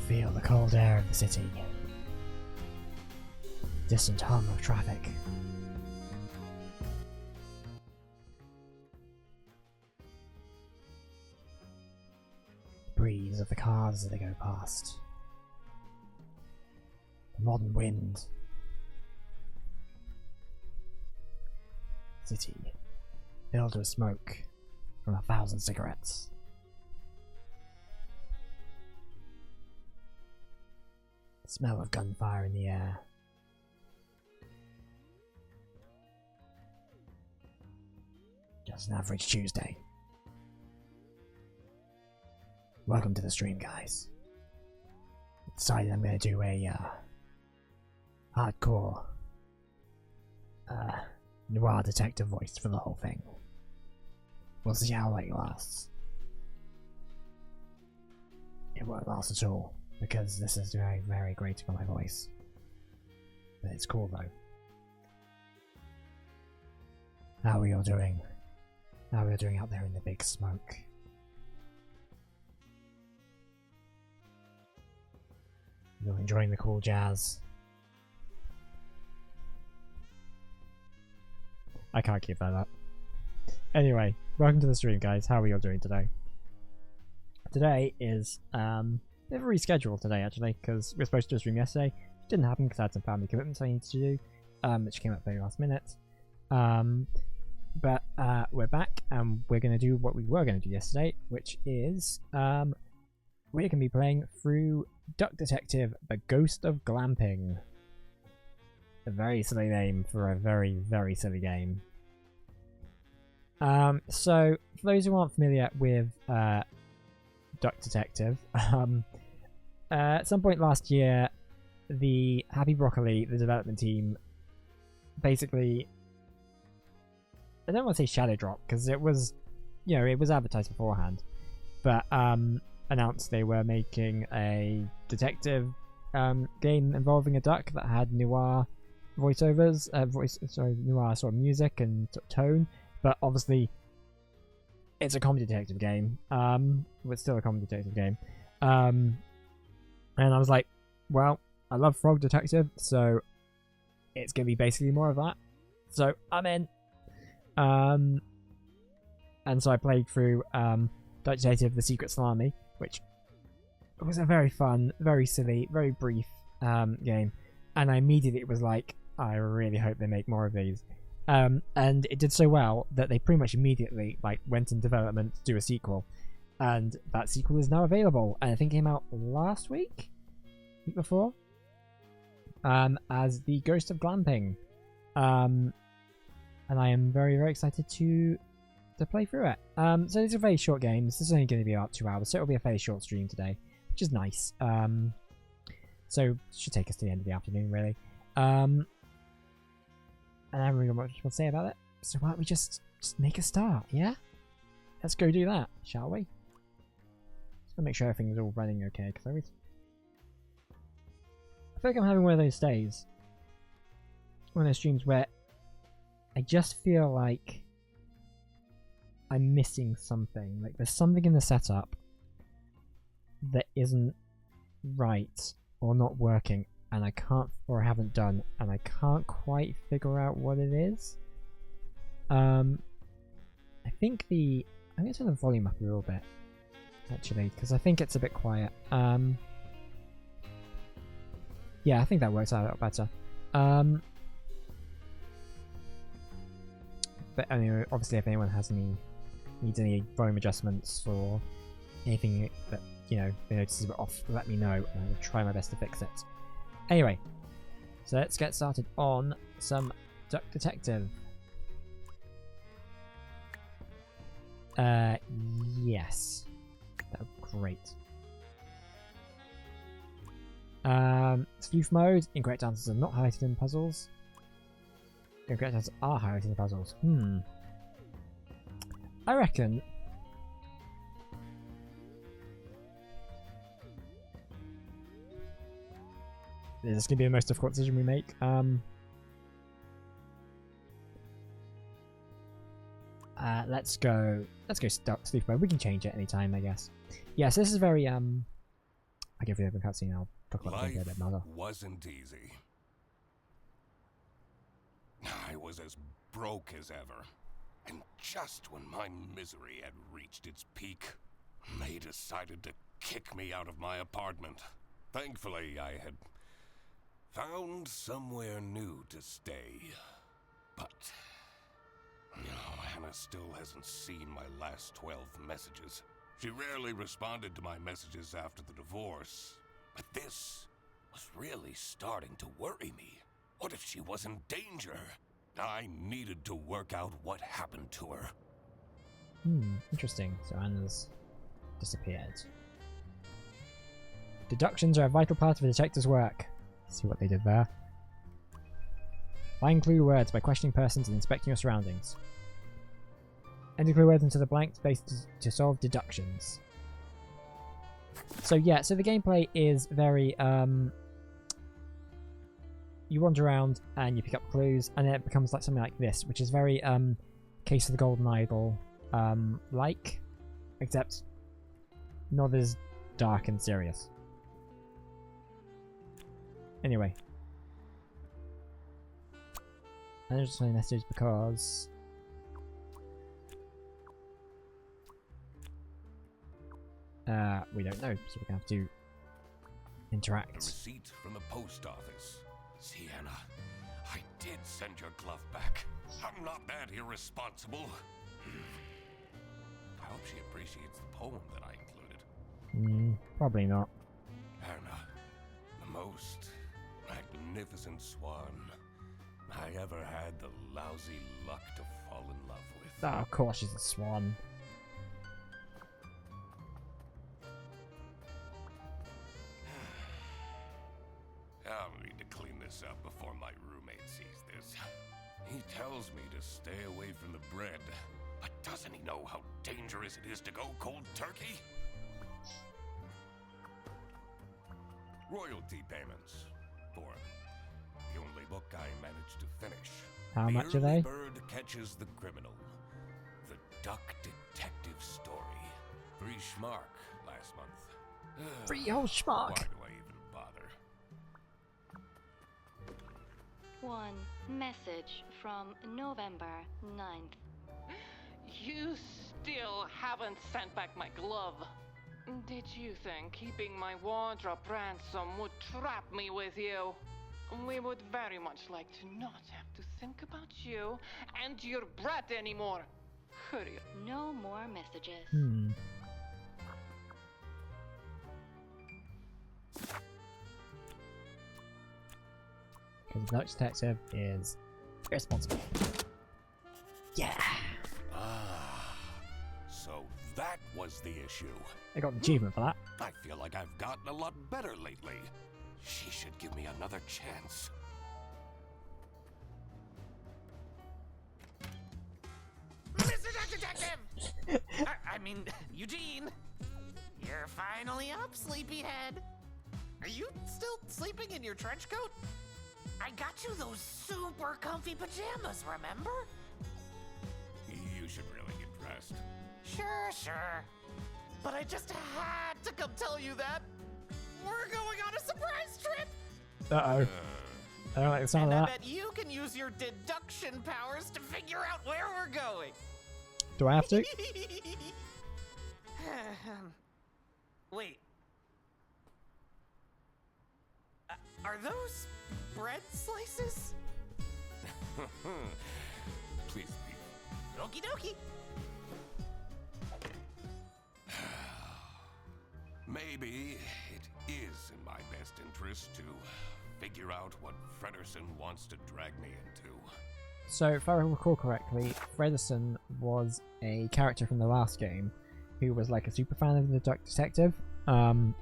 Feel the cold air of the city. Distant hum of traffic. Breeze of the cars as they go past. The modern wind. City filled with smoke from 1,000 cigarettes. Smell of gunfire in the air. Just an average Tuesday. Welcome to the stream, guys. I decided I'm going to do a hardcore noir detective voice for the whole thing. We'll see how long it lasts. It won't last at all, because this is very, very grating on my voice. But it's cool though. How are you all doing? How are you doing out there in the big smoke? You're enjoying the cool jazz? I can't keep that up. Anyway, welcome to the stream, guys. How are you all doing today? Today is a bit of a reschedule today, actually, because we were supposed to do a stream yesterday. It didn't happen because I had some family commitments I needed to do, which came up very last minute. But we're back, and we're going to do what we were going to do yesterday, which is we're going to be playing through Duck Detective: The Ghost of Glamping. A very silly name for a very, very silly game. So, for those who aren't familiar with Duck Detective, at some point last year, the Happy Broccoli, the development team, basically I don't want to say shadow drop because it was, you know, it was advertised beforehand, but announced they were making a detective game involving a duck that had noir voiceovers, noir sort of music and tone, but obviously it's a comedy detective game, but still a comedy detective game, and I was like, well, I love Frog Detective, so it's gonna be basically more of that, so I'm in. And so I played through Duck Detective: The Secret Salami, which was a very fun, very silly, very brief game, and I immediately was like, I really hope they make more of these. And it did so well that they pretty much immediately like went in development to do a sequel, and that sequel is now available, and I think it came out last week before, as The Ghost of Glamping, and I am very, very excited to play through it. So these are very short games. This is only going to be about 2 hours, so it'll be a fairly short stream today, which is nice. So it should take us to the end of the afternoon, really. And I haven't really got much to say about it, so why don't we just make a start, yeah? Let's go do that, shall we? Just gonna make sure everything's all running okay, because I feel like I'm having one of those days, one of those streams where I just feel like I'm missing something. Like there's something in the setup that isn't right or not working, and I can't, or I haven't done, and I can't quite figure out what it is. I think I'm going to turn the volume up a little bit, actually, because I think it's a bit quiet. Yeah, I think that works out a little better. But anyway, obviously, if anyone needs any volume adjustments or anything that, you know, they notice is a bit off, let me know, and I will try my best to fix it. Anyway, so let's get started on some Duck Detective. Yes. That would be great. Sleuth mode. Incorrect answers are not highlighted in puzzles. Incorrect answers are highlighted in puzzles. I reckon this is going to be the most difficult decision we make. Let's go Sleuth mode. We can change it anytime, I guess. Yeah, so this is very I'll give you a cutscene. I'll talk about it a bit more. Wasn't easy. I was as broke as ever, and just when my misery had reached its peak, they decided to kick me out of my apartment. Thankfully, I had found somewhere new to stay. But Hannah still hasn't seen my last 12 messages. She rarely responded to my messages after the divorce. But this was really starting to worry me. What if she was in danger? I needed to work out what happened to her. Interesting. So Anna's disappeared. Deductions are a vital part of a detective's work. Let's see what they did there. Find clue words by questioning persons and inspecting your surroundings. Enter clue words into the blank space to solve deductions. So yeah, so the gameplay is very you wander around and you pick up clues, and then it becomes like something like this, which is very Case of the Golden Idol like, except not as dark and serious. Anyway, and there's just my message because we don't know, so we're gonna have to interact. A receipt from the post office. Sienna, I did send your glove back. I'm not that irresponsible. I hope she appreciates the poem that I included. Probably not. Hannah, the most magnificent swan I ever had the lousy luck to fall in love with. Oh, of course she's a swan. I'll need to clean this up before my roommate sees this. He tells tells me to stay away from the bread. But doesn't he know how dangerous it is to go cold turkey? Royalty payments for the only book I managed to finish. How much are The they? Early Bird Catches the Criminal. The Duck Detective Story. 3 schmark last month. Free old schmuck. Why do I even bother? One message from November 9th. You still haven't sent back my glove. Did you think keeping my wardrobe ransom would trap me with you? We would very much like to not have to think about you and your bread anymore. Hurry. No more messages. Because the Dutch detective is irresponsible. Yeah! So that was the issue. I got an achievement for that. I feel like I've gotten a lot better lately. She should give me another chance. Mr. Duck Detective! I mean, Eugene! You're finally up, sleepyhead. Are you still sleeping in your trench coat? I got you those super comfy pajamas, remember? You should really get dressed. Sure. But I just had to come tell you that we're going on a surprise trip! Uh-oh. I don't like the sound And I of that. bet you can use your deduction powers to figure out where we're going. Do I have to? Wait. Are those bread slices? Please leave. Okie dokie. Maybe it is in my best interest to figure out what Fredersen wants to drag me into. So, if I recall correctly, Fredersen was a character from the last game who was like a super fan of the Duck Detective. And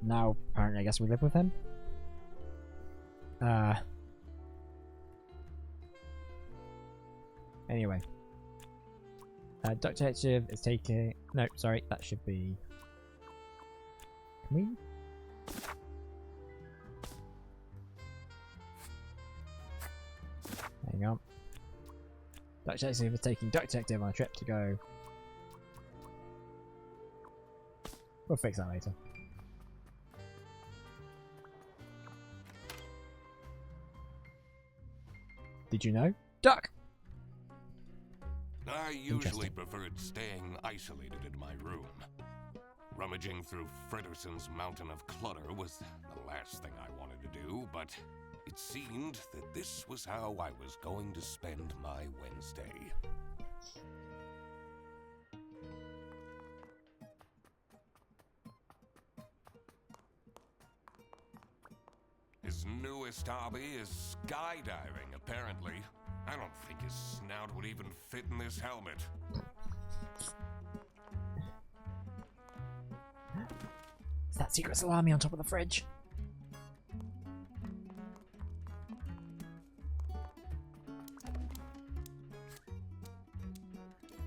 now, apparently, I guess we live with him. Anyway. Duck Detective is taking... No, sorry, that should be... Can we... Hang on. Duck Detective is taking Duck Detective on a trip to go... We'll fix that later. Did you know? Duck! I usually preferred staying isolated in my room. Rummaging through Fredersen's mountain of clutter was the last thing I wanted to do, but it seemed that this was how I was going to spend my Wednesday. His newest hobby is skydiving, apparently. I don't think his snout would even fit in this helmet. Is that secret salami on top of the fridge?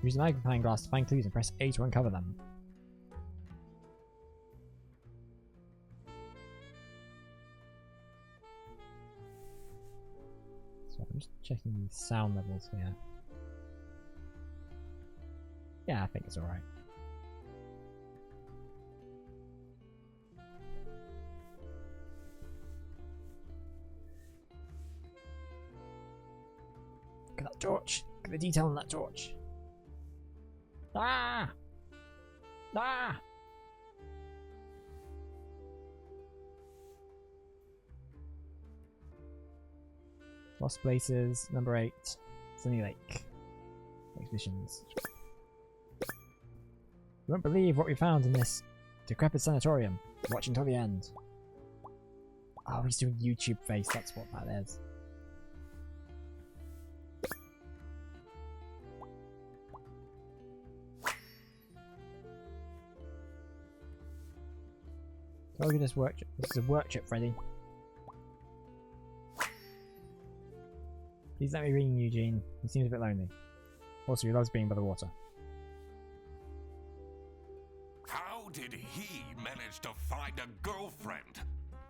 Use a magnifying glass to find clues and press A to uncover them. So I'm just checking the sound levels here. Yeah, I think it's alright. Look at that torch. Look at the detail on that torch. Ah! Ah! Lost Places, number 8. Sunny Lake. Exhibitions. You won't believe what we found in this decrepit sanatorium. Watch until the end. Oh, he's doing YouTube face, that's what that is. Told you this work trip. This is a work trip, Freddy. Please let me ring Eugene. He seems a bit lonely. Also, he loves being by the water. How did he manage to find a girlfriend?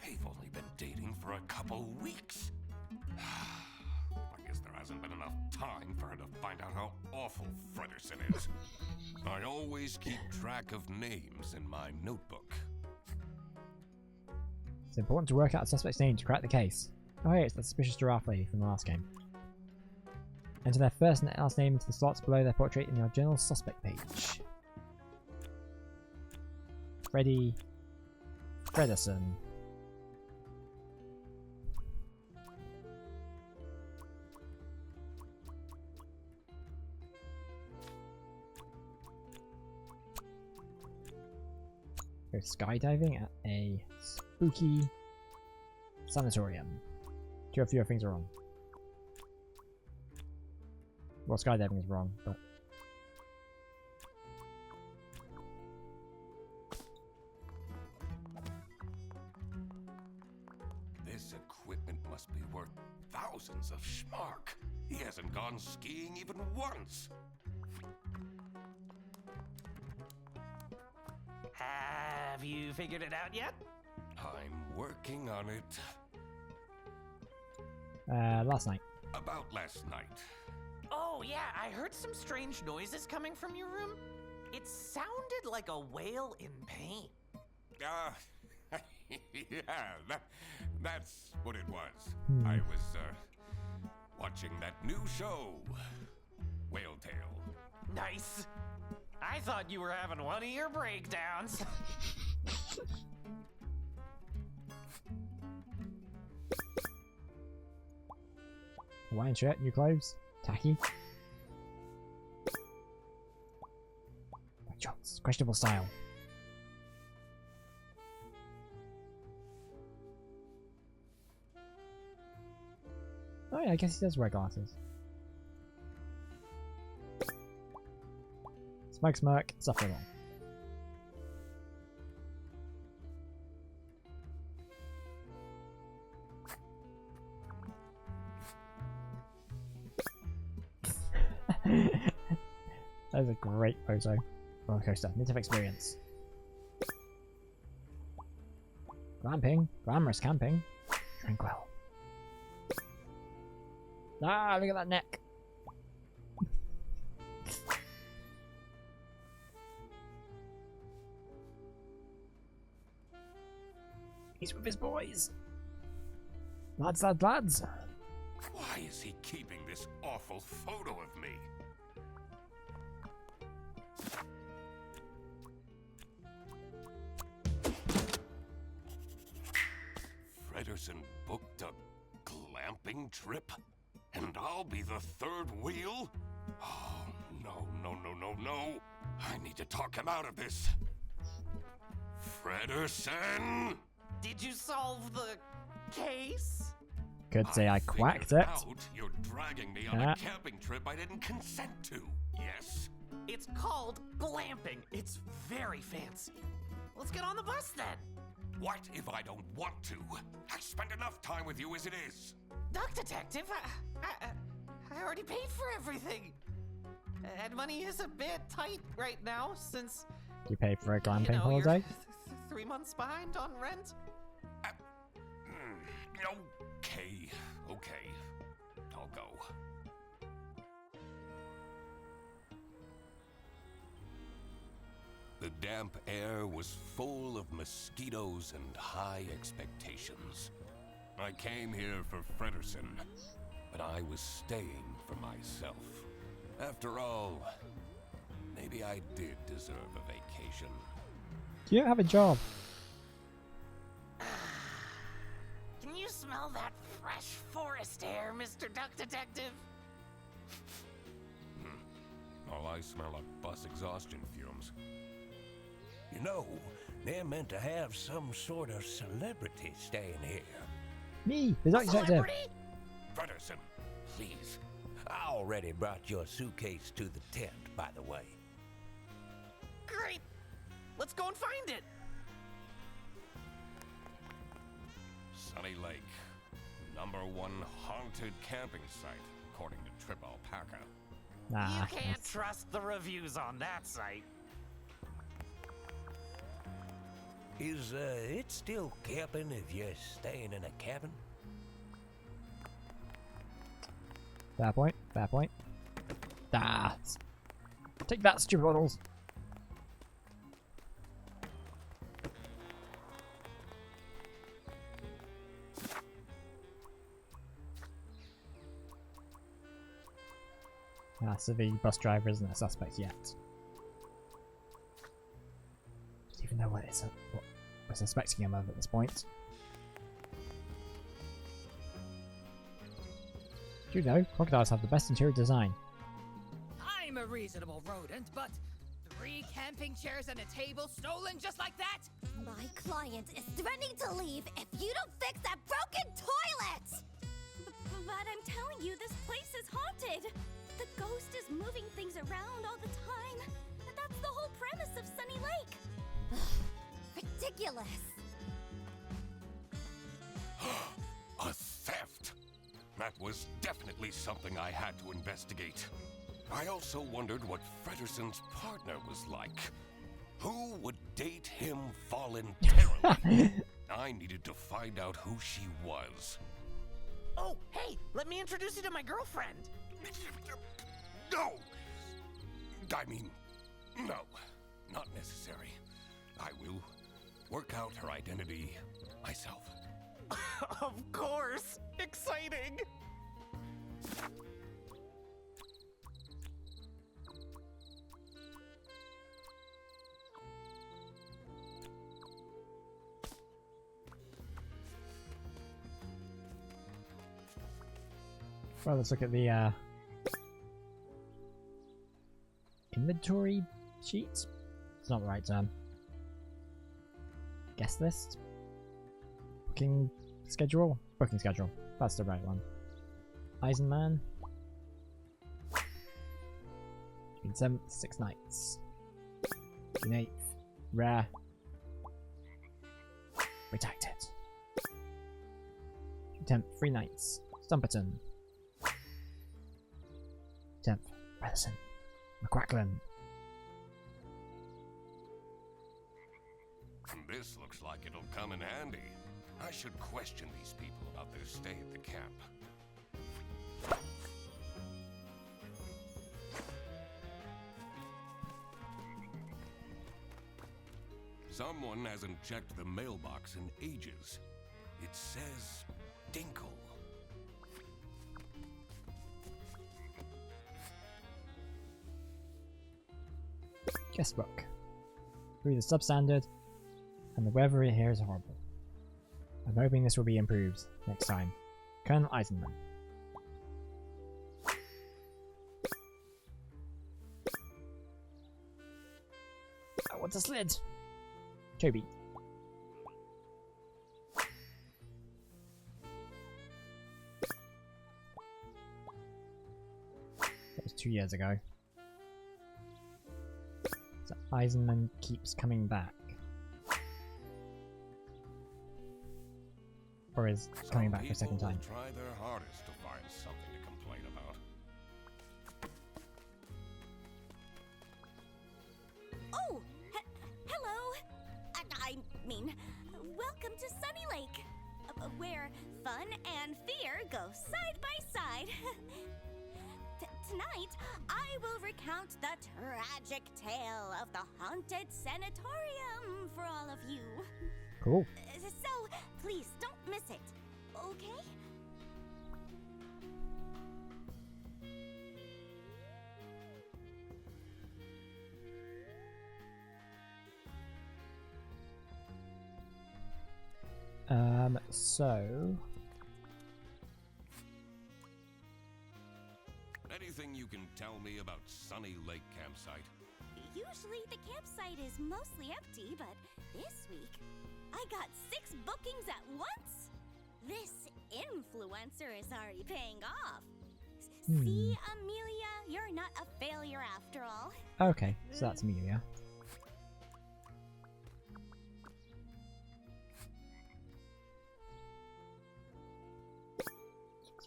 They've only been dating for a couple weeks. I guess there hasn't been enough time for her to find out how awful Fredersen is. I always keep track of names in my notebook. It's important to work out a suspect's name to crack the case. Oh hey, it's the suspicious giraffe lady from the last game. Enter their first and last name into the slots below their portrait in your general suspect page. Fredersen. Go skydiving at a spooky sanatorium. Two or fewer things are wrong. Well, skydiving is wrong, but... This equipment must be worth thousands of schmark. He hasn't gone skiing even once. Have you figured it out yet? I'm working on it. Last night. About last night. Oh yeah, I heard some strange noises coming from your room. It sounded like a whale in pain. Yeah, that's what it was. I was, watching that new show, Whale Tale. Nice. I thought you were having one of your breakdowns. Hawaiian shirt, new clothes, tacky. White shorts, questionable style. Oh yeah, I guess he does wear glasses. Smoke, smirk, suffer along. That is a great photo. Roller coaster, native experience. Glamping, glamorous camping, tranquil. Ah, look at that neck. He's with his boys. Lads, lads, lads. Why is he keeping this awful photo of me? Fredersen booked a glamping trip? And I'll be the third wheel? Oh, no, no, no, no, no. I need to talk him out of this. Fredersen! Did you solve the case? Could say I quacked figured it. out you're dragging me on a camping trip I didn't consent to. Yes? It's called glamping. It's very fancy. Let's get on the bus then. What if I don't want to? I spent enough time with you as it is. Duck Detective, I already paid for everything. And money is a bit tight right now since... You paid for a glamping you're holiday? 3 months behind on rent. Okay, okay. I'll go. The damp air was full of mosquitoes and high expectations. I came here for Fredersen, but I was staying for myself. After all, maybe I did deserve a vacation. You don't have a job. Can you smell that fresh forest air, Mr. Duck Detective? All I smell are bus exhaustion fumes. You know, they're meant to have some sort of celebrity staying here. Me, the Duck Detective. Fredersen, please. I already brought your suitcase to the tent, by the way. Great! Let's go and find it! Sunny Lake. #1 haunted camping site, according to Trip Alpaca. Nah. You can't trust the reviews on that site. Is it still camping if you're staying in a cabin? Fair point. Fair point. Ah. Take that, stupid waddles. So the bus driver isn't a suspect yet. Don't even know what we're suspecting him of at this point. Do you know, crocodiles have the best interior design. I'm a reasonable rodent, but 3 camping chairs and a table stolen just like that? My client is threatening to leave if you don't fix that broken toilet! But I'm telling you, this place is haunted! The ghost is moving things around all the time. That's the whole premise of Sunny Lake. Ridiculous. A theft! That was definitely something I had to investigate. I also wondered what Frederson's partner was like. Who would date him voluntarily? I needed to find out who she was. Oh, hey, let me introduce you to my girlfriend. No! I mean, no, not necessary. I will work out her identity myself. Of course! Exciting! Well, let's look at the inventory sheets. It's not the right term. Guest list. Booking schedule. Booking schedule. That's the right one. Eisenman. June 7th, 6 nights. June 8th, rare. Redacted. June 10th, 3 nights. Stumperton. 10th, Redison. McQuacklin. This looks like it'll come in handy. I should question these people about their stay at the camp. Someone hasn't checked the mailbox in ages. It says Dinkle. Guest book. Through the substandard, and the weather here is horrible. I'm hoping this will be improved next time. Colonel Eisenman. I want a sled! Toby. That was 2 years ago. So Eisenman keeps coming back. Or is coming back for a second time. Try their hardest to find something to complain about. Oh! Hello! I mean, welcome to Sunny Lake, where fun and fear go side by side. Tonight, I will recount the tragic tale of the haunted sanatorium for all of you. Cool. So, please don't miss it, okay? So... Anything you can tell me about Sunny Lake Campsite? Usually the campsite is mostly empty, but this week, I got 6 bookings at once. This influencer is already paying off. See, Amelia, you're not a failure after all. Okay, so that's Amelia.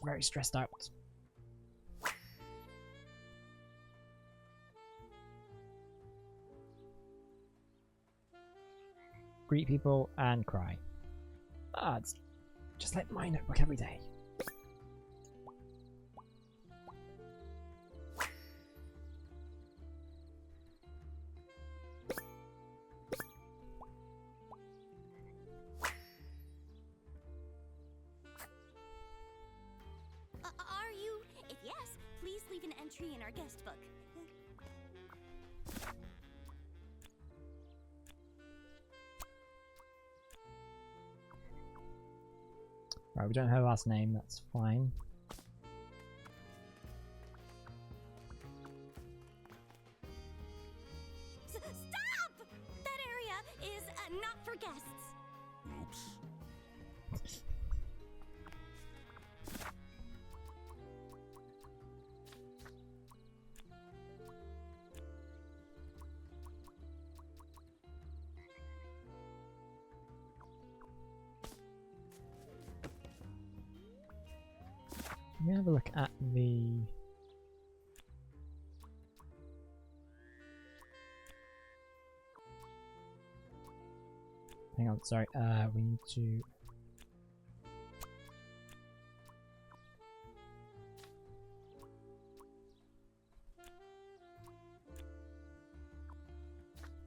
very stressed out. Greet people and cry. Ah, it's just like my notebook every day. Are you? If yes, please leave an entry in our guest book. Right, we don't have her last name, that's fine. Stop! That area is not for guests. Oops. Let me have a look at the... Hang on, sorry, we need to...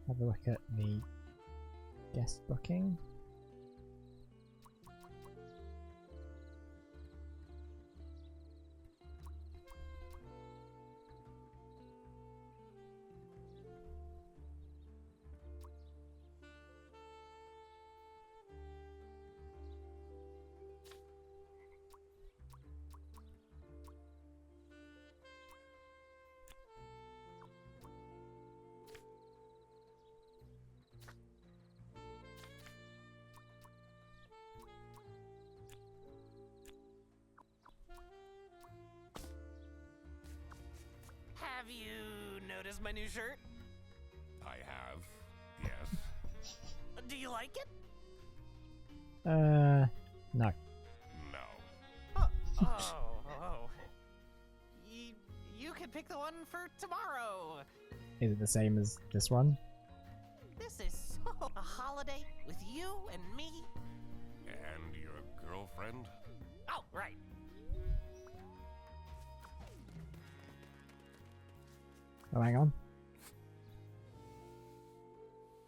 have a look at the guest booking. Have you noticed my new shirt? I have, yes. Do you like it? No. No. Oh. You can pick the one for tomorrow. Is it the same as this one? This is so a holiday with you and me. And your girlfriend? Oh, right. Oh, hang on.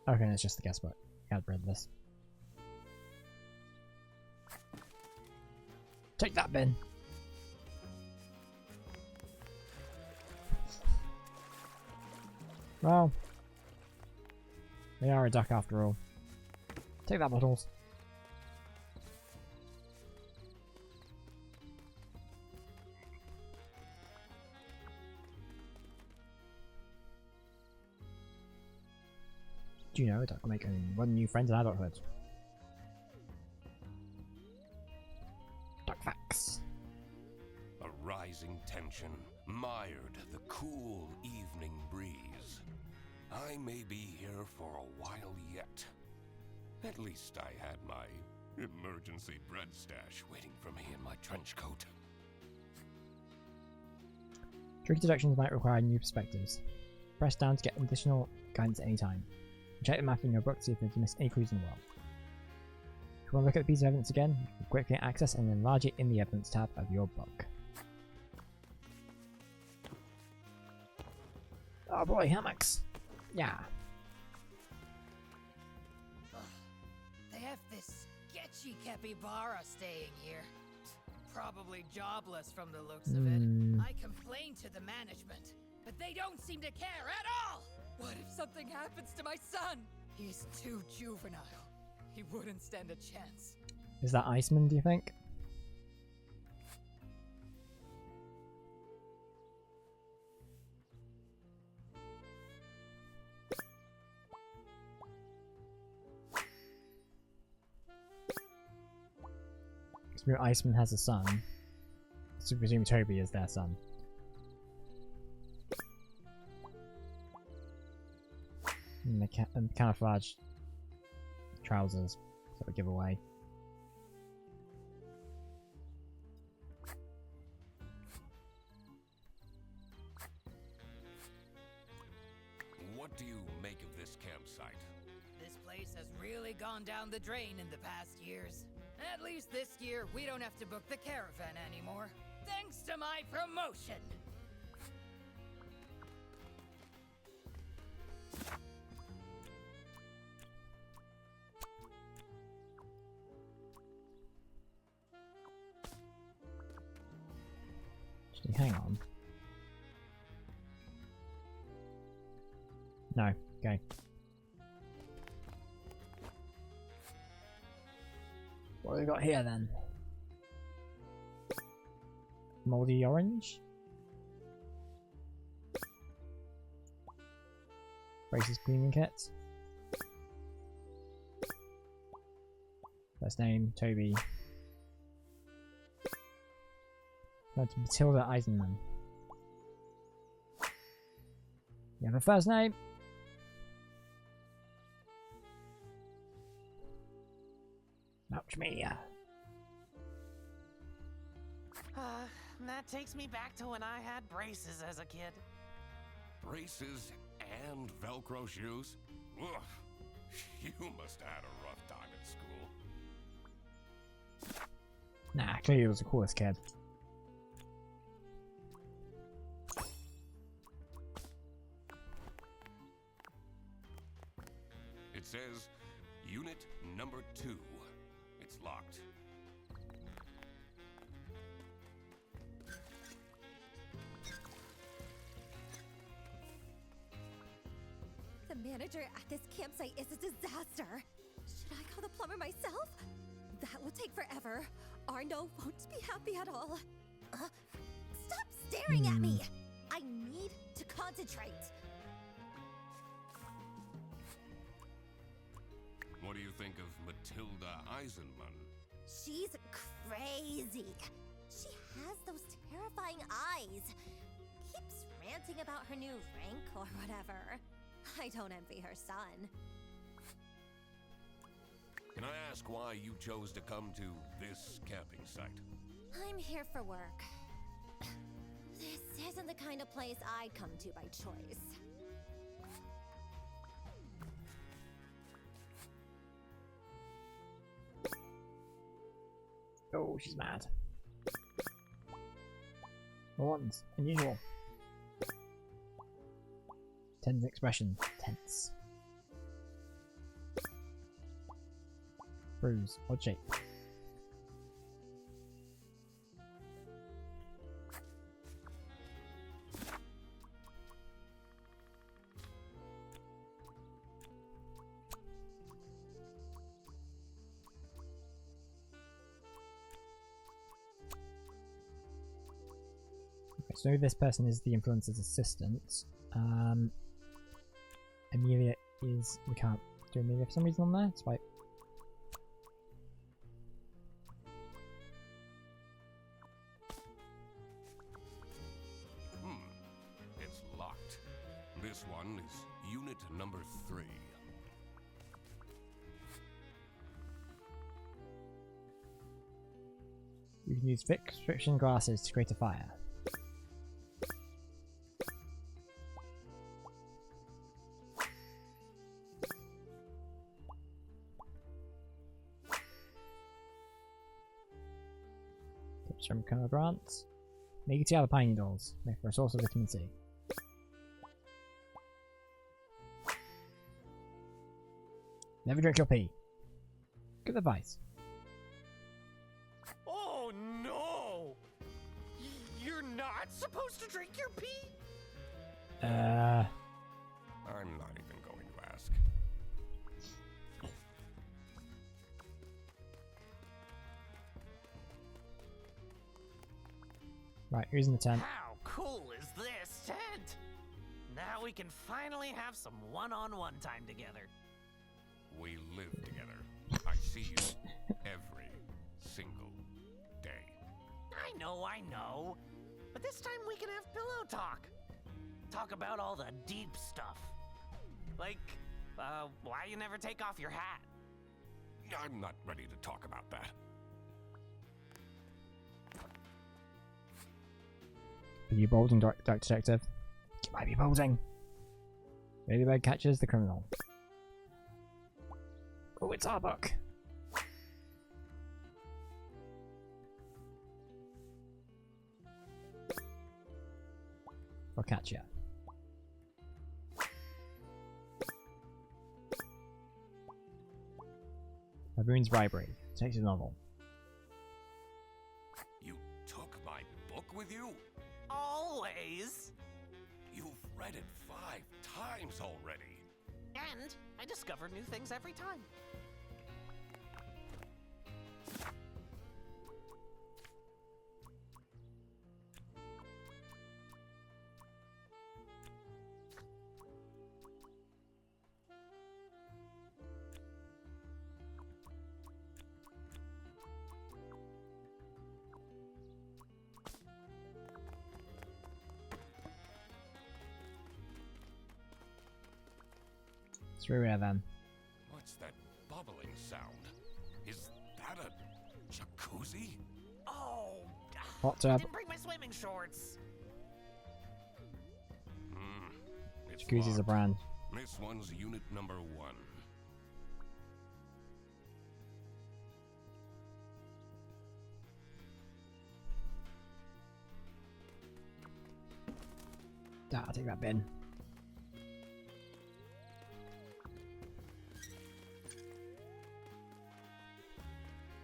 Okay, it's just the guest book. Can't read this. Take that, Ben. Well, they are a duck after all. Take that, bottles. Do you know a duck will make only one new friend in adulthood? Duck facts. A rising tension mired the cool evening breeze. I may be here for a while yet. At least I had my emergency bread stash waiting for me in my trench coat. Tricky deductions might require new perspectives. Press down to get additional guidance at any time. Check the map in your book to see if you missed any clues in the world. If you want to look at the piece of evidence again, you can quickly access and enlarge it in the evidence tab of your book. Oh boy, hammocks! Yeah. They have this sketchy capybara staying here. Probably jobless from the looks of it. I complained to the management, but they don't seem to care at all! What if something happens to my son? He's too juvenile. He wouldn't stand a chance. Is that Iceman, do you think? Because Iceman has a son. So presume Toby is their son. And the camouflage trousers, sort of giveaway. What do you make of this campsite? This place has really gone down the drain in the past years. At least this year, we don't have to book the caravan anymore. Thanks to my promotion! Actually, hang on. No, okay. What have we got here then? Moldy orange? Braces cleaning kit. First name, Toby. That's Matilda Eisenman. You have a first name? Ouch me. That takes me back to when I had braces as a kid. Braces and Velcro shoes? Ugh. You must have had a rough time at school. Nah, clearly he was the coolest kid. It says Unit number 2. It's locked. The manager at this campsite is a disaster. Should I call the plumber myself? That will take forever. Arno won't be happy at all. Stop staring at me! I need to concentrate. What do you think of Matilda Eisenman? She's crazy. She has those terrifying eyes. Keeps ranting about her new rank or whatever. I don't envy her son. Can I ask why you chose to come to this camping site? I'm here for work. This isn't the kind of place I'd come to by choice. Oh, she's mad. One's unusual. Tense expression. Tense. Bruise. Odd shape. So this person is the influencer's assistant. Amelia is... we can't do Amelia for some reason on there. It's like... It's locked. This one is unit number 3. You can use fixed friction glasses to create a fire. From Colonel Grant. Make it out of pine needles. Make for a source of vitamin C. Never drink your pee. Good advice. Oh no! You're not supposed to drink your pee? I'm not even going to ask. Right, who's in the tent? How cool is this tent? Now we can finally have some one-on-one time together. We live together. I see you every single day. I know. But this time we can have pillow talk. Talk about all the deep stuff. Like, why you never take off your hat. I'm not ready to talk about that. Are you balding, Dark Detective? You might be balding. Ladybird catches the criminal. Oh, it's our book. I'll catch you. Baboon's bribery. Takes his novel. You took my book with you? Always. You've read it 5 times already. And I discover new things every time. Through here then. What's that bubbling sound? Is that a jacuzzi? Oh, Hot I tub. didn't bring my swimming shorts. It's Jacuzzi's a locked. brand. This one's unit number 1. Ah, I'll take that bin.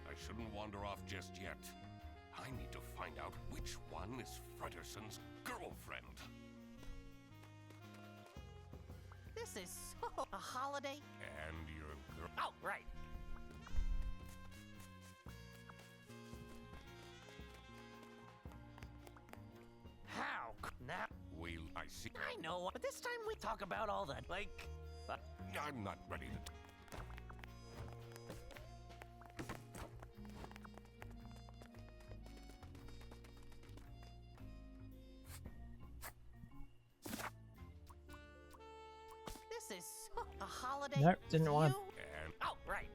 I shouldn't wander off just yet. I need to find out which one is Frederson's girlfriend. This is so a holiday. And your girl. Oh, right. How? Now I see. I know, but this time we talk about all that, like. I'm not ready to. This is so a holiday. Nope, didn't want You- And Oh, right.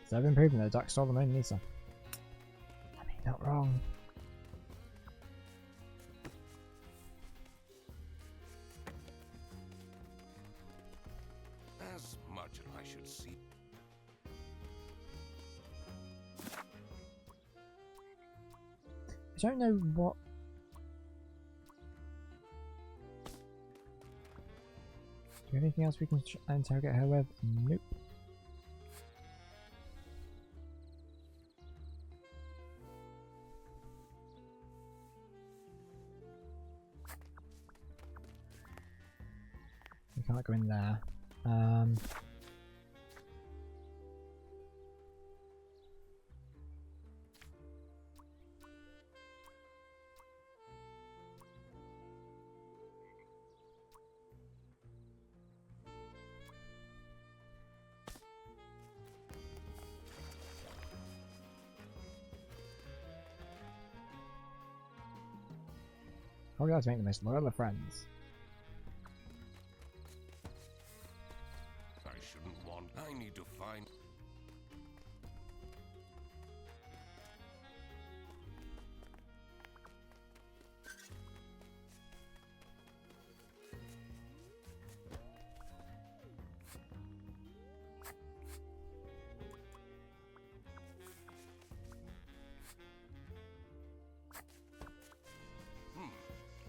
So I've been proving that Duck stole the Mona Lisa. I mean, not wrong. as much as I should see. I don't know what. Do we have anything else we can interrogate her with? Nope. We can't go in there. Probably have to make the most loyal of friends. I shouldn't want. I need to find.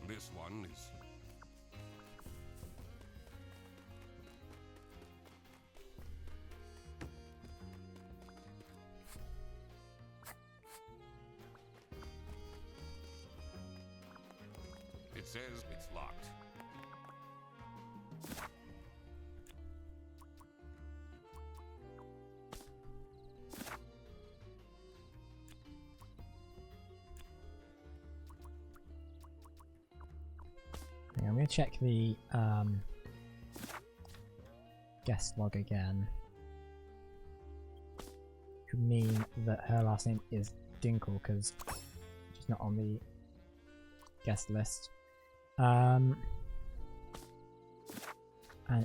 This one is. It says it's locked. Hang on, I'm going to check the guest log again. Could mean that her last name is Dinkle because she's not on the guest list. And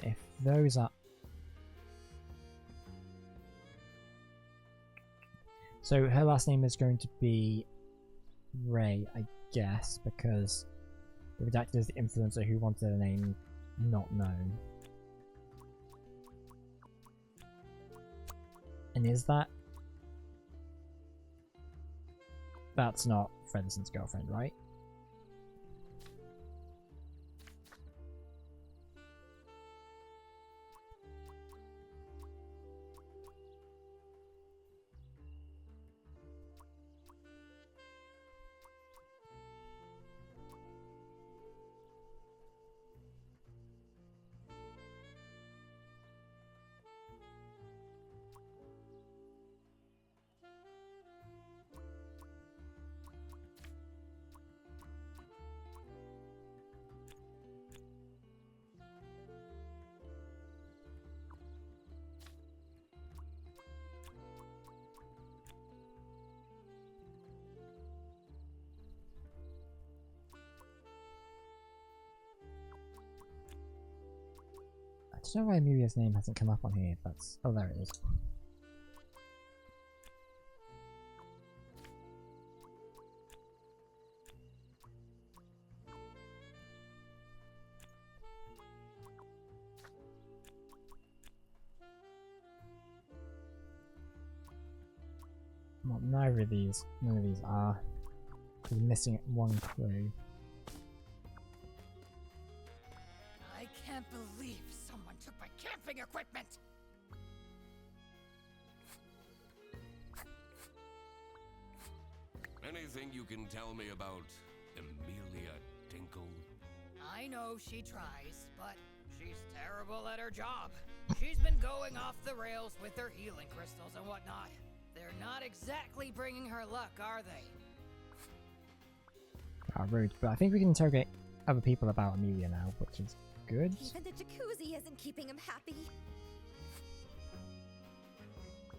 if those are... So her last name is going to be Ray, I guess because the redacted is the influencer who wanted a name not known. And is that? That's not Fredison's girlfriend, right? I don't know why Amelia's name hasn't come up on here. That's oh, there it is. Well, none of these are. We're missing one clue. I can't believe someone took my camping equipment! Anything you can tell me about Amelia Dinkle? I know she tries, but she's terrible at her job. She's been going off the rails with her healing crystals and whatnot. They're not exactly bringing her luck, are they? How rude, but I think we can interrogate other people about Amelia now, which is good. Even the jacuzzi isn't keeping him happy.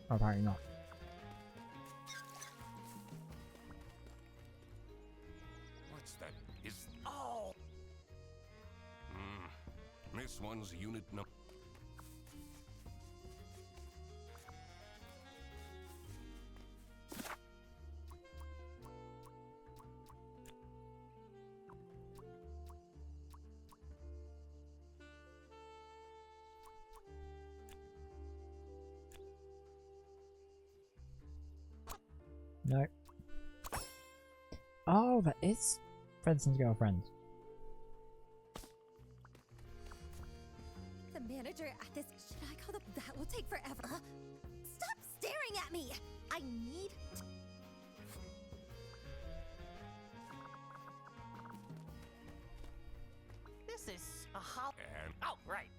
Or apparently not. What's that? Is oh. This one's unit number. No. Oh, that is Fredson's girlfriend. The manager at this. Should I call them? That will take forever. Stop staring at me! I need. This is a hol- And Oh, right.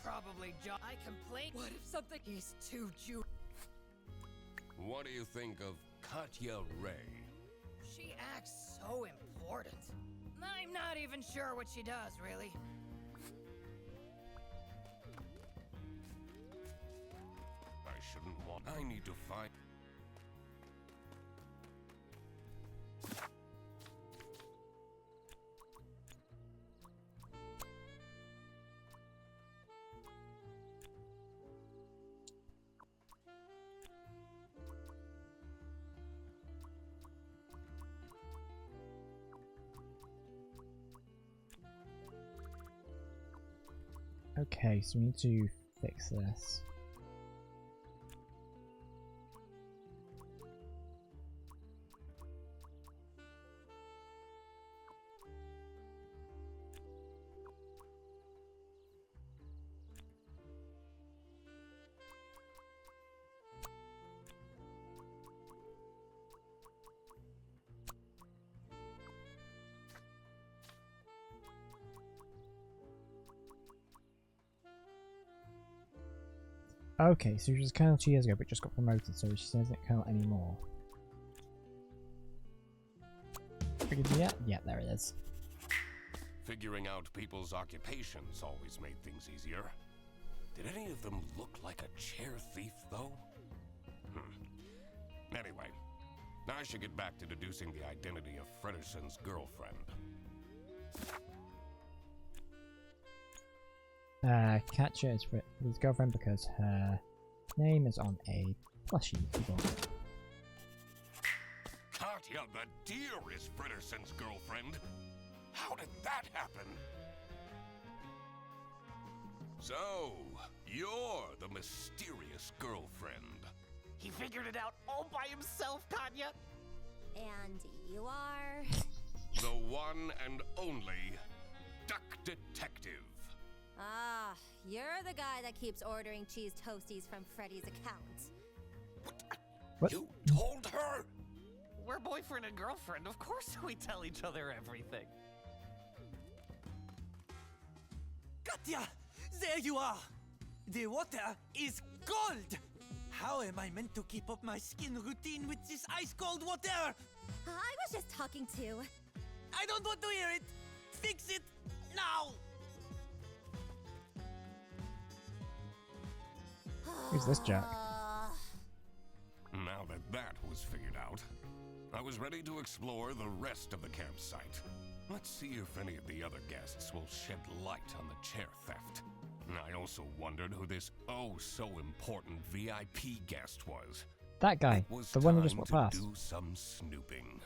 Probably John. I complain. What if something? He's too Jew. what do you think of Katya Ray? She acts so important. I'm not even sure what she does, really. I shouldn't want. I need to find. Okay, so we need to fix this. Okay, so she was a colonel 2 years ago, but just got promoted, so she isn't colonel anymore. Figured yet? Yeah, there it is. Figuring out people's occupations always made things easier. Did any of them look like a chair thief, though? Anyway, I should get back to deducing the identity of Frederson's girlfriend. Katya is his girlfriend because her Name is on a plushie keyboard. Katya, the deer, is Fritterson's girlfriend. How did that happen? So, you're the mysterious girlfriend. He figured it out all by himself, Katya. And you are... The one and only Duck Detective. Ah, you're the guy that keeps ordering cheese toasties from Freddy's account. What? You told her? We're boyfriend and girlfriend. Of course we tell each other everything. Katya! There you are! The water is cold! How am I meant to keep up my skin routine with this ice-cold water? I was just talking to... I don't want to hear it! Fix it now! Who's this jerk? Now that that was figured out, I was ready to explore the rest of the campsite. Let's see if any of the other guests will shed light on the chair theft. I also wondered who this oh-so-important VIP guest was. That guy, It was the one who time just walked to past. do some snooping.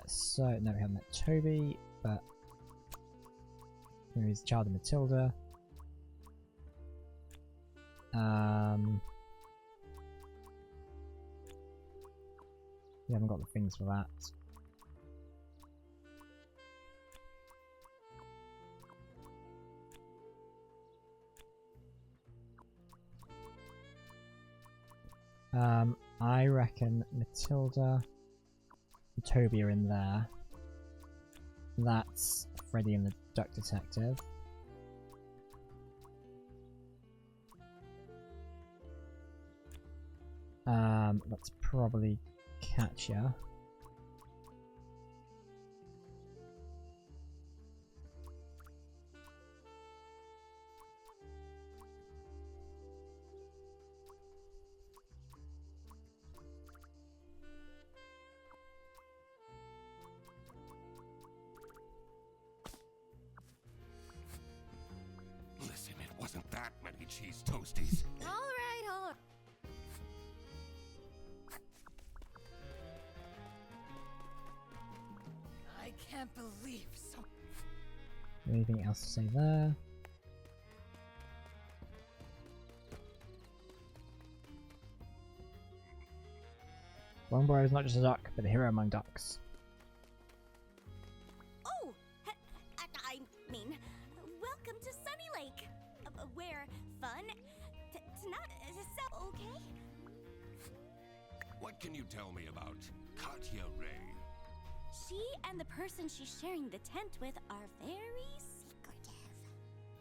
So, no, we haven't met Toby, but... He's the child of Matilda. We haven't got the things for that. I reckon Matilda and Toby are in there. That's Freddy and the Duck Detective. That's probably Katya. Listen, it wasn't that many cheese toasties. All right. I can't believe so. Anything else to say there? Longboy is not just a duck, but a hero among ducks. Oh! I mean, welcome to Sunny Lake, where fun tonight is so okay? What can you tell me about Katya Ray? She and the person she's sharing the tent with are very secretive.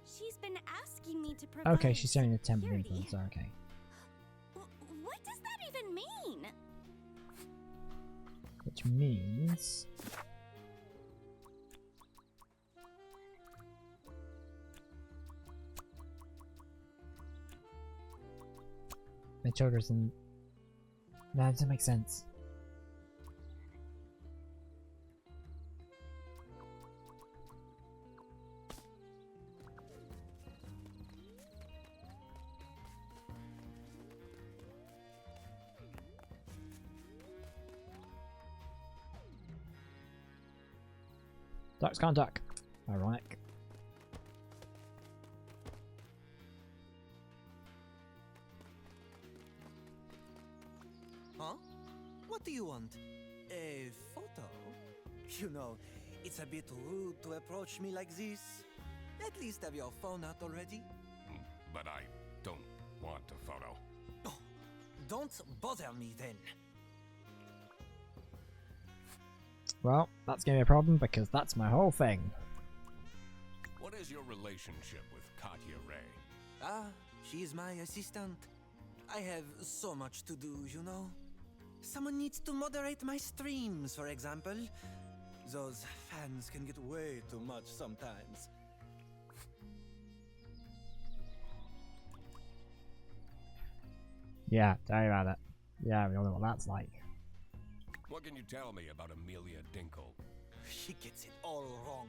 She's been asking me to provide Okay, she's sharing the temple security. influencer, okay. What does that even mean? Which means... Matilda's in... That doesn't make sense. Ducks can't duck. Ironic. Huh? What do you want? A photo? You know, it's a bit rude to approach me like this. At least have your phone out already. But I don't want a photo. Oh, don't bother me then. Well, that's gonna be a problem because that's my whole thing. What is your relationship with Katya Ray? Ah, she is my assistant. I have so much to do, you know. Someone needs to moderate my streams, for example. Those fans can get way too much sometimes. Yeah, tell me about it. Yeah, we all know what that's like. What can you tell me about Amelia Dinkle? She gets it all wrong.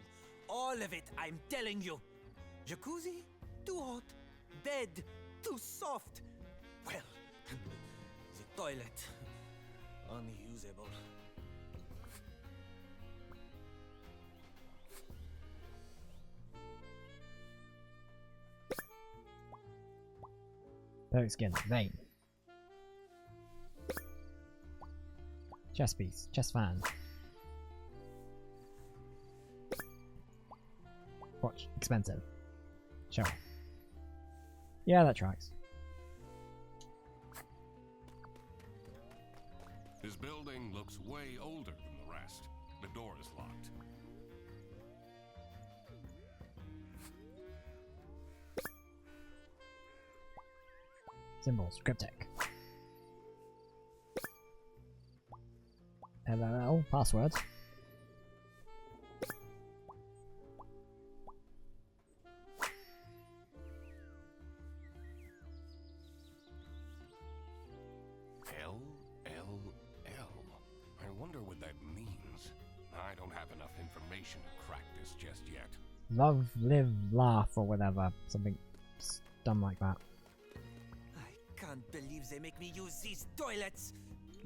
All of it, I'm telling you. Jacuzzi? Too hot. Bed? Too soft. Well, the toilet. Unusable. Perfect skin. Vein. Chest piece. Chest fan. Watch. Expensive. Sure. Yeah, that tracks. This building looks way older than the rest. The door is locked. Symbols. Cryptic. LLL. Password. I wonder what that means. I don't have enough information to crack this just yet. Love, live, laugh, or whatever. Something dumb like that. I can't believe they make me use these toilets.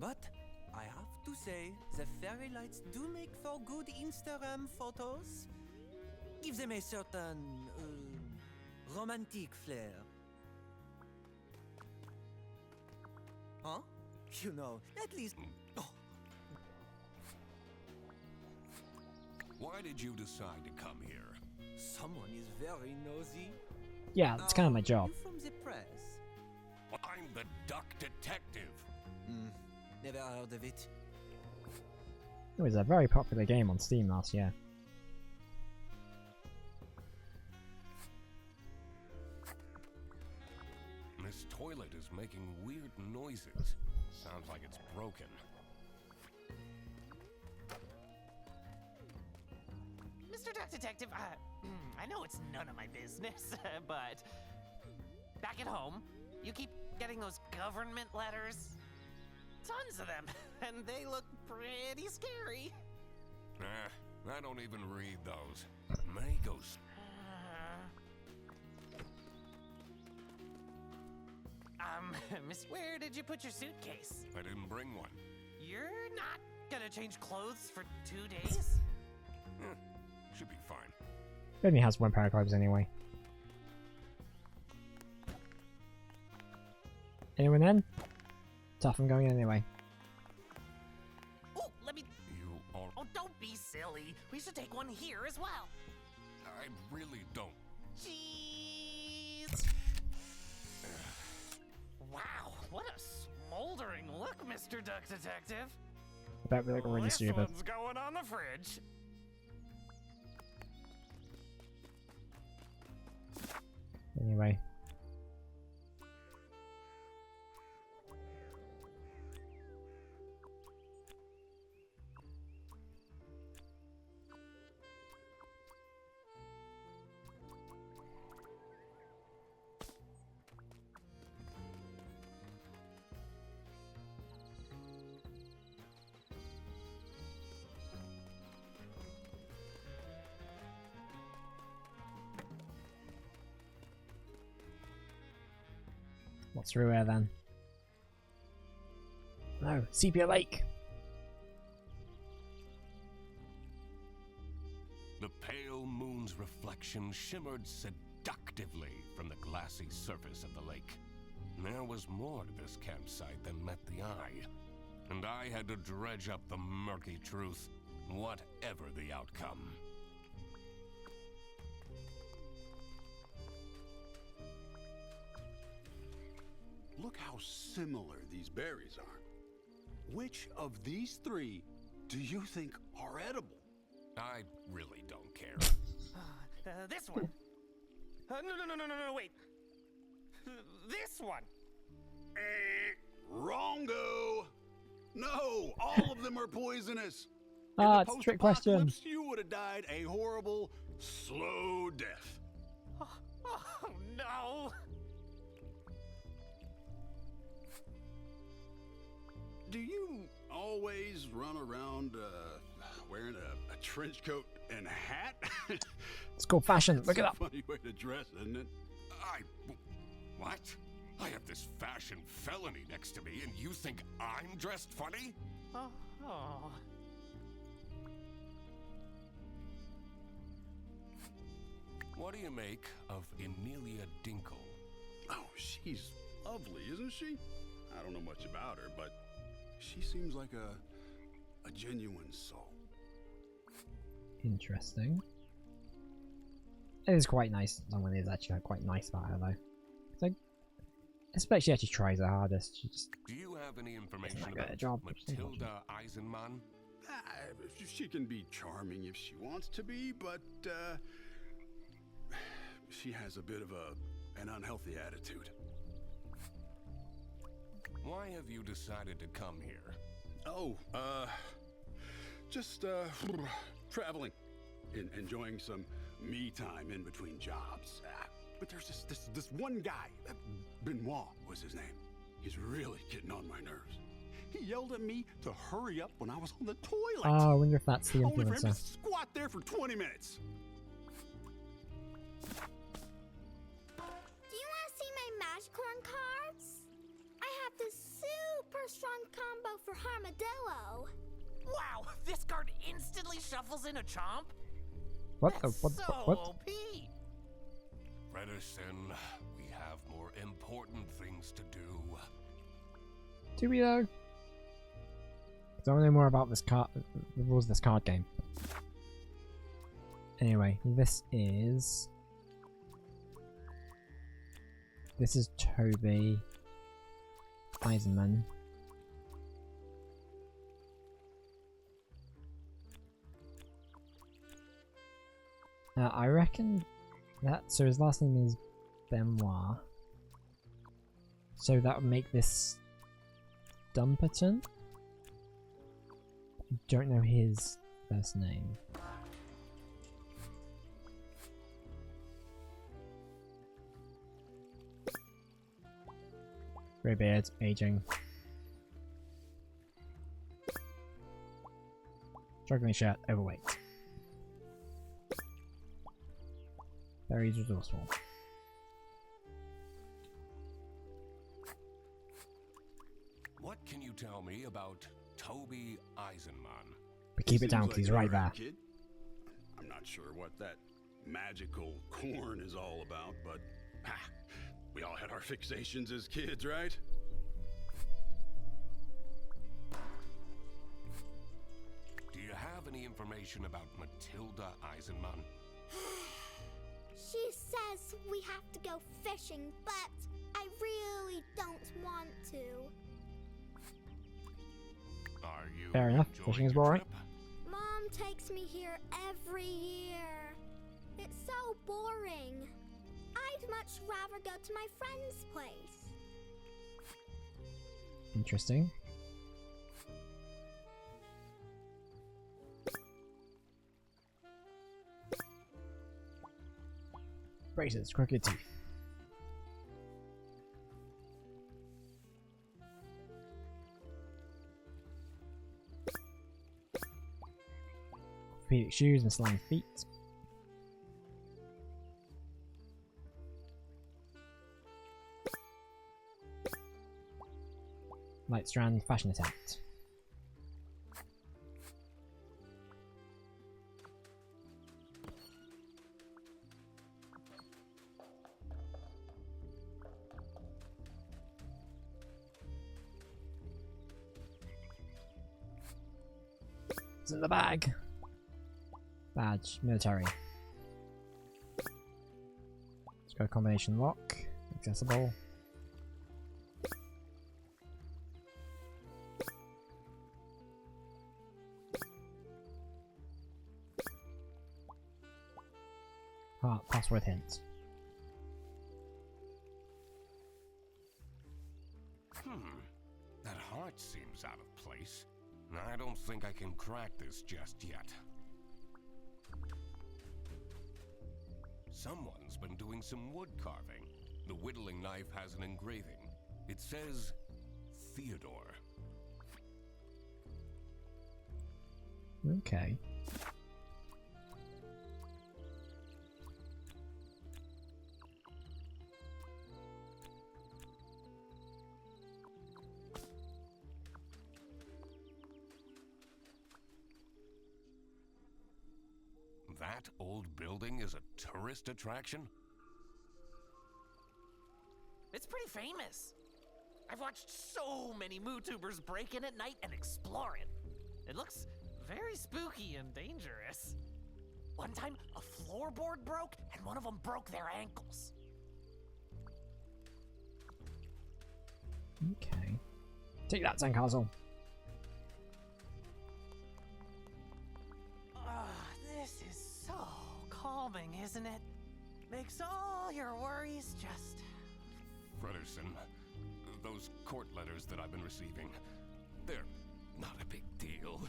But I have to say, the fairy lights do make for good Instagram photos. Give them a certain romantic flair. Huh? You know, at least. Oh. Why did you decide to come here? Someone is very nosy. Yeah, that's kind of my job. You from the press? I'm the Duck Detective. Never heard of it. It was a very popular game on Steam last year. This toilet is making weird noises. Sounds like it's broken. Mr. Duck Detective, I know it's none of my business, but back at home, you keep getting those government letters. Tons of them, and they look pretty scary. I don't even read those. May go. Miss, where did you put your suitcase? I didn't bring one. You're not gonna change clothes for 2 days? Should be fine. It only has one pair of clothes anyway. Anyone in? Tough, I'm going in anyway. Oh, let me. You are. Oh, don't be silly. We should take one here as well. I really don't. Jeez. Wow, what a smoldering look, Mr. Duck Detective. I bet we look really This stupid. one's going on the fridge. Anyway. What's through here then? No, Sepia Lake! The pale moon's reflection shimmered seductively from the glassy surface of the lake. There was more to this campsite than met the eye, and I had to dredge up the murky truth, whatever the outcome. Look how similar these berries are. Which of these three do you think are edible? I really don't care. This one. No, wait. This one. Wrongo! No, all of them are poisonous. Ah, it's a trick question. Post-apocalypse, you would have died a horrible, slow death. Oh no. Do you always run around wearing a trench coat and hat? It's called fashion. Look it up. Funny way to dress, isn't it? What? I have this fashion felony next to me, and you think I'm dressed funny? Oh. What do you make of Emilia Dinkle? Oh, she's lovely, isn't she? I don't know much about her, but she seems like a genuine soul. Interesting. It is quite nice. Someone is actually quite nice about her, though. Like, especially she actually tries her hardest. She just Do you have any information doesn't get about a job. Matilda Eisenman? She can be charming if she wants to be, but she has a bit of an unhealthy attitude. Why have you decided to come here? Oh, just traveling, enjoying some me time in between jobs. But there's this one guy, Benoit was his name. He's really getting on my nerves. He yelled at me to hurry up when I was on the toilet. Oh, I wonder if that's the Only for him to influencer. squat there for 20 minutes. Do you want to see my Magicorn cards? I have this super strong combo for Armadillo. Wow, this card instantly shuffles in a chomp? What? That's What? so What? OP. Bredesen, we have more important things to do. Do we though? 'Cause I want to know more about this card, the rules of this card game. Anyway, this is Toby Eisenman. I reckon that, so his last name is Benoit. So that would make this Dumperton? I don't know his first name. Grey beard, aging. Struggling shirt, overweight. Very resourceful. What can you tell me about Toby Eisenman? But keep it down, Seems please, like right you're a there. kid. I'm not sure what that magical corn is all about, but we all had our fixations as kids, right? Do you have any information about Matilda Eisenman? She says we have to go fishing, but I really don't want to. Are you Fair enough, enjoying fishing is your boring. trip? Mom takes me here every year. It's so boring. I'd much rather go to my friend's place. Interesting. Braces, crooked teeth. Orthopedic shoes and slime feet. Light strand fashion attempt. It's in the bag. Badge, military. Let's go combination lock, accessible. Password hint. That heart seems out of place. I don't think I can crack this just yet. Someone's been doing some wood carving. The whittling knife has an engraving. It says Theodore. Okay. That old building is a tourist attraction? It's pretty famous. I've watched so many MooTubers break in at night and explore it. It looks very spooky and dangerous. One time, a floorboard broke and one of them broke their ankles. Okay. Take that, Sandcastle. This is so calming, isn't it? Makes all your worries just... Frederson, those court letters that I've been receiving, they're not a big deal.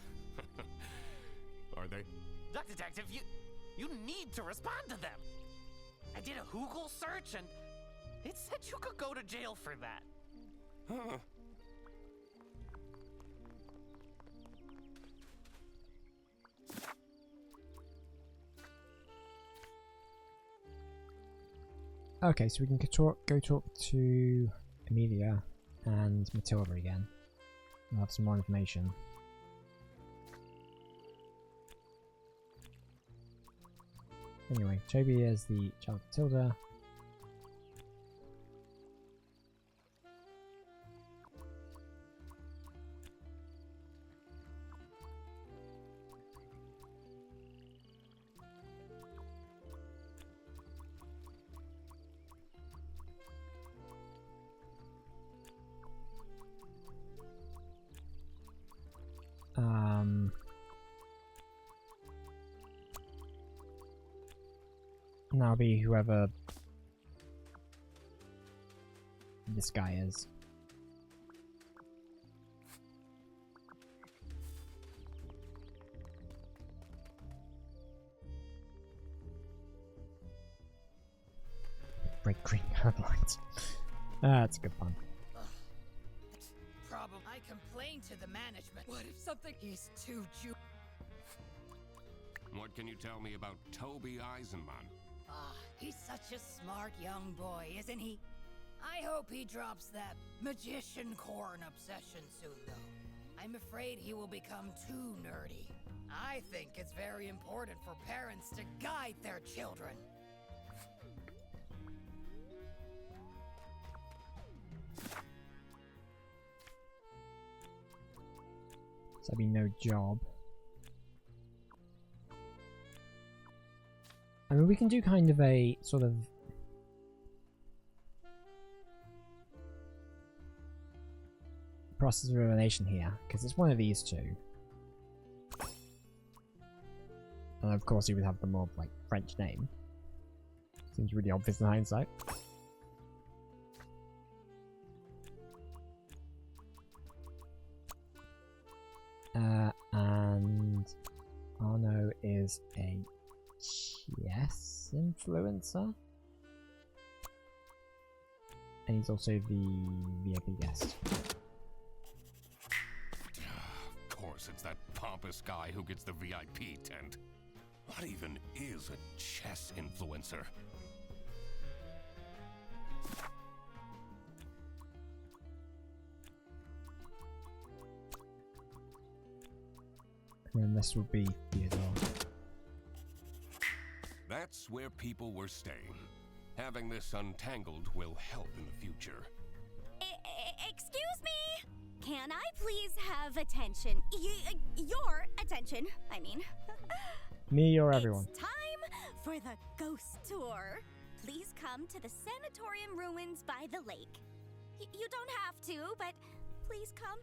Are they? Duck Detective, you need to respond to them. I did a Google search and it said you could go to jail for that. Huh. Okay, so we can go talk to Amelia and Matilda again. We'll have some more information. Anyway, Toby is the child of Matilda. Now be whoever this guy is. Break green curb lines. That's a good pun. Problem. I complained to the management. What if something? He's too What can you tell me about Toby Eisenman? He's such a smart young boy, isn't he? I hope he drops that magician corn obsession soon, though. I'm afraid he will become too nerdy. I think it's very important for parents to guide their children. So that'd be no job. I mean, we can do kind of a sort of process of elimination here, because it's one of these two. And of course he would have the more, like, French name. Seems really obvious in hindsight. And Arno is a chess influencer. And he's also the VIP guest. Of course, it's that pompous guy who gets the VIP tent. What even is a chess influencer? And then this would be Theodore. That's where people were staying. Having this untangled will help in the future. Excuse me? Can I please have attention? Your attention, I mean. Me or everyone? It's time for the ghost tour. Please come to the sanatorium ruins by the lake. You don't have to, but please come.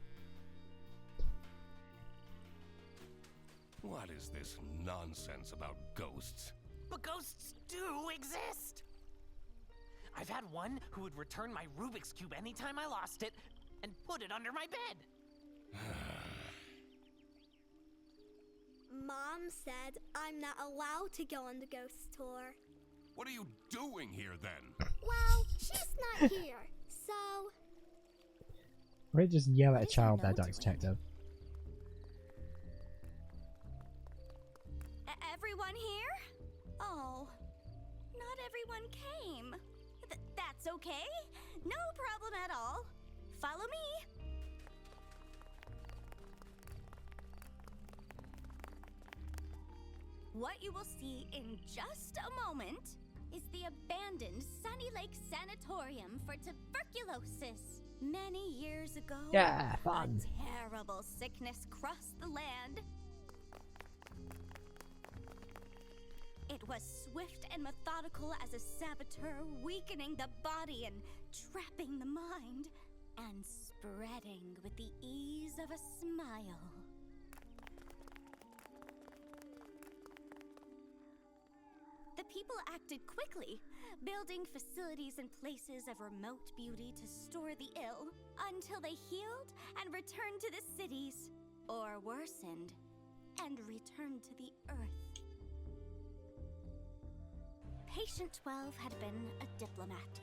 What is this nonsense about ghosts? But ghosts do exist! I've had one who would return my Rubik's Cube anytime I lost it and put it under my bed. Mom said I'm not allowed to go on the ghost tour. What are you doing here then? Well, she's not here, so... Or just yell at a child there, Dark Detective. Everyone here? Oh, not everyone came. That's okay. No problem at all. Follow me. What you will see in just a moment is the abandoned Sunny Lake Sanatorium for Tuberculosis. Many years ago, Yeah, fun. a terrible sickness crossed the land. It was swift and methodical as a saboteur, weakening the body and trapping the mind, and spreading with the ease of a smile. The people acted quickly, building facilities in places of remote beauty to store the ill, until they healed and returned to the cities, or worsened and returned to the earth. Patient 12 had been a diplomat.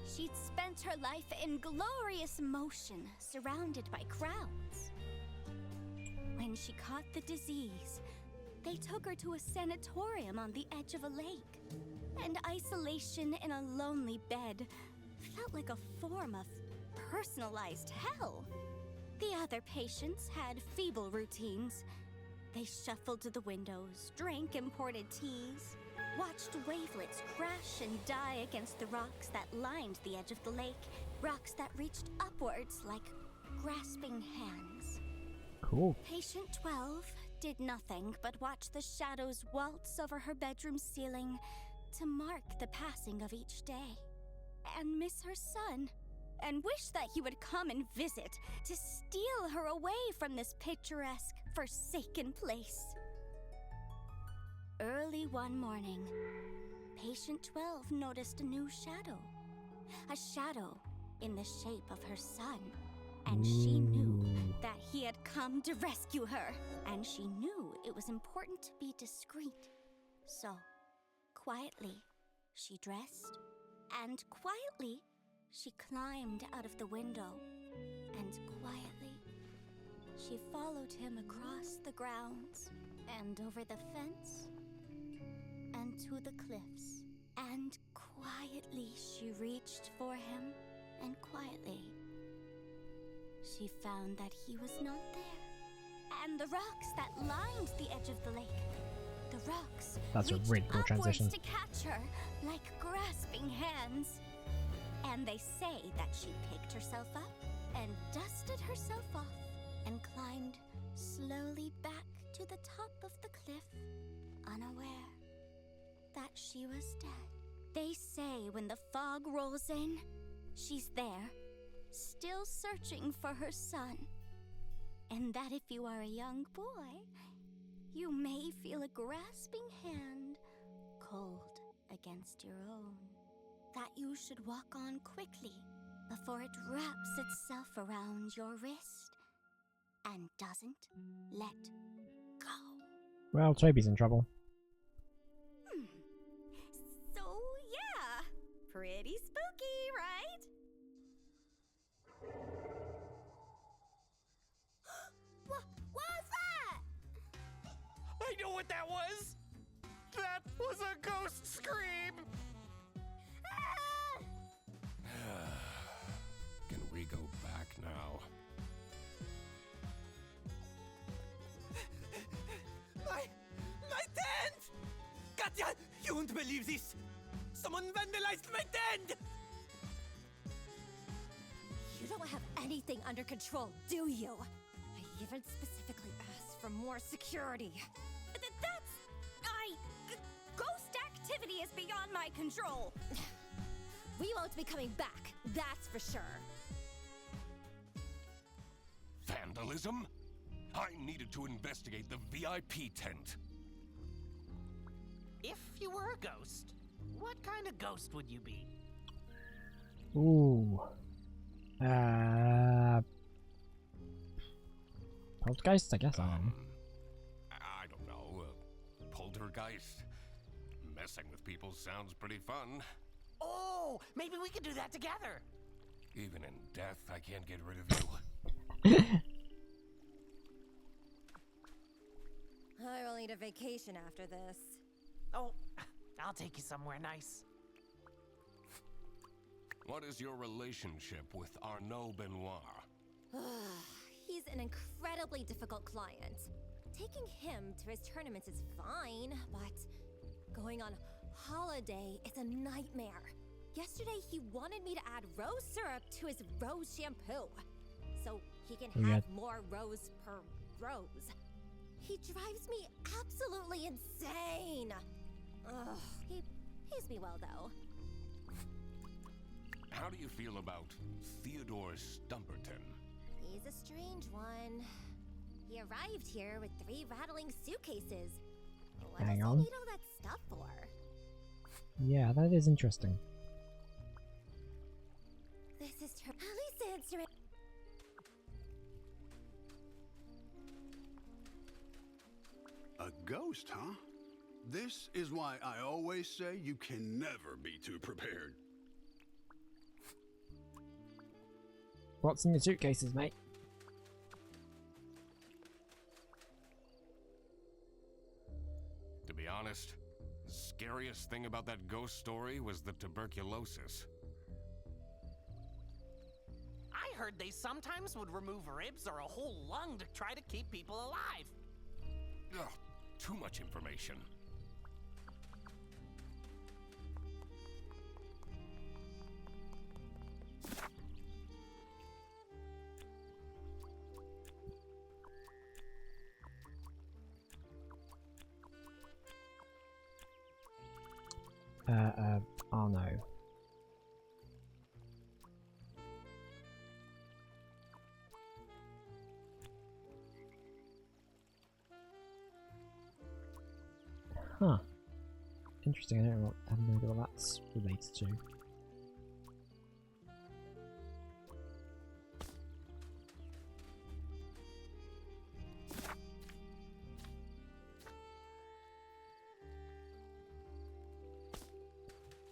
She'd spent her life in glorious motion, surrounded by crowds. When she caught the disease, they took her to a sanatorium on the edge of a lake. And isolation in a lonely bed felt like a form of personalized hell. The other patients had feeble routines. They shuffled to the windows, drank imported teas, watched wavelets crash and die against the rocks that lined the edge of the lake, rocks that reached upwards like grasping hands. Cool. Patient 12 did nothing but watch the shadows waltz over her bedroom ceiling to mark the passing of each day, and miss her son, and wish that he would come and visit to steal her away from this picturesque, forsaken place. Early one morning, Patient 12 noticed a new shadow. A shadow in the shape of her son. And she knew that he had come to rescue her. And she knew it was important to be discreet. So, quietly, she dressed. And quietly, she climbed out of the window. And quietly, she followed him across the grounds and over the fence and to the cliffs. And quietly she reached for him, and quietly she found that he was not there. And the rocks that lined the edge of the lake, the rocks That's a reached really cool upwards transition. to catch her like grasping hands. And they say that she picked herself up and dusted herself off and climbed slowly back to the top of the cliff, unaware that she was dead. They say when the fog rolls in, she's there, still searching for her son. And that if you are a young boy, you may feel a grasping hand cold against your own. That you should walk on quickly before it wraps itself around your wrist and doesn't let go. Well, Toby's in trouble. So, yeah, pretty spooky, right? What was that? I know what that was! That was a ghost scream! Can we go back now? My tent! Katya, you won't believe this! Someone vandalized my tent! You don't have anything under control, do you? I even specifically asked for more security. Ghost activity is beyond my control. We won't be coming back, that's for sure. Vandalism? I needed to investigate the VIP tent. If you were a ghost, what kind of ghost would you be? Ooh. Poltergeist, I guess I am. I don't know. Poltergeist? Messing with people sounds pretty fun. Oh, maybe we could do that together. Even in death, I can't get rid of you. I will need a vacation after this. Oh, I'll take you somewhere nice. What is your relationship with Arnaud Benoit? He's an incredibly difficult client. taking him to his tournaments is fine, but going on holiday is a nightmare. Yesterday, he wanted me to add rose syrup to his rose shampoo, so he can have more rose per rose. He drives me absolutely insane. Ugh, he pays me well, though. How do you feel about Theodore Stumperton? He's a strange one. He arrived here with 3 rattling suitcases. What Hang does on. he need all that stuff for? Yeah, that is interesting. This is true. At least answering. A ghost, huh? This is why I always say you can never be too prepared. What's in the suitcases, mate? To be honest, the scariest thing about that ghost story was the tuberculosis. I heard they sometimes would remove ribs or a whole lung to try to keep people alive. Ugh, too much information. Oh no. Huh. Interesting, I don't know, I have no idea what that's related to.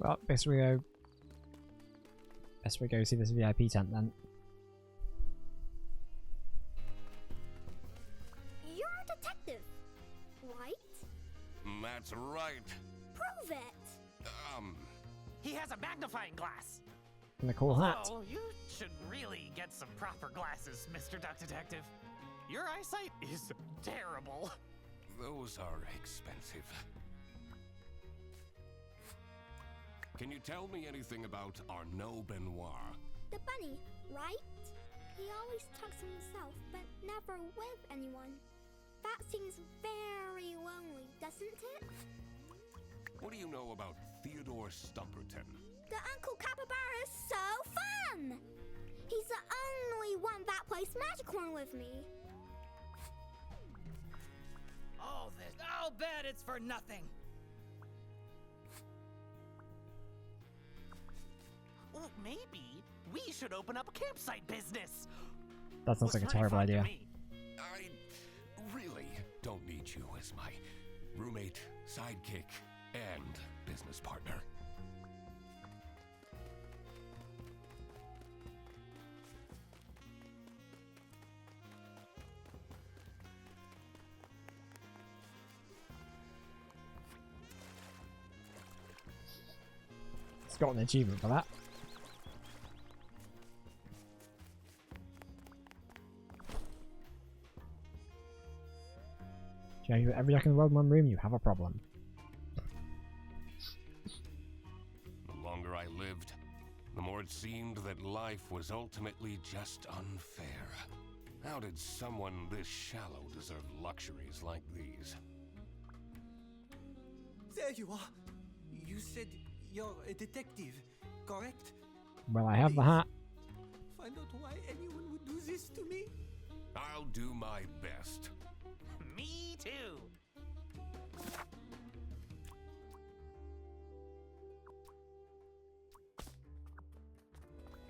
Well, best we go see this VIP tent then. You're a detective, right? That's right. Prove it! He has a magnifying glass. And a cool hat. Oh, you should really get some proper glasses, Mr. Duck Detective. Your eyesight is terrible. Those are expensive. Can you tell me anything about Arnaud Benoit? The bunny, right? He always talks to himself, but never with anyone. That seems very lonely, doesn't it? What do you know about Theodore Stumperton? The Uncle Capybara is so fun! He's the only one that plays Magic Horn with me. All this, I'll bet it's for nothing. Well, maybe we should open up a campsite business. That sounds like a terrible idea. I really don't need you as my roommate, sidekick, and business partner. It's got an achievement for that. Every Jack in the World in one room, you have a problem. The longer I lived, the more it seemed that life was ultimately just unfair. How did someone this shallow deserve luxuries like these? There you are. You said you're a detective, correct? Well, I have the hat. Find out why anyone would do this to me? I'll do my best. Me too.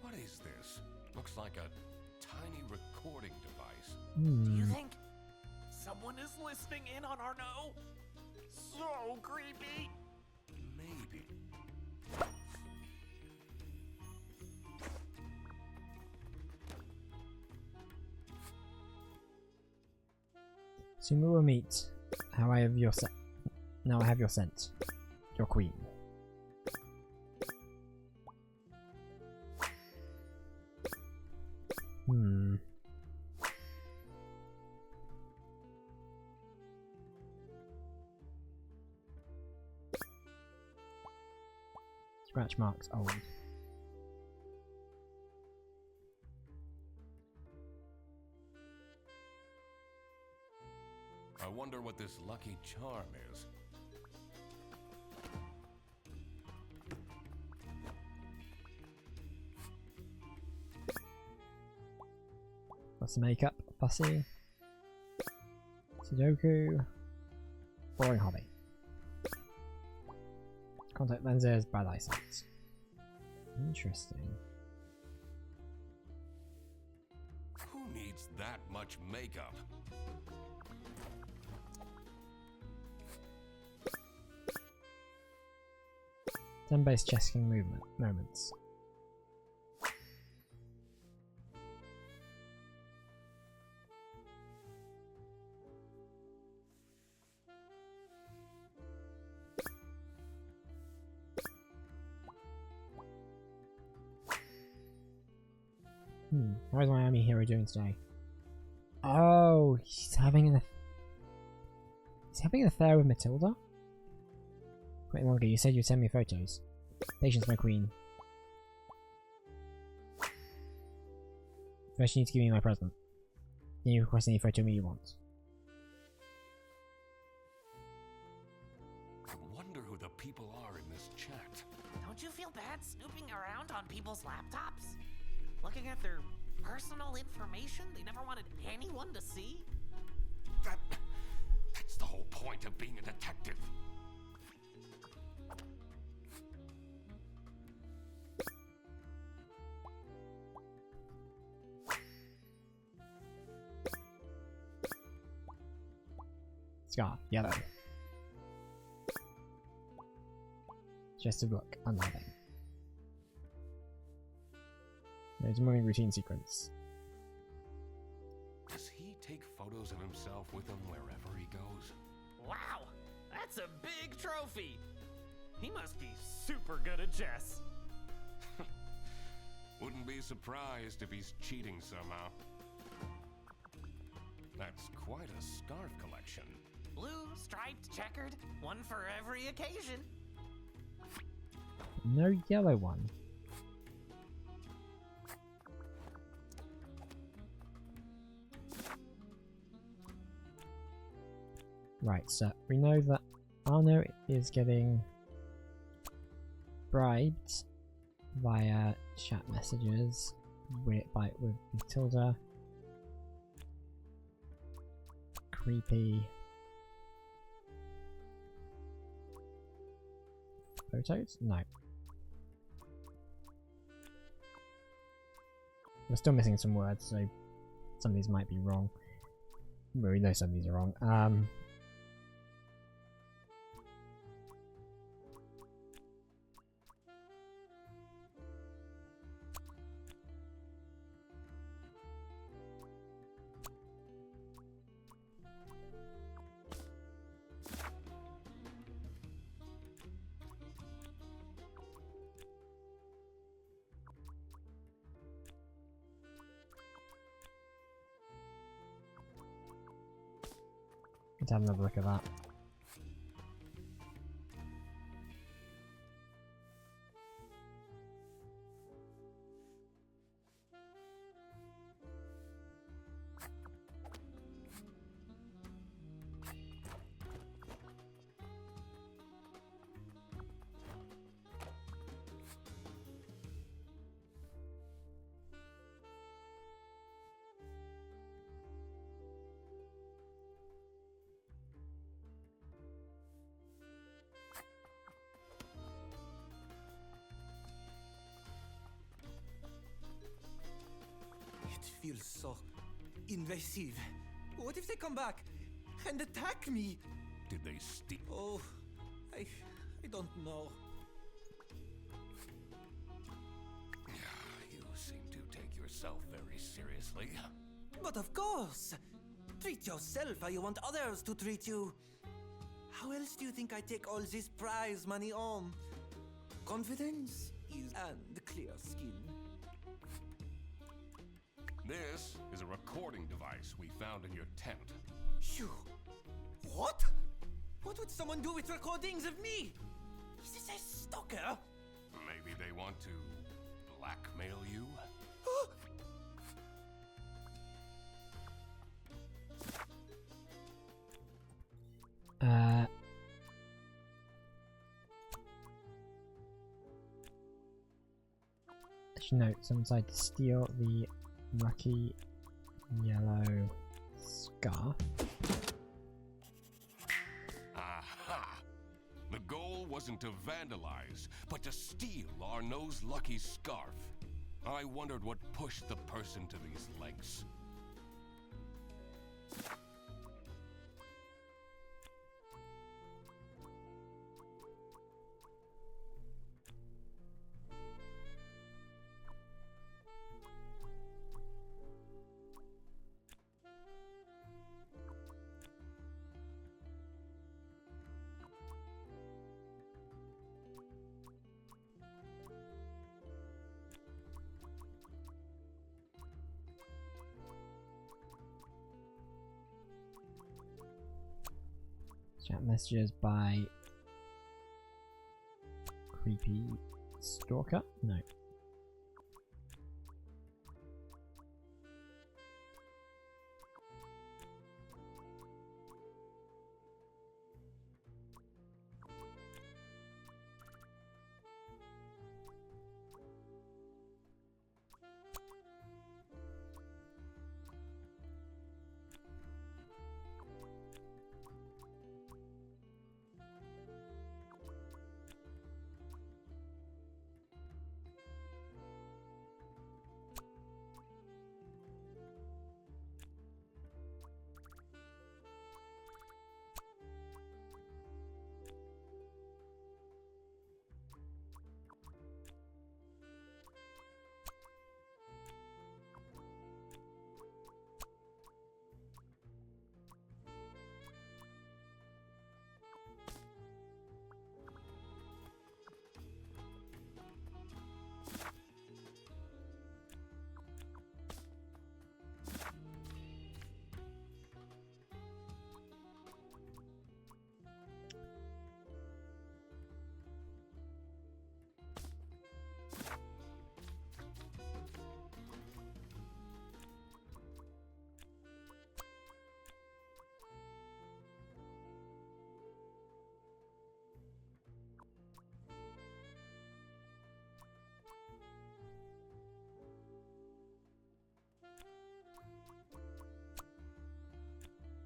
What is this? Looks like a tiny recording device. Do you think someone is listening in on Arnaud? So creepy. Maybe. Soon we will meet. How I have your scent. Now I have your scent. Your queen. Scratch marks old. I wonder what this lucky charm is. What's the makeup? Fussy. Sudoku. Boring hobby. Contact lenses, bad eyesight. Interesting. Who needs that much makeup? Turn-based checking moments. How is Miami Hero doing today? Oh, he's having an affair with Matilda? Wait longer, you said you'd send me photos. Patience, my queen. First you need to give me my present. Then you request any photo of me you want. I wonder who the people are in this chat. Don't you feel bad snooping around on people's laptops? Looking at their personal information they never wanted anyone to see? That's the whole point of being a detective. Scarf, yellow. Just a look, unloving. There's a moving routine sequence. Does he take photos of himself with him wherever he goes? Wow, that's a big trophy. He must be super good at chess. Wouldn't be surprised if he's cheating somehow. That's quite a scarf collection. Blue, striped, checkered, one for every occasion. No yellow one. Right, so we know that Arno is getting bribed via chat messages with Matilda. Creepy photos? No. We're still missing some words, so some of these might be wrong. Well, we know some of these are wrong. Let's have another look at that. It feels so invasive. What if they come back and attack me? Did they steal? Oh, I don't know. You seem to take yourself very seriously. But of course! Treat yourself how you want others to treat you. How else do you think I take all this prize money home? Confidence is and clear skin. This is a recording device we found in your tent. Phew. What? What would someone do with recordings of me? Is this a stalker? blackmail you? Note, someone tried to steal the lucky yellow scarf. Aha! The goal wasn't to vandalize, but to steal Arnaud's lucky scarf. I wondered what pushed the person to these lengths. Chat messages by creepy stalker? No.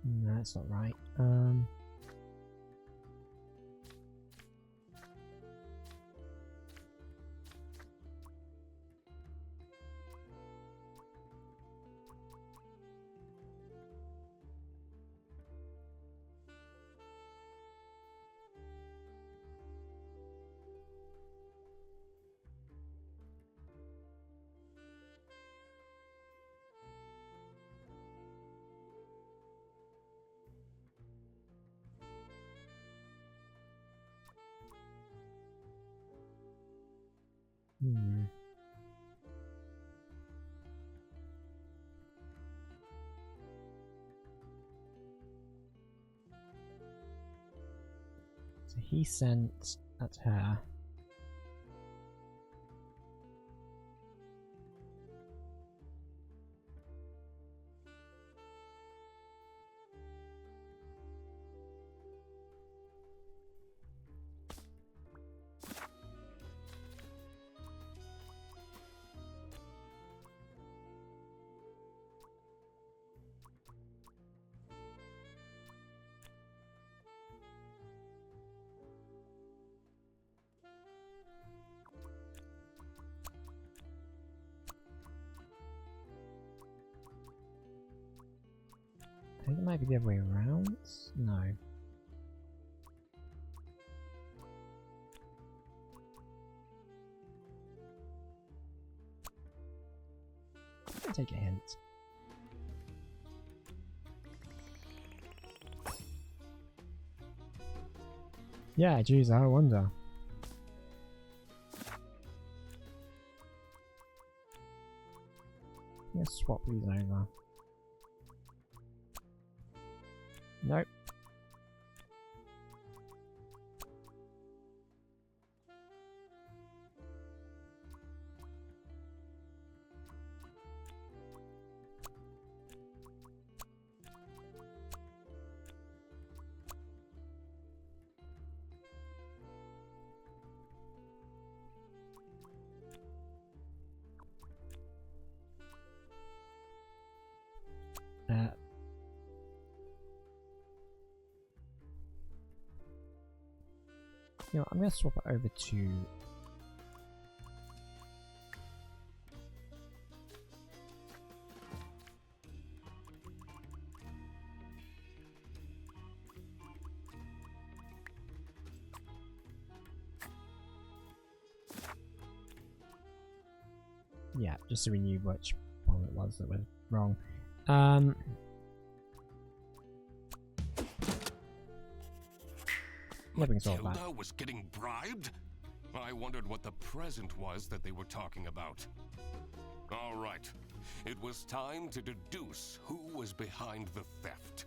No, that's not right. So he sent at her. I think it might be the other way around. No. I'll take a hint. Yeah, geez, I wonder. Let's swap these over. Nope. You know, I'm going to swap it over to... Yeah, just so we knew which one it was that was wrong. Matilda was getting bribed? I wondered what the present was that they were talking about. All right, it was time to deduce who was behind the theft.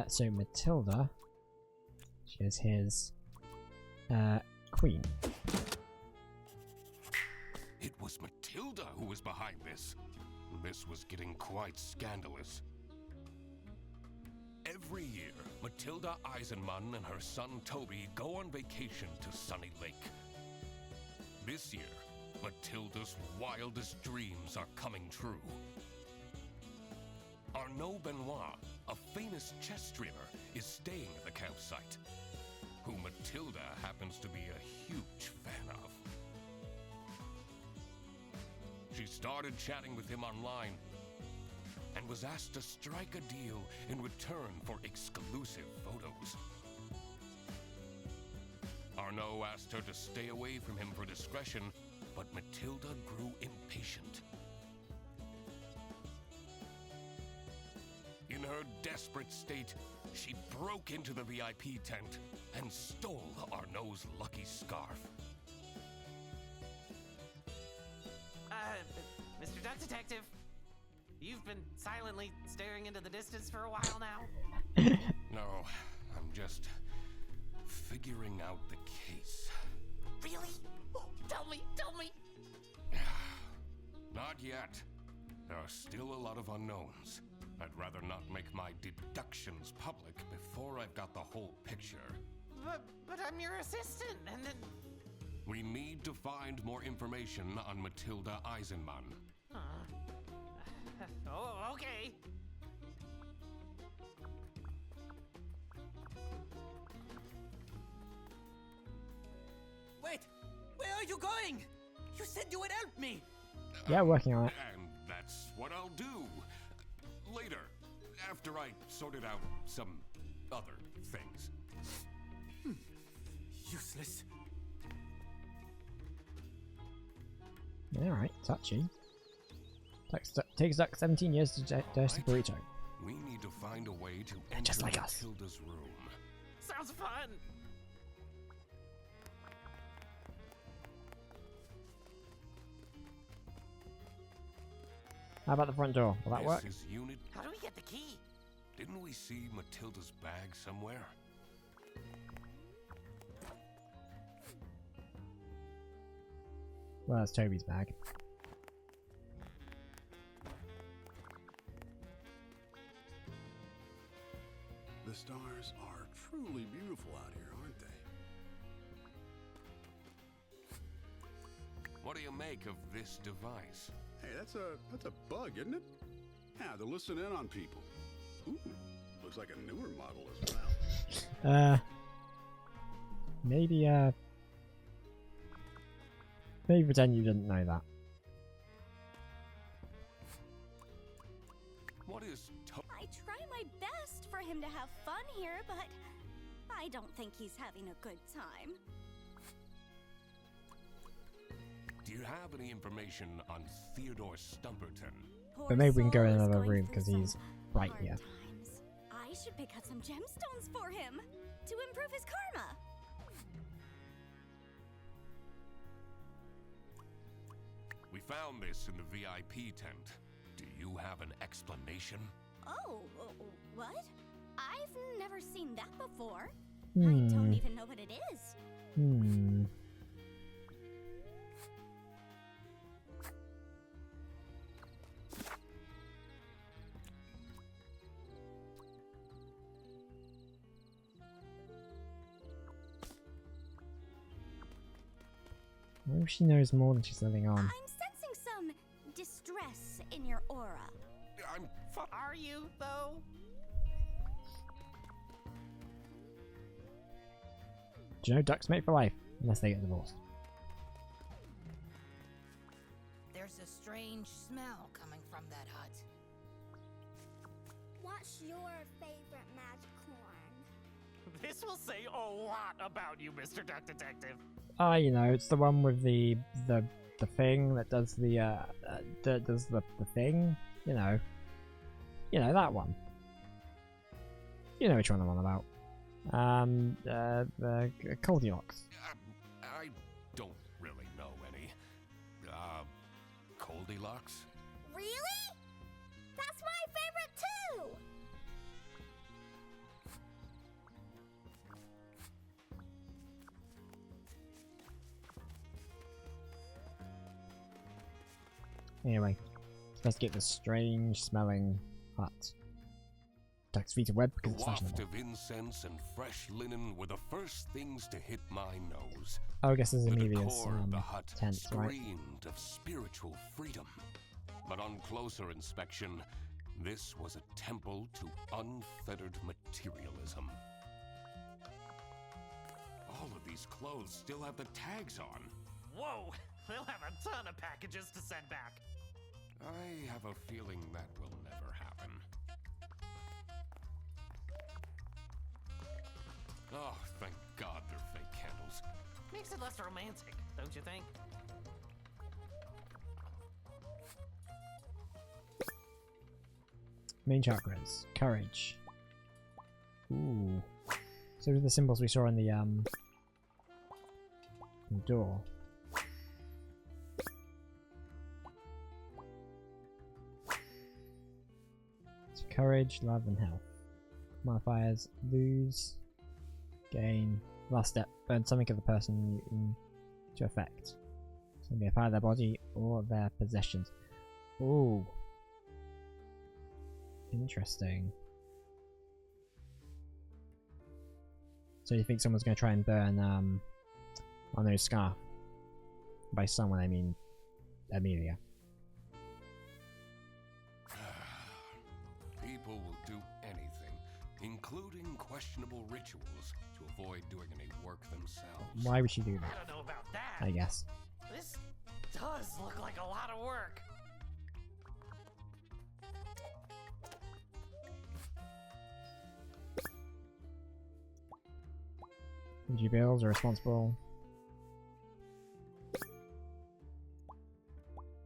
So Matilda, she is his queen. It was Matilda who was behind this. This was getting quite scandalous. Every year, Matilda Eisenman and her son Toby go on vacation to Sunny Lake. This year, Matilda's wildest dreams are coming true. Arnaud Benoit, a famous chess streamer, is staying at the campsite, who Matilda happens to be a huge fan of. She started chatting with him online and was asked to strike a deal in return for exclusive photos. Arnaud asked her to stay away from him for discretion, but Matilda grew impatient. In her desperate state, she broke into the VIP tent and stole Arnaud's lucky scarf. Mr. Duck Detective, you've been silently staring into the distance for a while now. No, I'm just figuring out the case. Really? Oh, tell me! Not yet. There are still a lot of unknowns. I'd rather not make my deductions public before I've got the whole picture. But I'm your assistant, and then... We need to find more information on Matilda Eisenman. Oh, okay. Wait! Where are you going? You said you would help me! Yeah, working on it. And that's what I'll do. Later, after I sorted out some other things. Useless. Alright, touchy. Takes Duck 17 years to digest a burrito. We need to find a way to enter just like us. Matilda's room. Sounds fun! How about the front door? Will that work? This is unit. How do we get the key? Didn't we see Matilda's bag somewhere? Well, that's Toby's bag. The stars are truly beautiful out here, aren't they? What do you make of this device? Hey, that's a bug, isn't it? Yeah, to listen in on people. Ooh, looks like a newer model as well. Maybe pretend you didn't know that. What is I try my best for him to have fun here, but I don't think he's having a good time. Do you have any information on Theodore Stumperton? But maybe we can go in another room because he's right here. Times. I should pick up some gemstones for him to improve his karma. We found this in the VIP tent. Do you have an explanation? Oh, what? I've never seen that before. I Hmm. don't even know what it is. Hmm. What if she knows more than she's letting on? I'm sensing some distress in your aura. I'm Are you, though? Do you know ducks mate for life? Unless they get divorced. There's a strange smell coming from that hut. What's your favorite magic horn? This will say a lot about you, Mr. Duck Detective. Ah, you know, it's the one with the thing that does the thing. You know that one. You know which one I'm on about. The Goldilocks. I don't really know any. Goldilocks? Really? That's my favorite too! Anyway, let's get this strange smelling hut. Duck's feet are wet because The it's waft fashionable. of incense and fresh linen were the first things to hit my nose. Oh, I guess this is The Amelia's decor of the hut tent, right? screamed of spiritual freedom. But on closer inspection, this was a temple to unfettered materialism. All of these clothes still have the tags on. Whoa, they'll have a ton of packages to send back. I have a feeling that will never happen. Oh, thank God they're fake candles. Makes it less romantic, don't you think? Main chakras. Courage. Ooh. So the symbols we saw in the door. So courage, love, and health. Modifiers: lose, gain. Last step: burn something of the person to effect. So it can be a part of their body or their possessions. Ooh. Interesting. So you think someone's going to try and burn Arno's scarf? By someone, I mean Amelia. People will do anything, including questionable rituals, to avoid doing any work themselves. Why would she do that? I don't know about that. I guess. This does look like a lot of work. Energy bills are responsible.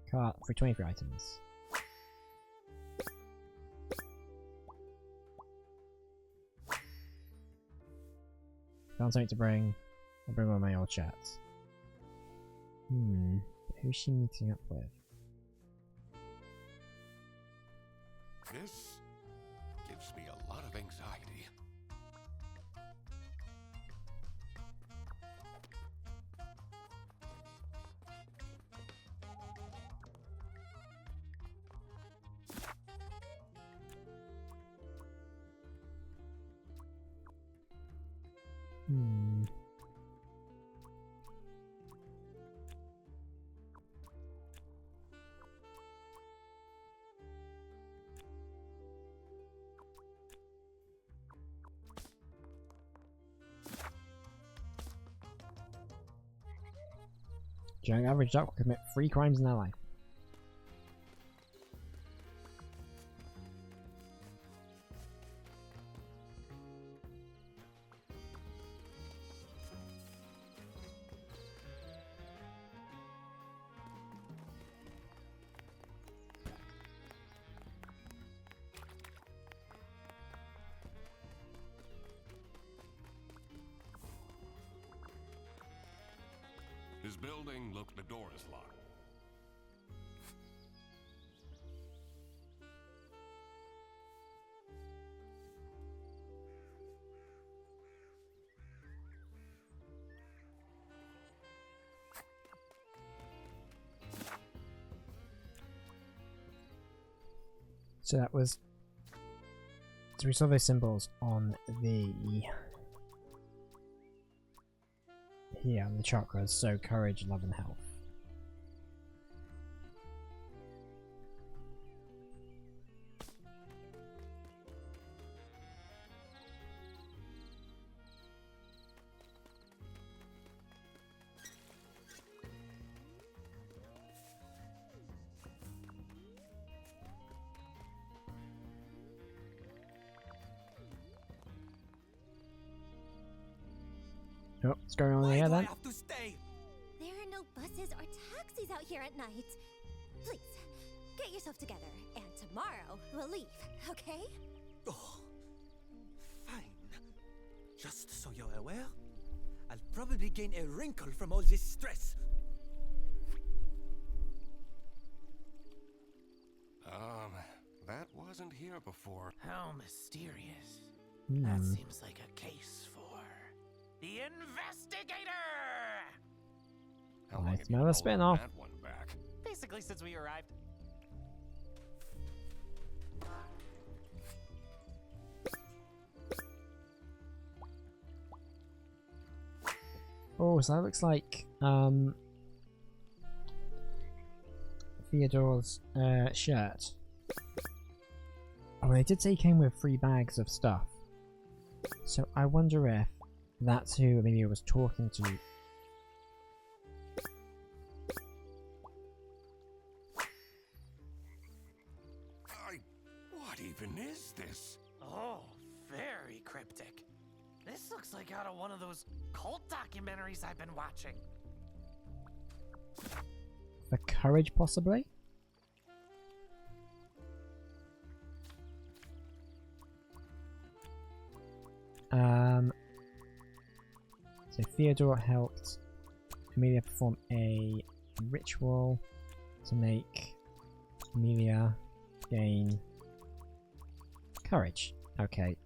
Cart for 23 items. Found something to bring. I'll bring one of my old chats. Who's she meeting up with? This gives me a lot of anxiety. Young average duck will commit 3 crimes in their life. This building, look, the door is locked. So that was... So we saw those symbols on the... Here, on the chakras, so courage, love, and health. Oh, what's going on here I then? have to stay? There are no buses or taxis out here at night. Please, get yourself together, and tomorrow we'll leave, okay? Oh, fine. Just so you're aware, I'll probably gain a wrinkle from all this stress. That wasn't here before. How mysterious. Hmm. That seems like a case for the investigator. How long Nice, have you another been spin-off. holding that one back? Basically, since we arrived. Oh, so that looks like Theodore's shirt. Oh, they did say he came with 3 bags of stuff. So I wonder if that's who Amelia was talking to. What even is this? Oh, very cryptic. This looks like out of one of those cult documentaries I've been watching. For courage, possibly? So Theodore helped Amelia perform a ritual to make Amelia gain courage. Okay,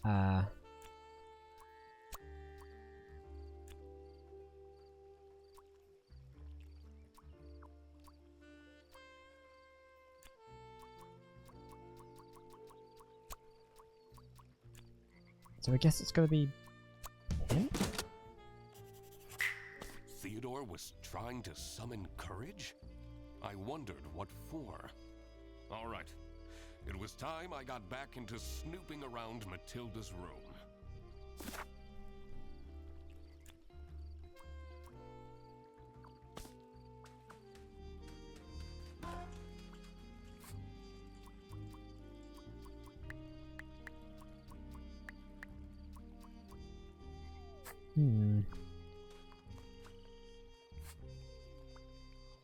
so I guess it's gonna be him? Theodore was trying to summon courage? I wondered what for. Alright. It was time I got back into snooping around Matilda's room.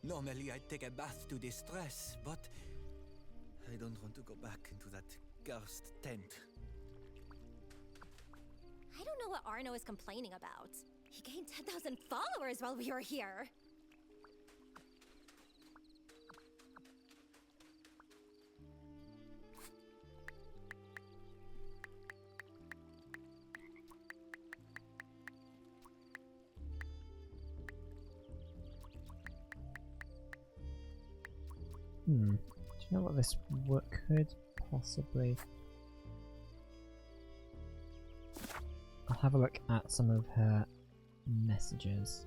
Normally I'd take a bath to distress, but I don't want to go back into that cursed tent. I don't know what Arno is complaining about. He gained 10,000 followers while we were here. Do you know what this could possibly... I'll have a look at some of her messages.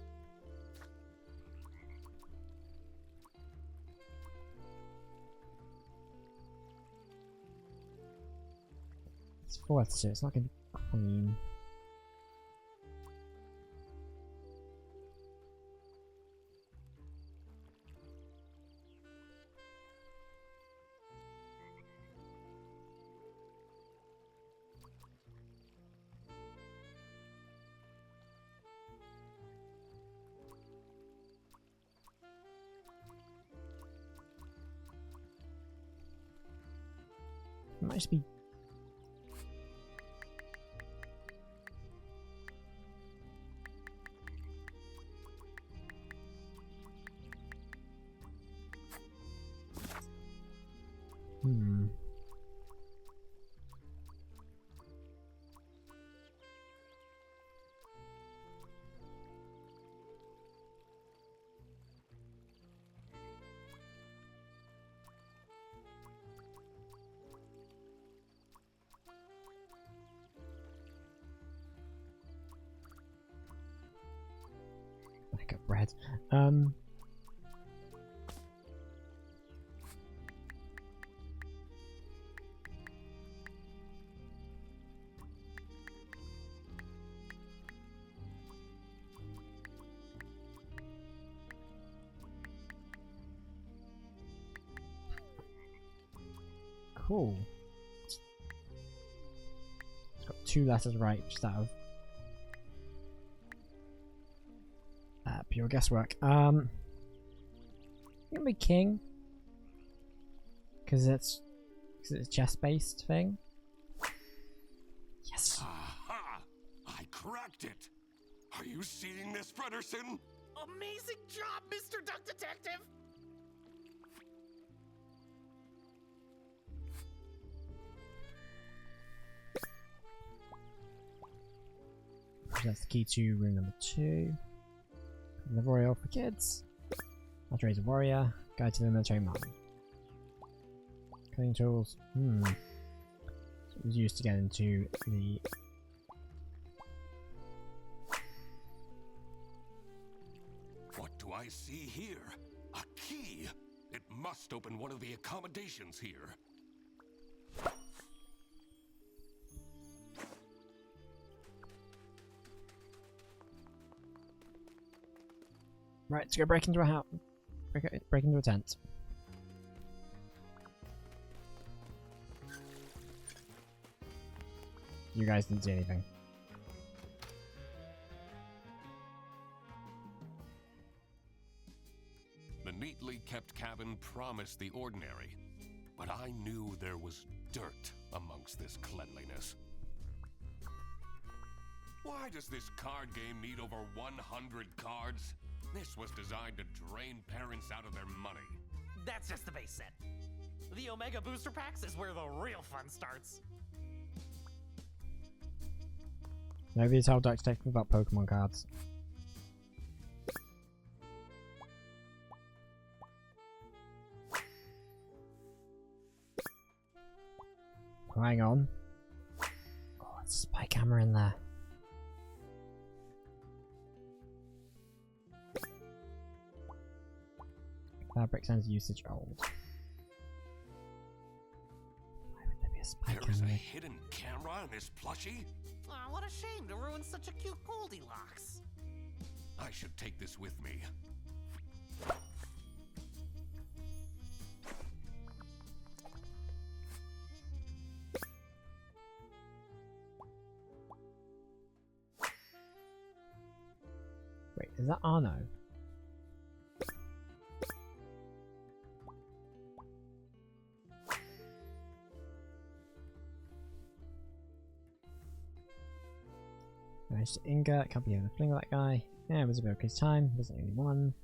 It's 4th, so it's not going to be Queen. It might just be... I got bread. Cool. It's got 2 letters right, just out of Pure guesswork. I'm gonna be king. Because it's a chess-based thing. Yes. Aha! I cracked it! Are you seeing this, Frederson? Amazing job, Mr. Duck Detective! That's the key to room number 2. The Royal for kids. How to raise a warrior. Guide to the military mine. Cutting tools. So it was used to get into the... What do I see here? A key! It must open one of the accommodations here. Right, let's go break into a house. Break into a tent. You guys didn't see anything. The neatly kept cabin promised the ordinary, but I knew there was dirt amongst this cleanliness. Why does this card game need over 100 cards? This was designed to drain parents out of their money. That's just the base set. The Omega Booster Packs is where the real fun starts. Nobody told Duck Detective about Pokemon cards. Hang on. Oh, it's a spy camera in there. Fabric sensor usage old. Why would there be a spy There is a camera? hidden camera in this plushie? Aw, what a shame to ruin such a cute Goldilocks. I should take this with me. Wait, is that Arno? Nice Inga, can't be having a fling with that guy. Yeah, it was a bit of his time, wasn't only one.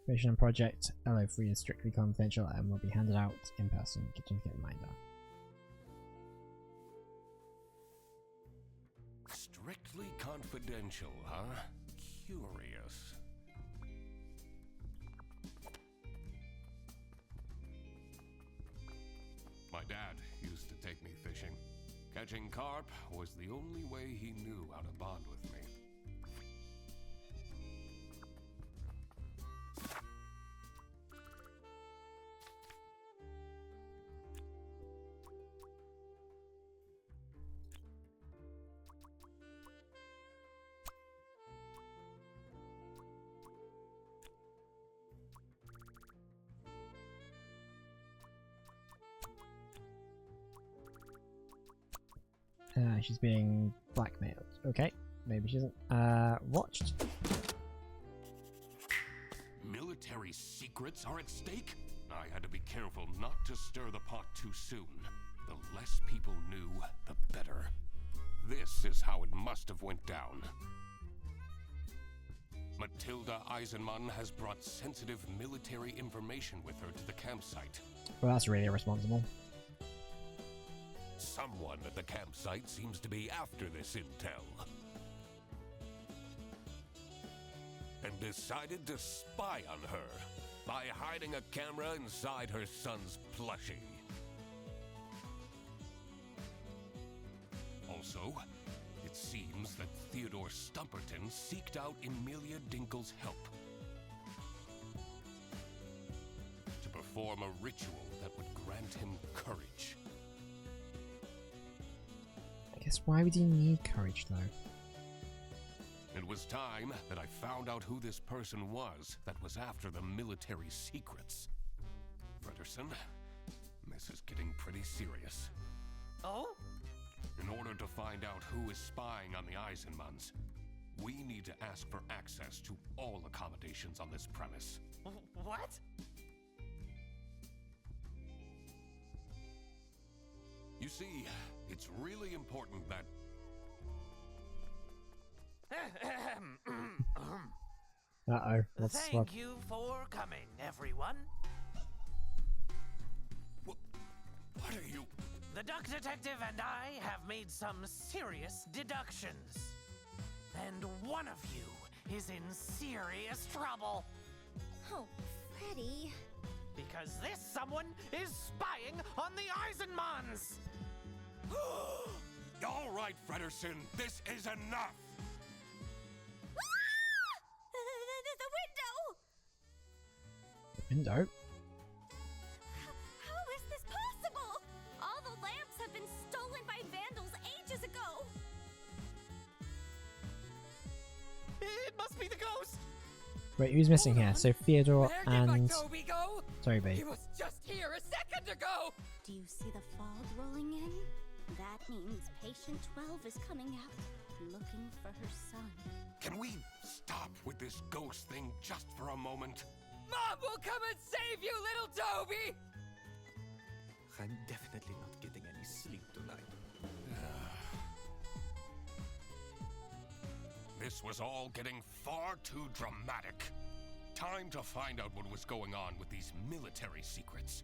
Information on project LO3 is strictly confidential and will be handed out in person. Kitchen get reminder. Strictly confidential, huh? Curious. My dad used to take me fishing. Catching carp was the only way he knew how to bond with me. She's being blackmailed. Okay, maybe she isn't. Watched. Military secrets are at stake? I had to be careful not to stir the pot too soon. The less people knew, the better. This is how it must have went down. Matilda Eisenmann has brought sensitive military information with her to the campsite. Well, that's really irresponsible. Someone at the campsite seems to be after this intel. And decided to spy on her by hiding a camera inside her son's plushie. Also, it seems that Theodore Stumperton seeked out Emilia Dinkle's help to perform a ritual that would grant him courage. I guess why would he need courage though? It was time that I found out who this person was that was after the military secrets. Frederson, this is getting pretty serious. Oh? In order to find out who is spying on the Eisenmans, we need to ask for access to all accommodations on this premise. What? You see, it's really important that... Uh-oh. What's what? Thank you for coming, everyone. What are you... The Duck Detective and I have made some serious deductions. And one of you is in serious trouble. Oh, Freddy. Because this someone is spying on the Eisenmans! All right, Frederson, this is enough! The window! Window? How is this possible? All the lamps have been stolen by vandals ages ago. It must be the ghost! Wait, who's missing here? So Theodore Where did my and Toby go? Toby. He was just here a second ago! Do you see the fog rolling in? That means patient 12 is coming out, looking for her son. Can we stop with this ghost thing just for a moment? Mom will come and save you, little Toby! I'm definitely not getting any sleep tonight. This was all getting far too dramatic. Time to find out what was going on with these military secrets.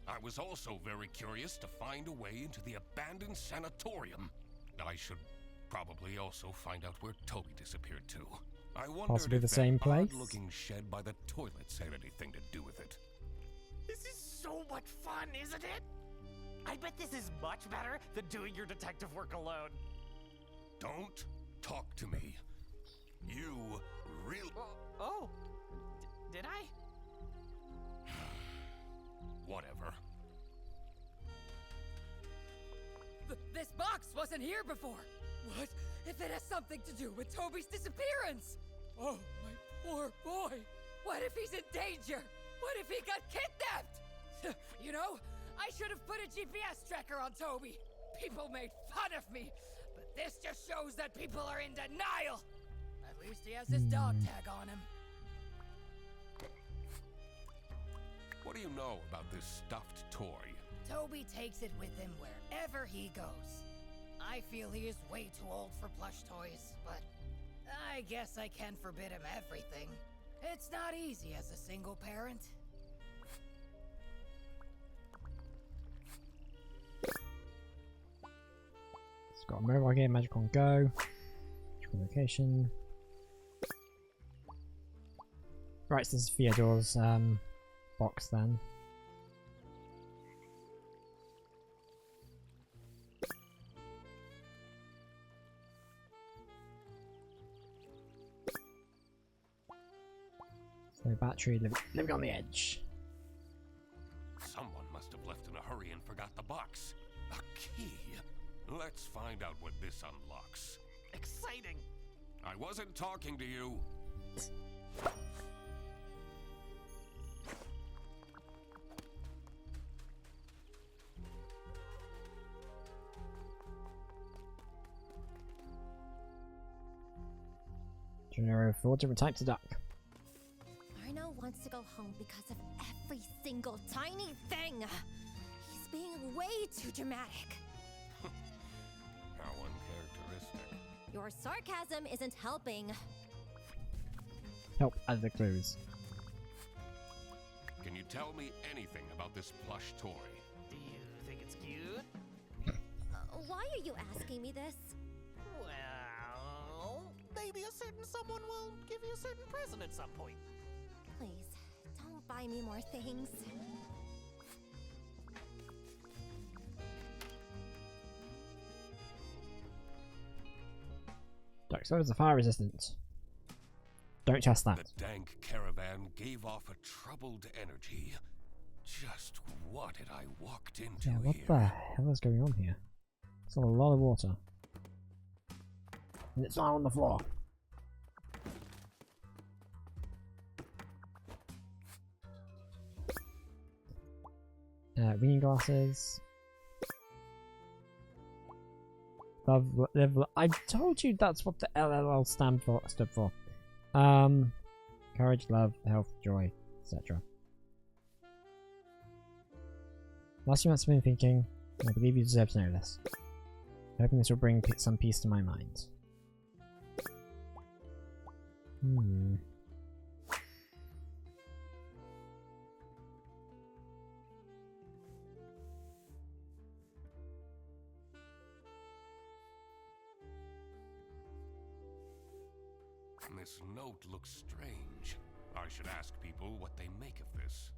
I was also very curious to find a way into the abandoned sanatorium. I should probably also find out where Toby disappeared to. I wondered Possibly if the that same place? odd-looking shed by the toilets had anything to do with it. This is so much fun, isn't it? I bet this is much better than doing your detective work alone. Don't talk to me. You really... Oh, did I? Whatever. This box wasn't here before! What if it has something to do with Toby's disappearance? Oh, my poor boy! What if he's in danger? What if he got kidnapped? You know, I should have put a GPS tracker on Toby. People made fun of me, but this just shows that people are in denial. At least he has his dog tag on him. What do you know about this stuffed toy? Toby takes it with him wherever he goes. I feel he is way too old for plush toys, but I guess I can't forbid him everything. It's not easy as a single parent. It's got a mobile game, Magic on Go, magical location. Right, so this is Theodore's box then. So battery living on the edge. Someone must have left in a hurry and forgot the box. A key. Let's find out what this unlocks. Exciting. I wasn't talking to you. There 4 different types of duck. Arno wants to go home because of every single tiny thing. He's being way too dramatic. How uncharacteristic. Your sarcasm isn't helping. Help add the clues. Can you tell me anything about this plush toy? Do you think it's cute? Why are you asking me this? Well, maybe a certain someone will give you a certain present at some point. Please, don't buy me more things. Dark Souls are fire resistant. Don't test that. The dank caravan gave off a troubled energy. Just what had I walked into Yeah, what here? the hell is going on here? It's a lot of water. And it's all on the floor. Reading glasses. Love, live, I told you that's what the LLL stood for. Courage, love, health, joy, etc. Last few months I've been thinking, I believe you deserve to know this. I'm hoping this will bring some peace to my mind. This note looks strange. I should ask people what they make of this.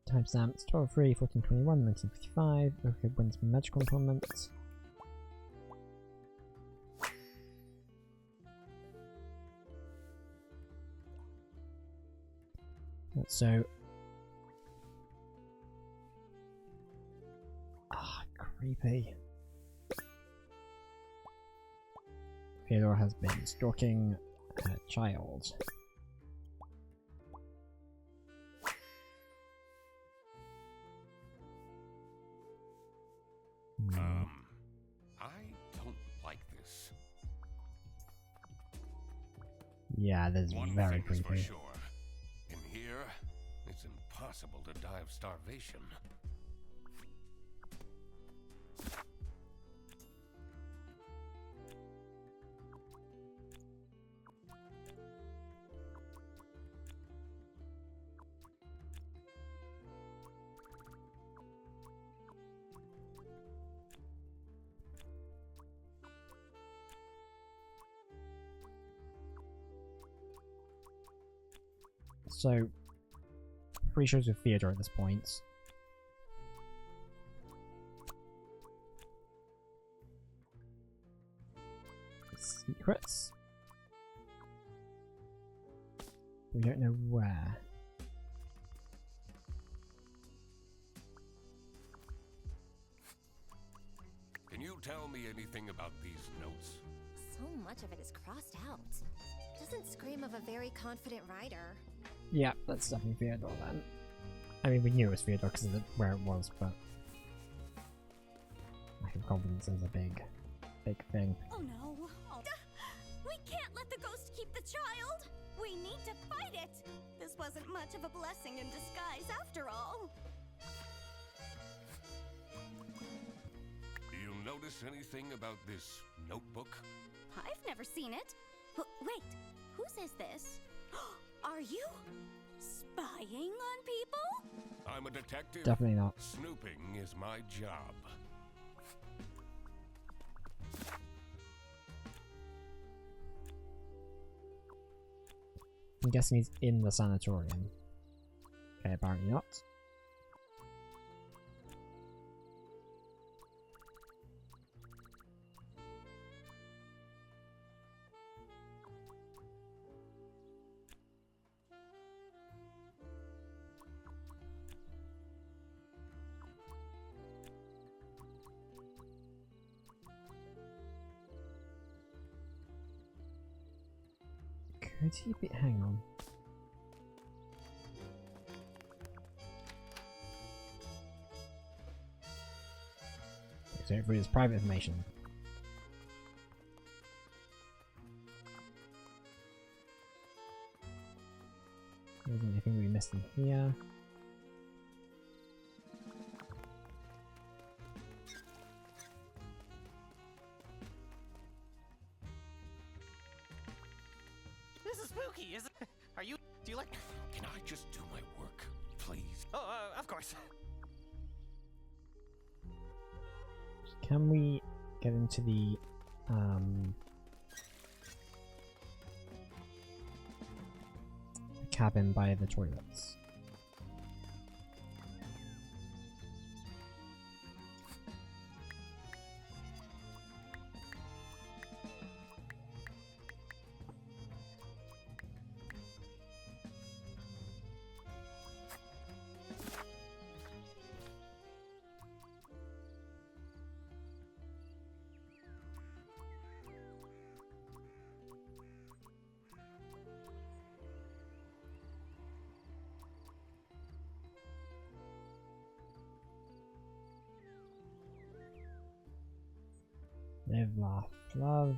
Timestamps 12/3, 14/21, 1955. Okay, wins magical tournament. So, creepy. Theodore has been stalking her child. I don't like this. Yeah, this is One very thing is creepy. for sure. In here, it's impossible to die of starvation. So, 3 shows with Theodore at this point. Secrets? We don't know where. Can you tell me anything about these notes? So much of it is crossed out. Doesn't scream of a very confident rider. Yeah, that's definitely Theodore then. I mean, we knew it was Theodore because of where it was, but lack of confidence is a big thing. Oh no. We can't let the ghost keep the child. We need to fight it. This wasn't much of a blessing in disguise after all. Do you notice anything about this notebook? I've never seen it. Wait, whose is this? Are you spying on people? I'm a detective. Definitely not. Snooping is my job. I'm guessing he's in the sanatorium. Okay, apparently not. Could he be? Hang on. So for his private information. There's anything we missed in here. This is spooky, isn't it? Are you... do you like... Can I just do my work, please? Oh, of course. Can we get into the cabin by the toilets? Live, laugh, love.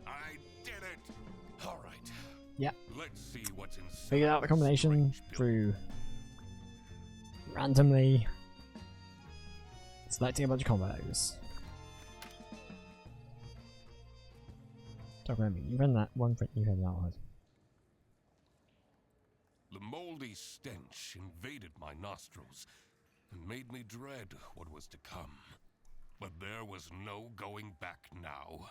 I did it! Alright. Yep. Let's see what's inside. Figured out the combination through randomly selecting a bunch of combos. Don't remember, you ran that one print you had that one. The moldy stench invaded my nostrils and made me dread what was to come. But there was no going back now.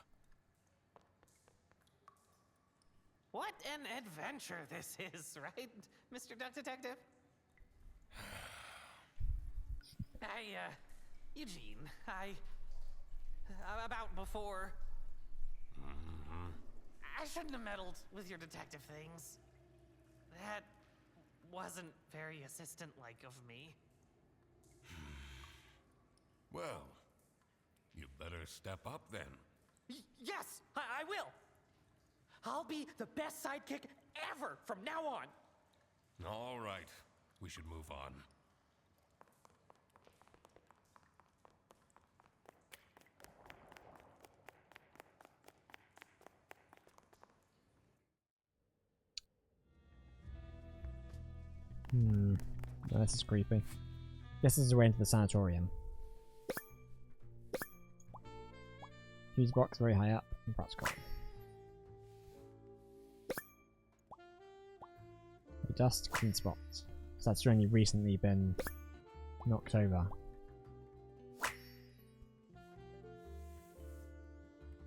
What an adventure this is, right, Mr. Duck Detective? Eugene, about before. I shouldn't have meddled with your detective things. That wasn't very assistant-like of me. Well, you better step up then. Yes, I will. I'll be the best sidekick ever from now on. All right, we should move on. Oh, this is creepy. Guess this is the way into the sanatorium. Fuse box very high up and practical. Dust, clean spots. So that's only recently been knocked over.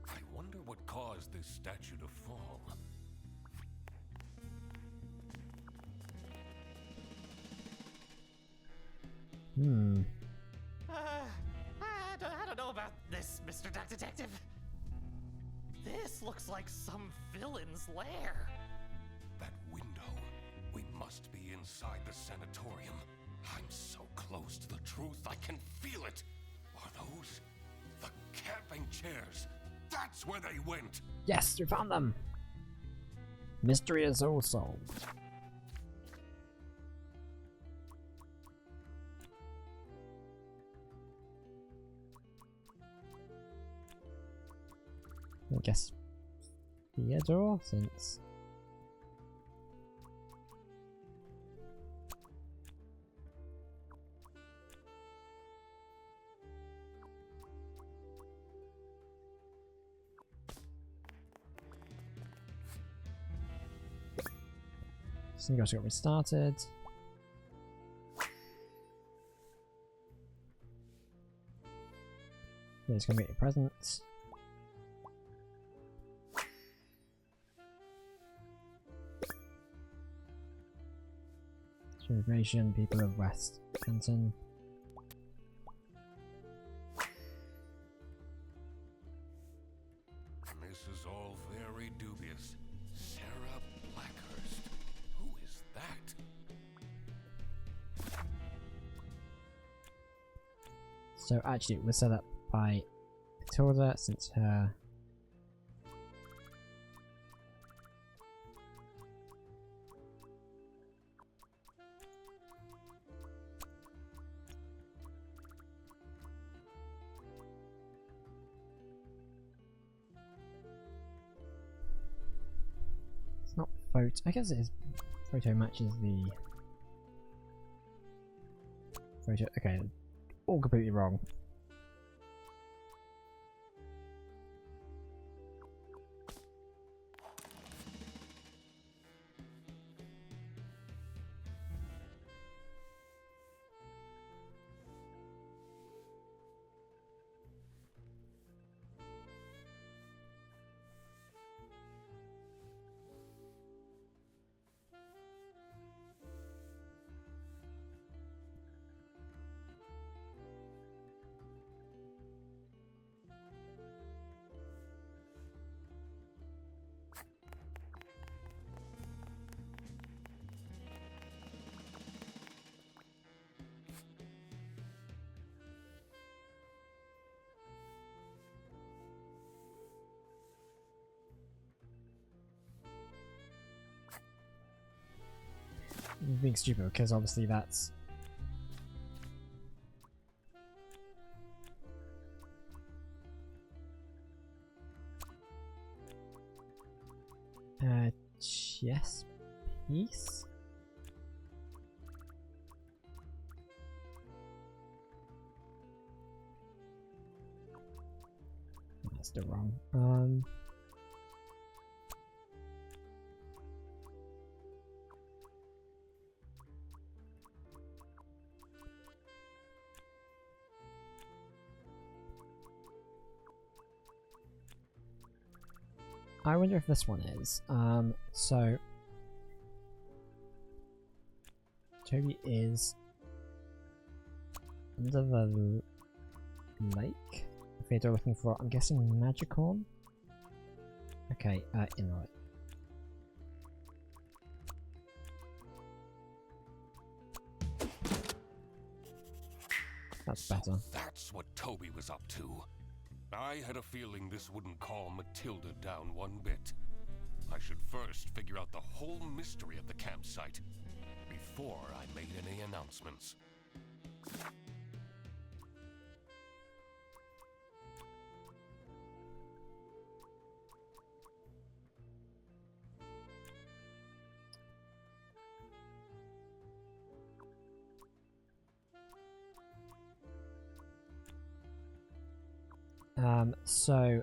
I wonder what caused this statue to fall. I don't know about this, Mr. Duck Detective. This looks like some villain's lair. That window. We must be inside the sanatorium. I'm so close to the truth, I can feel it. Are those the camping chairs? That's where they went. Yes, we found them. Mystery is all solved. I guess Theodore, since so got restarted. Yeah, it's gonna get your presents. Information, people of West Kenton. This is all very dubious. Sarah Blackhurst. Who is that? So actually it was set up by Matilda since her not photo. I guess it is. Photo matches the photo. Okay, all completely wrong. being stupid because obviously that's chess piece. That's still wrong. I wonder if this one is. So Toby is under the lake. If they're looking for, I'm guessing Magicorn. Okay, inlet. That's better. So that's what Toby was up to. I had a feeling this wouldn't calm Matilda down one bit. I should first figure out the whole mystery of the campsite before I made any announcements. So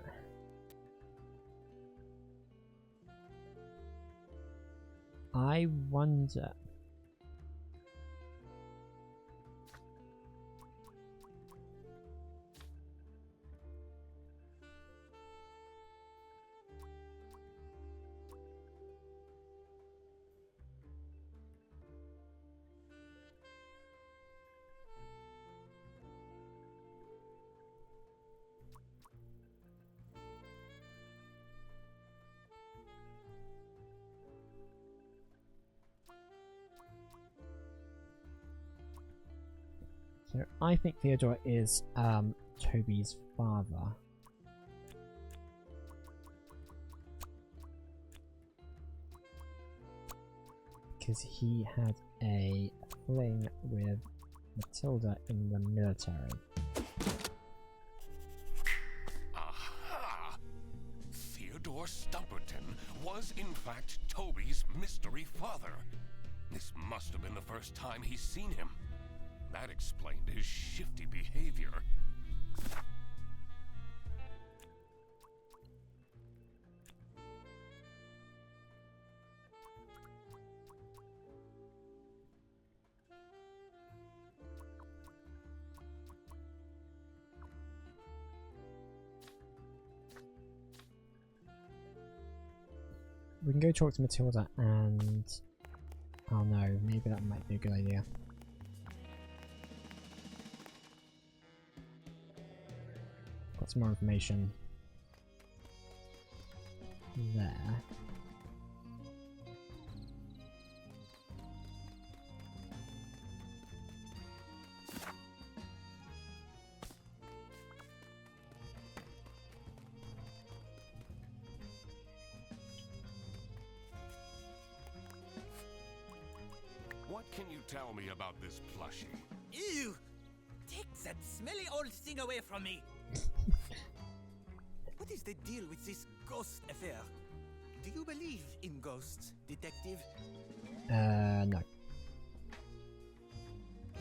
I wonder. So I think Theodore is Toby's father. Because he had a fling with Matilda in the military. Aha! Theodore Stumperton was in fact Toby's mystery father. This must have been the first time he's seen him. That explained his shifty behavior. We can go talk to Matilda and... Oh no, maybe that might be a good idea. Got some more information there. What can you tell me about this plushie? Ew! Take that smelly old thing away from me! What is the deal with this ghost affair? Do you believe in ghosts, detective? No.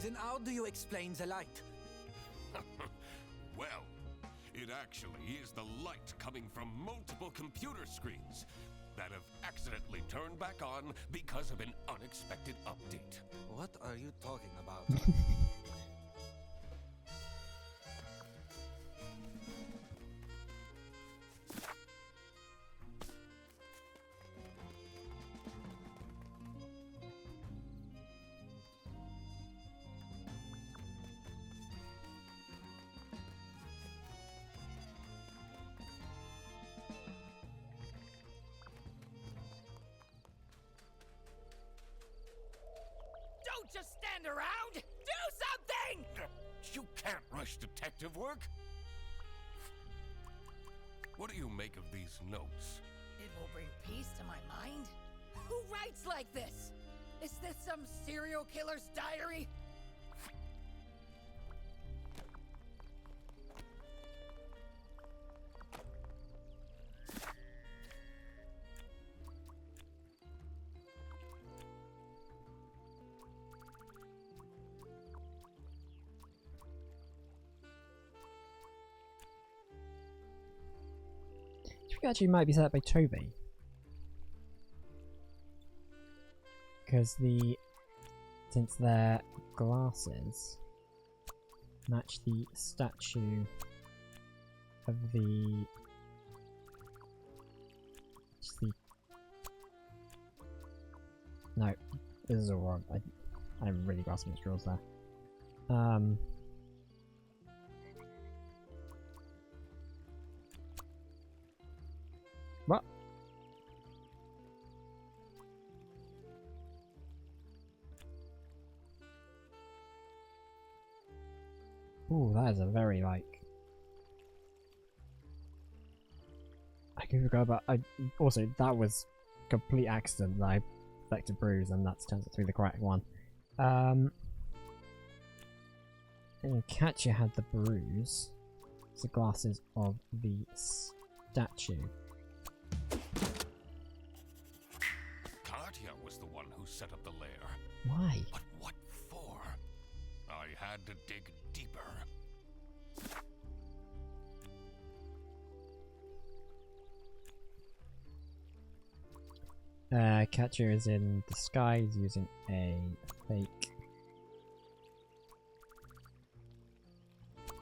Then how do you explain the light? Well, it actually is the light coming from multiple computer screens that have accidentally turned back on because of an unexpected update. What are you talking about? Don't just stand around! Do something! You can't rush detective work. What do you make of these notes? It will bring peace to my mind. Who writes like this? Is this some serial killer's diary? I think actually might be set up by Toby. Because since their glasses match the statue of the no, this is all wrong. I'm really grasping at straws there. What? Ooh, that is a very, like... I can forget about... Also, that was complete accident that I affected Bruise, and that turns out to be the correct one. And Katya had the bruise. It's the glasses of the statue. Katya was the one who set up the lair. Why? But what for? I had to dig deeper. Katya is in disguise using a fake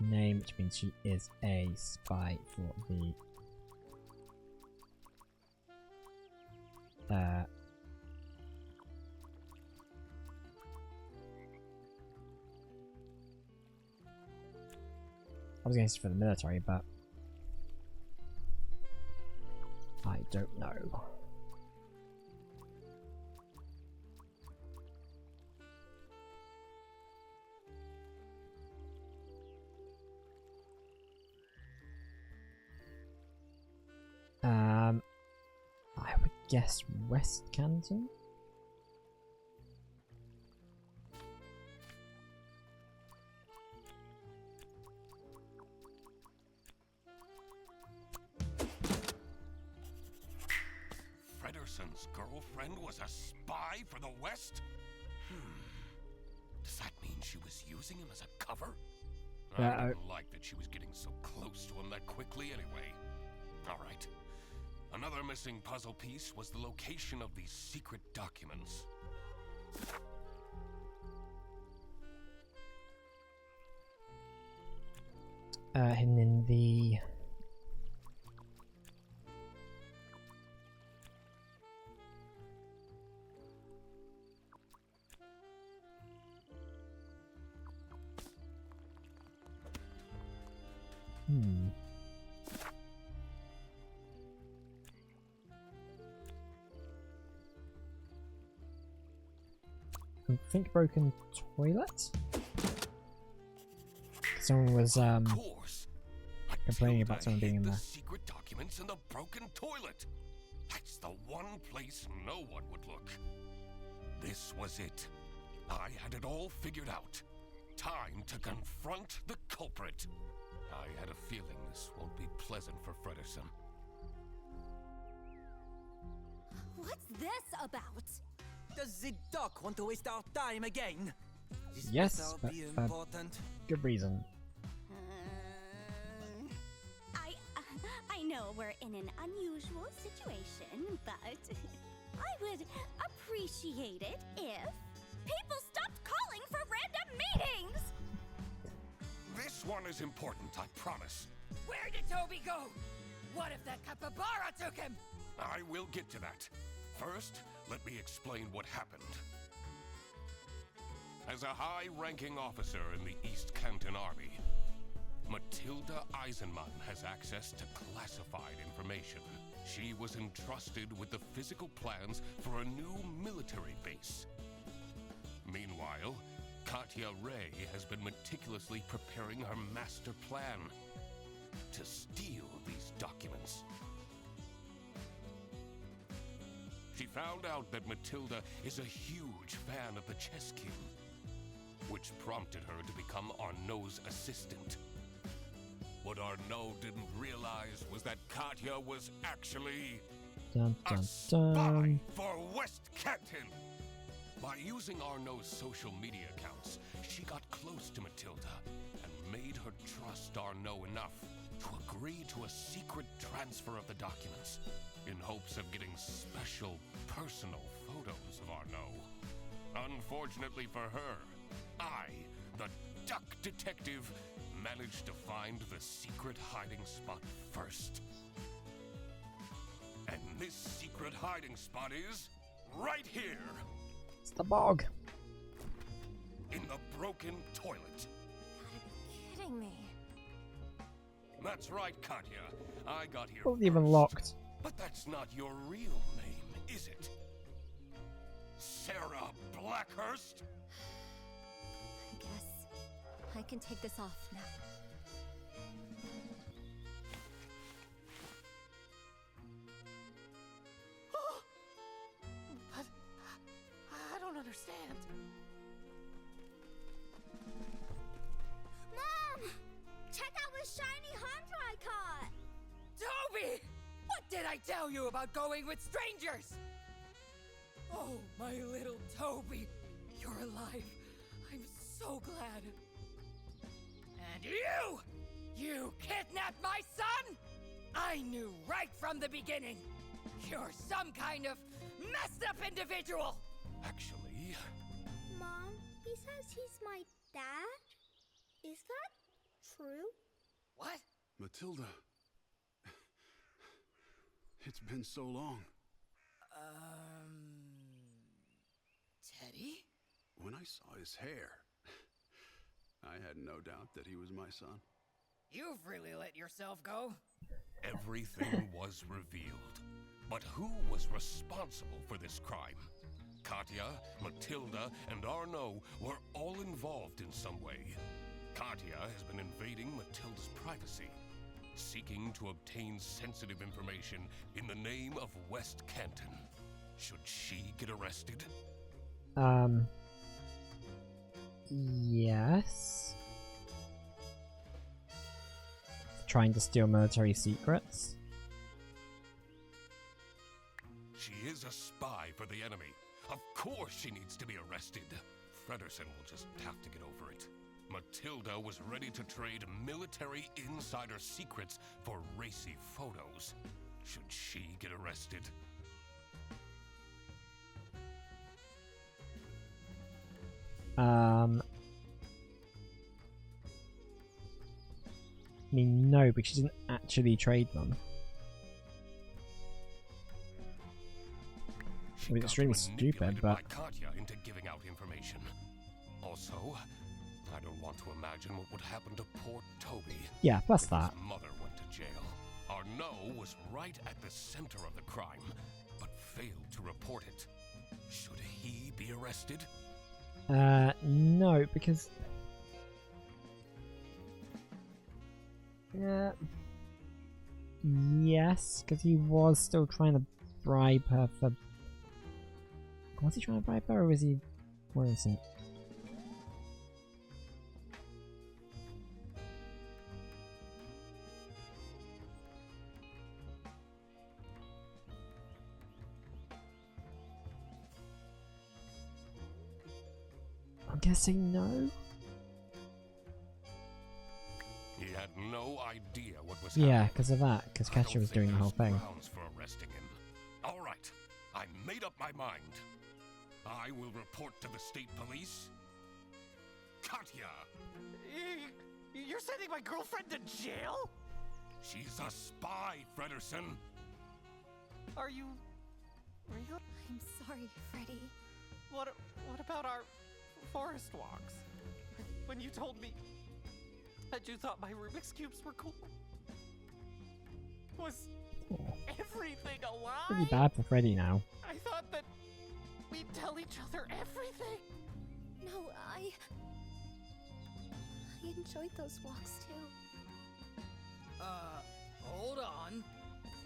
name, which means she is a spy for the I was going to say for the military, but I don't know. I would guess West Canton? Frederson's girlfriend was a spy for the West? Does that mean she was using him as a cover? I didn't like that she was getting so close to him that quickly anyway. Alright. Another missing puzzle piece was the location of these secret documents. Hidden in the... I think broken toilet? Someone was complaining about someone being in there. The secret documents in the broken toilet. That's the one place no one would look. This was it. I had it all figured out. Time to confront the culprit. I had a feeling this won't be pleasant for Frederson. What's this about? Does the doc want to waste our time again? This Yes, better but be for important. good reason. I know we're in an unusual situation, but I would appreciate it if people stopped calling for random meetings! This one is important, I promise. Where did Toby go? What if that capybara took him? I will get to that. First, let me explain what happened. As a high-ranking officer in the East Canton Army, Matilda Eisenman has access to classified information. She was entrusted with the physical plans for a new military base. Meanwhile, Katya Ray has been meticulously preparing her master plan to steal these documents. She found out that Matilda is a huge fan of the Chess King, which prompted her to become Arnaud's assistant. What Arnaud didn't realize was that Katya was actually a spy for West Canton. By using Arnaud's social media accounts, she got close to Matilda and made her trust Arnaud enough to agree to a secret transfer of the documents in hopes of getting special personal photos of Arnaud. Unfortunately for her, I, the duck detective, managed to find the secret hiding spot first. And this secret hiding spot is right here. It's the bog. In the broken toilet. Gotta be kidding me. That's right, Katya. I got here Not even first. locked. But that's not your real name, is it? Sarah Blackhurst? I guess I can take this off now. But I don't understand. Mom! Check out this shiny hunter I caught! Toby! What did I tell you about going with strangers? Oh, my little Toby. You're alive. I'm so glad. And you! You kidnapped my son? I knew right from the beginning. You're some kind of messed up individual. Actually, Mom, he says he's my dad? Is that true? What? Matilda. It's been so long. Teddy? When I saw his hair, I had no doubt that he was my son. You've really let yourself go. everything was revealed. But who was responsible for this crime? Katya, Matilda, and Arnaud were all involved in some way. Katya has been invading Matilda's privacy, seeking to obtain sensitive information in the name of West Canton. Should she get arrested? Yes. Trying to steal military secrets? She is a spy for the enemy. Of course she needs to be arrested. Fredersen will just have to get over it. Matilda was ready to trade military insider secrets for racy photos. Should she get arrested? I mean, no, because she didn't actually trade them. I mean, it's extremely stupid, but... by Katya into giving out information. Also, I don't want to imagine what would happen to poor Toby. Yeah, plus that. His mother went to jail. Arnaud was right at the center of the crime, but failed to report it. Should he be arrested? No, because... yes, because he was still trying to bribe her for... Was he trying to bribe her, or was he... wasn't? I'm guessing no? He had no idea what was Yeah, happening. because of that, because Katya was doing the whole thing. Grounds for arresting him. All right, I made up my mind. I will report to the state police. Katya! You're sending my girlfriend to jail? She's a spy, Fredersen. Are you real? I'm sorry, Freddy. What about our forest walks? When you told me that you thought my Rubik's Cubes were cool. Was everything a lie? Pretty bad for Freddy now. I thought that we'd tell each other everything. No, I enjoyed those walks too. Hold on.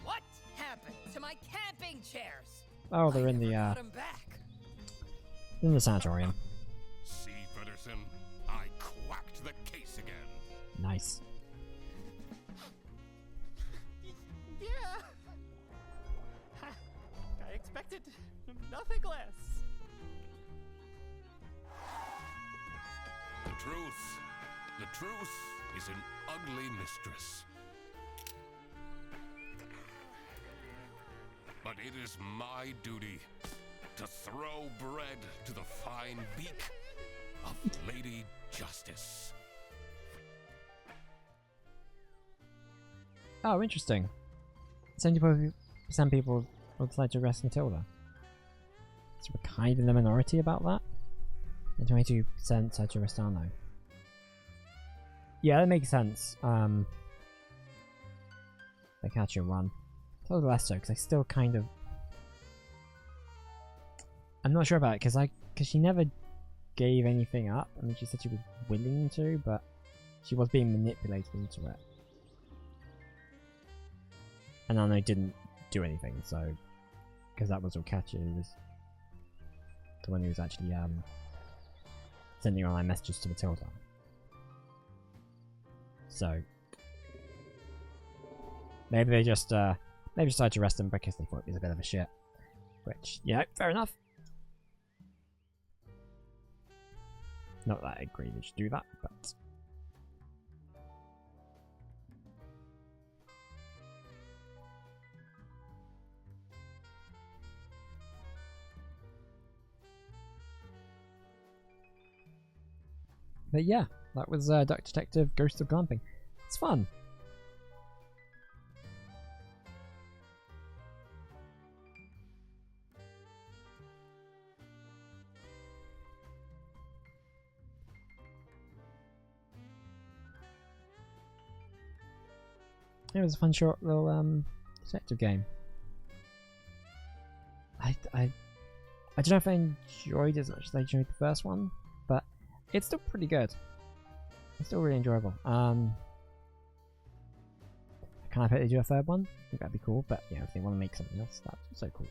What happened to my camping chairs? Oh, they're in the sanatorium. See, Fredderson, I quacked the case again. Nice. Yeah. I expected nothing less. The truth is an ugly mistress. But it is my duty to throw bread to the fine beak of Lady Justice. Oh, interesting. 70% people will decide to arrest Matilda. So we're kind of in the minority about that. And 22% decide to arrest Arno. Yeah, that makes sense. They catch and run. It's a little less so, because I still kind of... I'm not sure about it, because she never gave anything up. I mean, she said she was willing to, but she was being manipulated into it. And Arno didn't do anything, so... Because that was Okachi, who was the one who was actually sending online messages to Matilda. So... Maybe they just decided to arrest him because they thought he was a bit of a shit. Which, yeah, fair enough. Not that I agree they should do that, but... But yeah, that was Duck Detective Ghost of Glamping. It's fun. It was a fun short little detective game. I don't know if I enjoyed it as much as I enjoyed the first one, but it's still pretty good. It's still really enjoyable. I kind of hope they do a third one. I think that'd be cool, but yeah, if they want to make something else, that's also cool.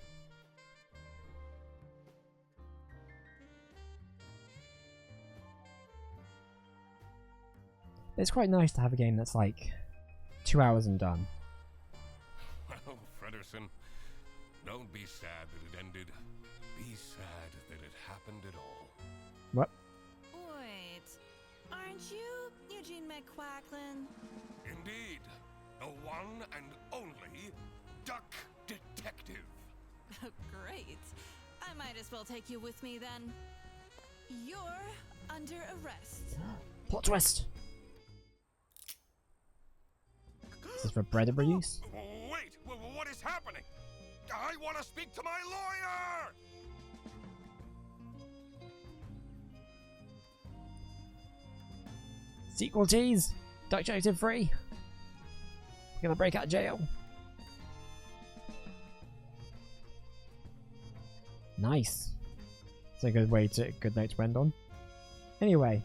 It's quite nice to have a game that's like 2 hours and done. Well, Fredderson, don't be sad that it ended. Be sad that it happened at all. What? Wait, aren't you Eugene McQuacklin? Indeed, the one and only Duck Detective. Great. I might as well take you with me then. You're under arrest. Plot twist! Is this for bread use? Wait, what is happening? I want to speak to my lawyer! Sequel tease! Duck Detective 3! We're gonna break out of jail. Nice. It's a good good note to end on. Anyway.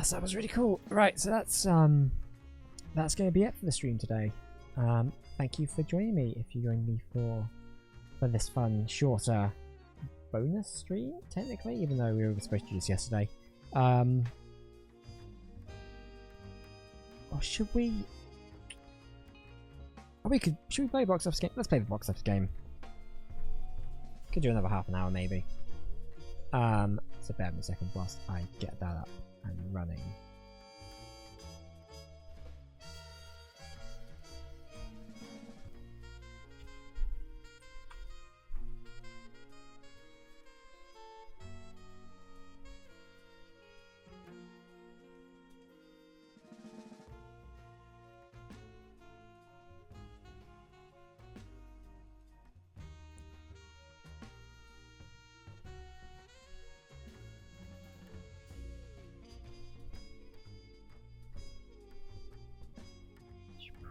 So that was really cool. Right, so that's gonna be it for the stream today. Thank you for joining me if you joined me for this fun, shorter bonus stream, technically, even though we were supposed to do this yesterday. Or should we? Should we play box office game? Let's play the box office game. Could do another half an hour maybe. So bear with me a second whilst I get that up and running.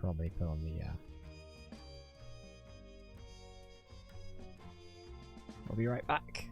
Probably put on the I'll be right back.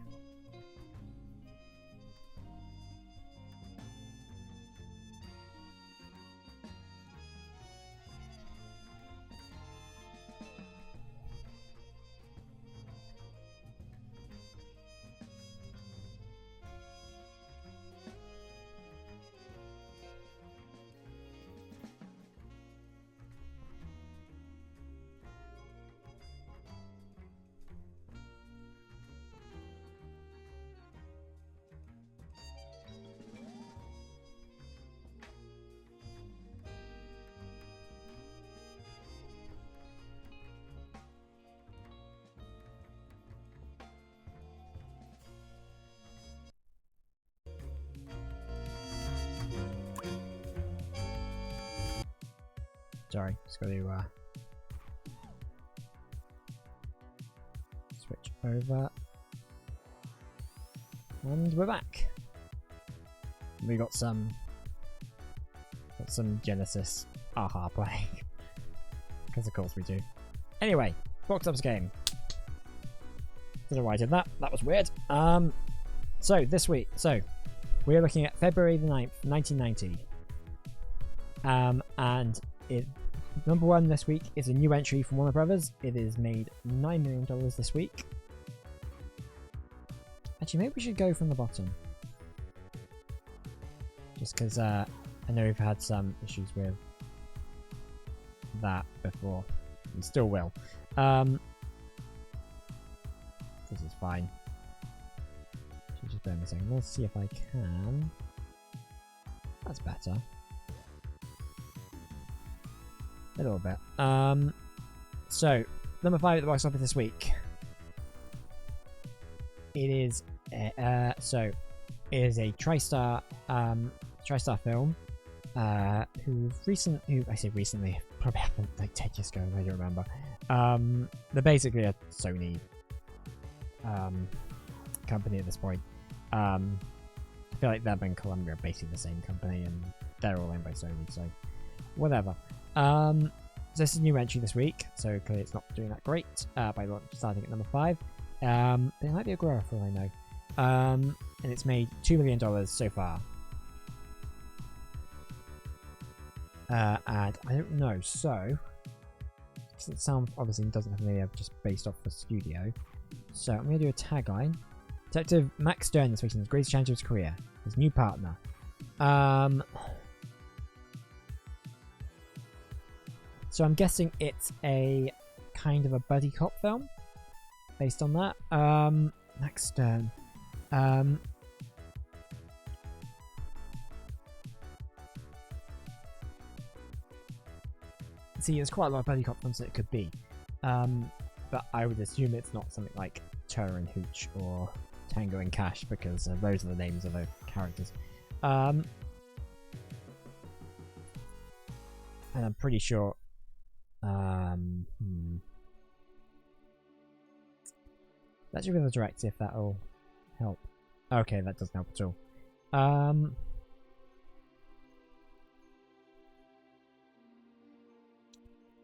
Sorry, just got to switch over. And we're back. We got some Genesis aha playing. Because of course we do. Anyway, box office game. Don't know why I did that. That was weird. So this week, we're looking at February the 9th, 1990. And number one this week is a new entry from Warner Brothers. It is made $9 million this week. Actually, maybe we should go from the bottom. Just because I know we've had some issues with that before. We still will. This is fine. Just bear me a second. We'll see if I can. That's better. A little bit. So, number 5 at the box office this week. It is it is a TriStar film. Who I say recently, probably happened like 10 years ago, I don't remember. They're basically a Sony company at this point. I feel like them and Columbia are basically the same company, and they're all owned by Sony, so whatever. So this is a new entry this week, so clearly it's not doing that great. By starting at number 5. But it might be a grower for all I know. And it's made $2 million so far. And I don't know, so it sounds obviously doesn't have any just based off the studio. So I'm going to do a tagline. Detective Max Stern is facing his greatest challenge of his career, his new partner. So I'm guessing it's a kind of a buddy cop film based on that. Max Stern. See, there's quite a lot of buddy cop films that it could be. But I would assume it's not something like Turner and Hooch or Tango and Cash, because those are the names of the characters. And I'm pretty sure... Let's reveal the director if that'll help. Okay, that doesn't help at all.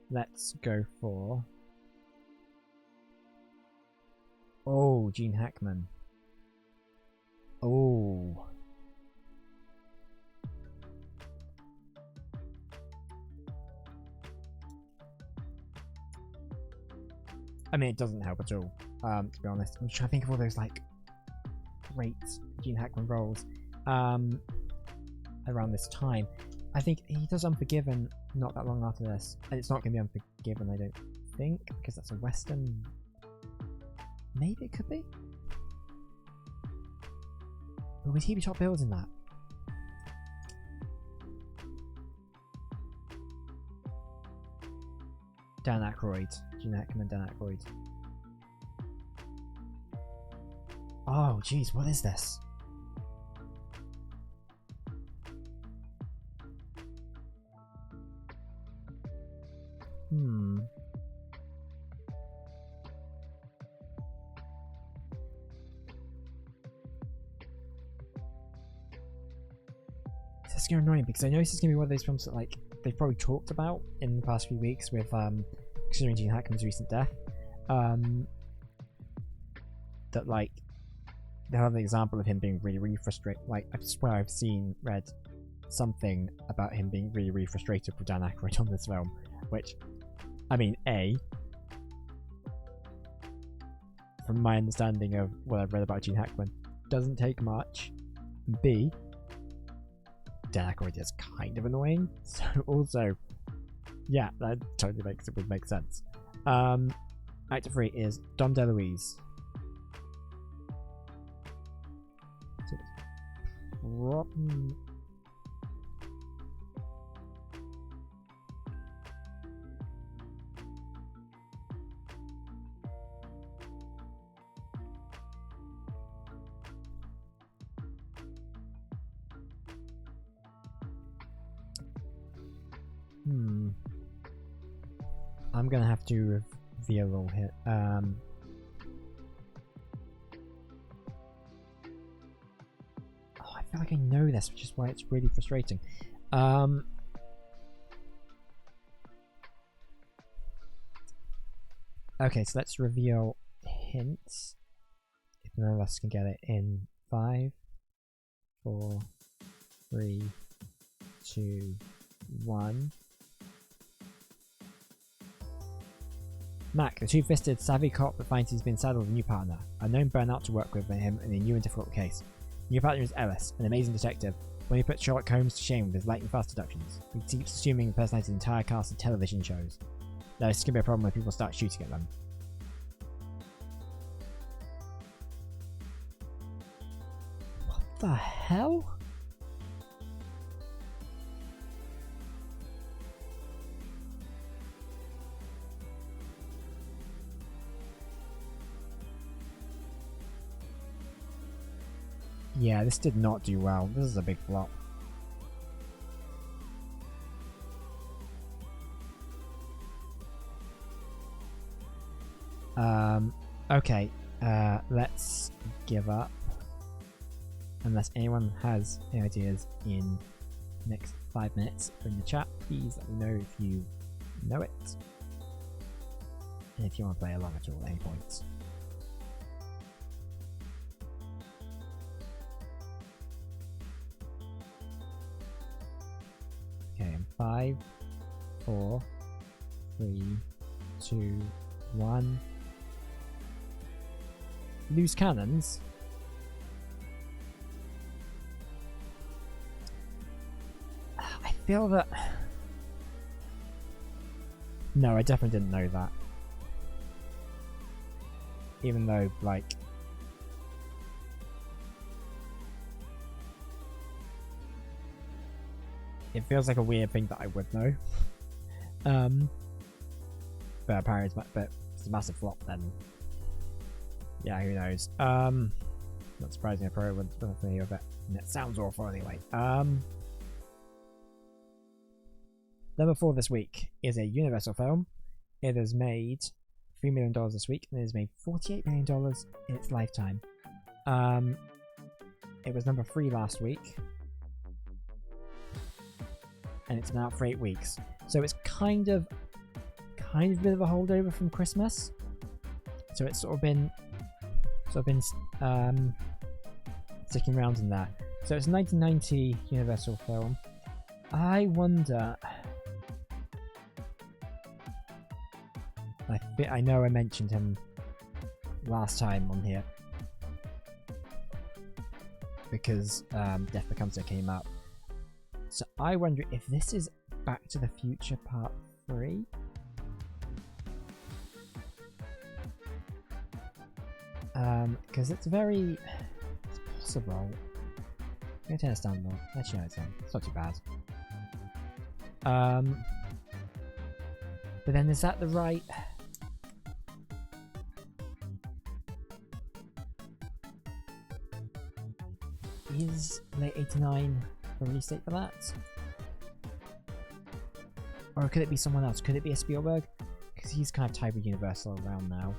Let's go for... Oh, Gene Hackman. Oh. I mean, it doesn't help at all, to be honest. I'm trying to think of all those, like, great Gene Hackman roles around this time. I think he does Unforgiven not that long after this. And it's not going to be Unforgiven, I don't think, because that's a Western. Maybe it could be? Or would he be top billed in that? Dan Aykroyd. Gene Hackman, Dan Aykroyd. Oh, jeez, what is this? That's gonna be annoying because I know this is gonna be one of those films that like they've probably talked about in the past few weeks with considering Gene Hackman's recent death. That like they'll have an example of him being really frustrated. Like I swear I've read something about him being really frustrated with Dan Aykroyd on this film, which I mean, A, from my understanding of what I've read about Gene Hackman, doesn't take much. B, Dan Aykroyd is kind of annoying, so also, yeah, that totally would make sense. Actor 3 is Dom DeLuise. I'm gonna have to reveal all here. Oh, I feel like I know this, which is why it's really frustrating. Okay, so let's reveal hints. If none of us can get it in 5, 4, 3, 2, 1. Mac, the two-fisted, savvy cop that finds he's been saddled with a new partner. A known burnout to work with him in a new and difficult case. New partner is Ellis, an amazing detective. When he puts Sherlock Holmes to shame with his lightning fast deductions, he keeps assuming the personality of the entire cast of television shows. This can be a problem when people start shooting at them. What the hell? Yeah, this did not do well. This is a big flop. Okay, let's give up. Unless anyone has any ideas in the next 5 minutes in the chat, please let me know if you know it. And if you want to play along at all at any points. Okay, 5, 4, 3, 2, 1. Loose cannons? I feel that... No, I definitely didn't know that. Even though, like... It feels like a weird thing that I would know. But apparently it's a massive flop then. Yeah, who knows. Not surprising, I probably wouldn't think of it. And it sounds awful anyway. Number 4 this week is a Universal film. It has made $3 million this week, and it has made $48 million in its lifetime. It was number 3 last week. And it's been out for 8 weeks. So it's kind of a bit of a holdover from Christmas. So it's sort of been sticking around in there. So it's a 1990 Universal film. I wonder... I know I mentioned him last time on here. Because Death Becomes Her came up. So I wonder if this is Back to the Future Part 3? Because it's possible. I'm going to turn this down more. Actually, no, it's not too bad. But then is that the right... Is late 89 the release date for that? Or could it be someone else? Could it be a Spielberg? Because he's kind of tied with Universal around now.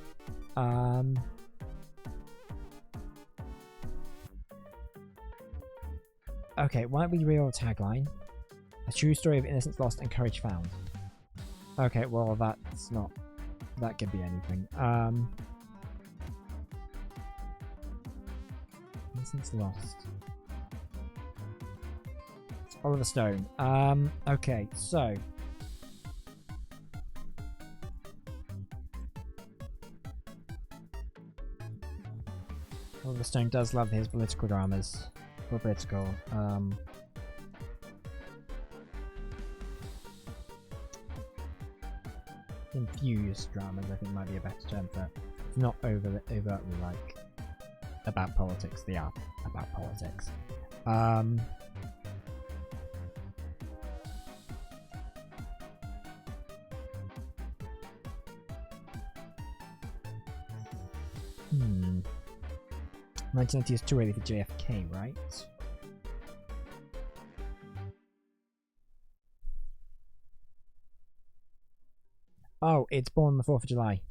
Okay, why don't we read the tagline? A true story of innocence lost and courage found. Okay, well that's not... That could be anything. Innocence lost. Oliver Stone. Okay, so... Oliver Stone does love his political dramas. Political, infused dramas, I think might be a better term for it. It's not overtly like about politics, they are about politics. Hmm. 1990 is too early for JFK, right? Oh, it's born on the 4th of July.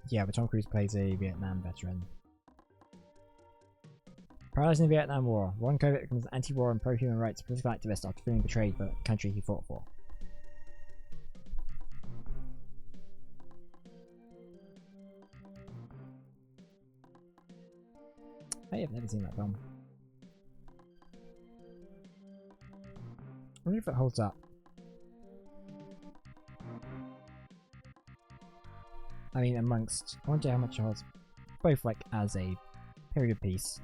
Yeah, but Tom Cruise plays a Vietnam veteran. Paralyzed in the Vietnam War, Ron Kovic becomes an anti-war and pro-human rights political activist after feeling betrayed by the country he fought for. I have never seen that film. I wonder if it holds up. I mean, amongst... I wonder how much it holds. Both, like, as a period piece.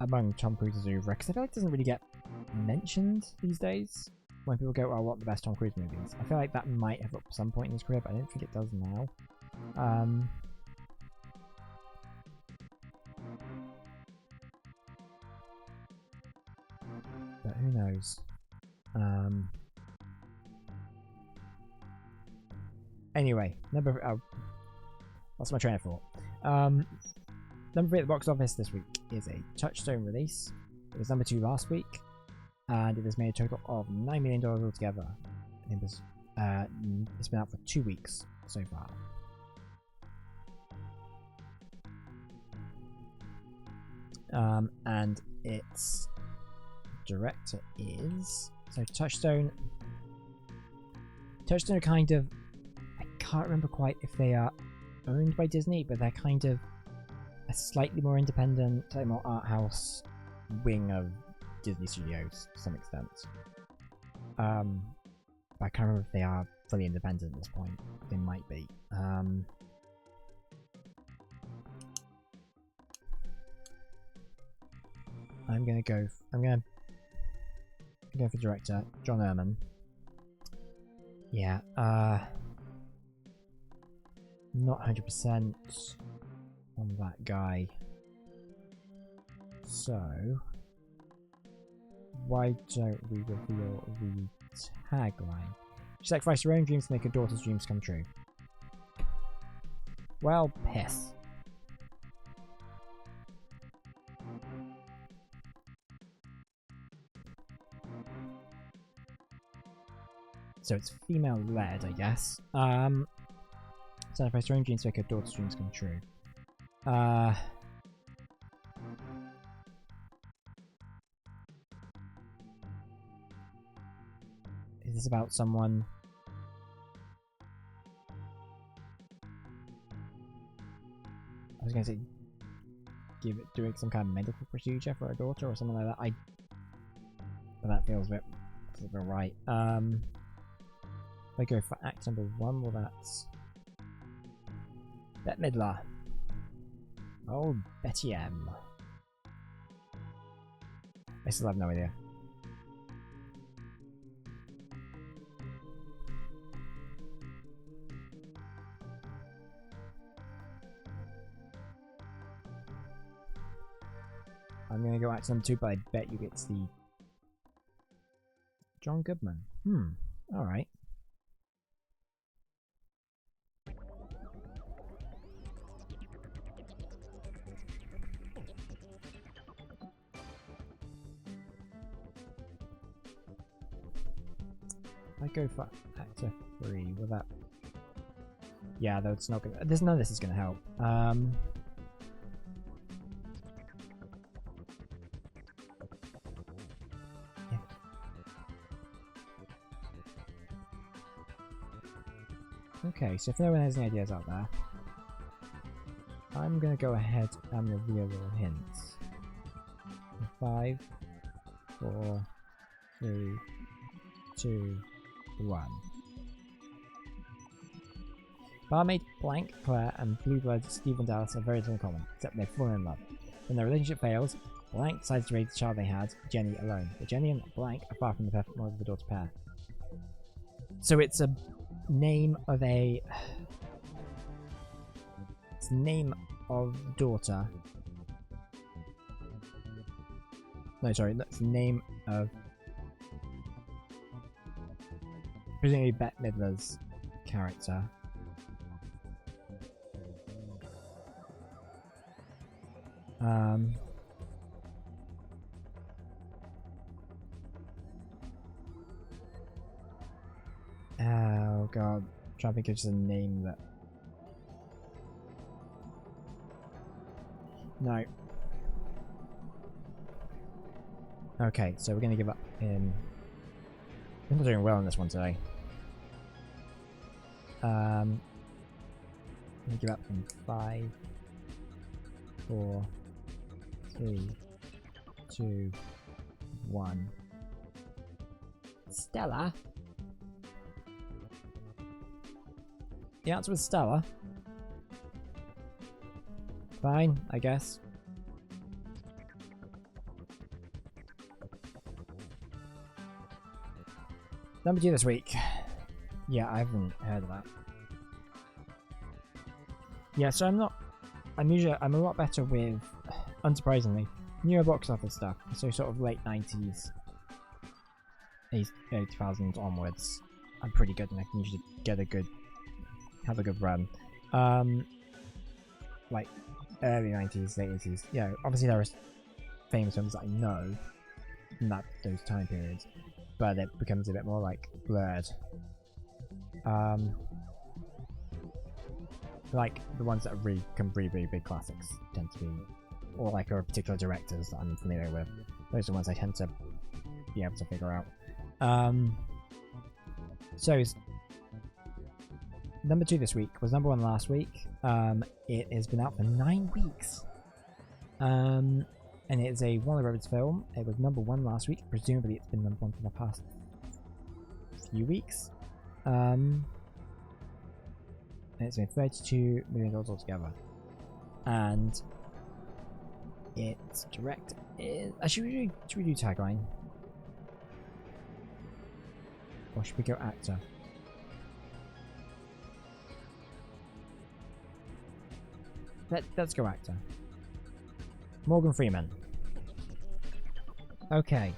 Among Tom Cruise's oeuvre, because I feel like it doesn't really get mentioned these days. When people go, oh, what are the best Tom Cruise movies? I feel like that might have at some point in his career, but I don't think it does now. But who knows? Anyway, that's my train of thought. Number 3 at the box office this week is a Touchstone release. It was number 2 last week, and it has made a total of $9 million altogether. It was, it's been out for 2 weeks so far. And its director is... So Touchstone are kind of... I can't remember quite if they are owned by Disney, but they're kind of a slightly more independent, slightly more art house wing of Disney Studios to some extent. But I can't remember if they are fully independent at this point. They might be. I'm gonna go for director John Erman. Yeah, not 100% on that guy. So why don't we reveal the tagline? She sacrificed her own dreams to make her daughter's dreams come true. Well, piss. So it's female-led, I guess. Sacrificed her own dreams to make her daughter's dreams come true. Is this about someone... I was going to say doing some kind of medical procedure for her daughter or something like that. But that feels a bit right. If I go for act number 1, well that's... Bette Midler. Oh, Betty M. I still have no idea. I'm gonna go act number 2, but I bet you it's the... John Goodman. Alright. I go for actor 3, will that... Yeah, though it's not gonna... none of this is gonna help. Yeah. Okay, so if no one has any ideas out there, I'm gonna go ahead and reveal little hints. 5, 4, 3, 2, 1. Barmaid Blank, Claire, and Blueblood Stephen Dallas have very little in common, except they've fallen in love. When their relationship fails, Blank decides to raise the child they had, Jenny, alone. But Jenny and Blank are far from the perfect model of the daughter pair. So it's a name of a... It's the name of daughter. No, sorry, that's the name of... presumably Bette Midler's character. God, I'm trying to think of just a name that. No. Okay, so we're gonna give up in. I'm not doing well on this one today. I'm gonna give up in 5, 4, 3, 2, 1. Stella? The answer was Stella. Fine, I guess. Number 2 this week. Yeah, I haven't heard of that. Yeah, so I'm a lot better with, unsurprisingly, newer box office stuff. So sort of late 90s, early 2000s onwards. I'm pretty good and I can usually have a good run. Like early 90s, late 80s. Yeah, obviously there are famous films that I know from those time periods, but it becomes a bit more like blurred. Like the ones that are become really big classics tend to be, or like are particular directors that I'm familiar with. Those are the ones I tend to be able to figure out. So number 2 this week was number 1 last week. It has been out for 9 weeks. And it is a Warner Brothers film. It was number 1 last week. Presumably it's been number 1 for the past few weeks. And it's made $32 million altogether. And its director is... Should we do tagline? Or should we go actor? Let's go actor. Morgan Freeman. Okay.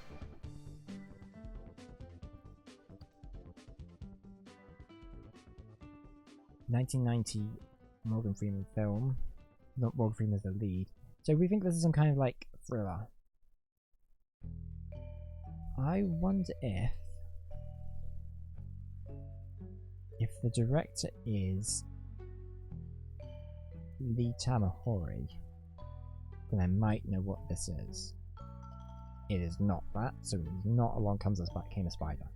...1990 Morgan Freeman film. Not Morgan Freeman as the lead. So we think this is some kind of like thriller. I wonder if the director is Lee Tamahori, then I might know what this is. It is not that, so it is not Along Comes a Came a Spider.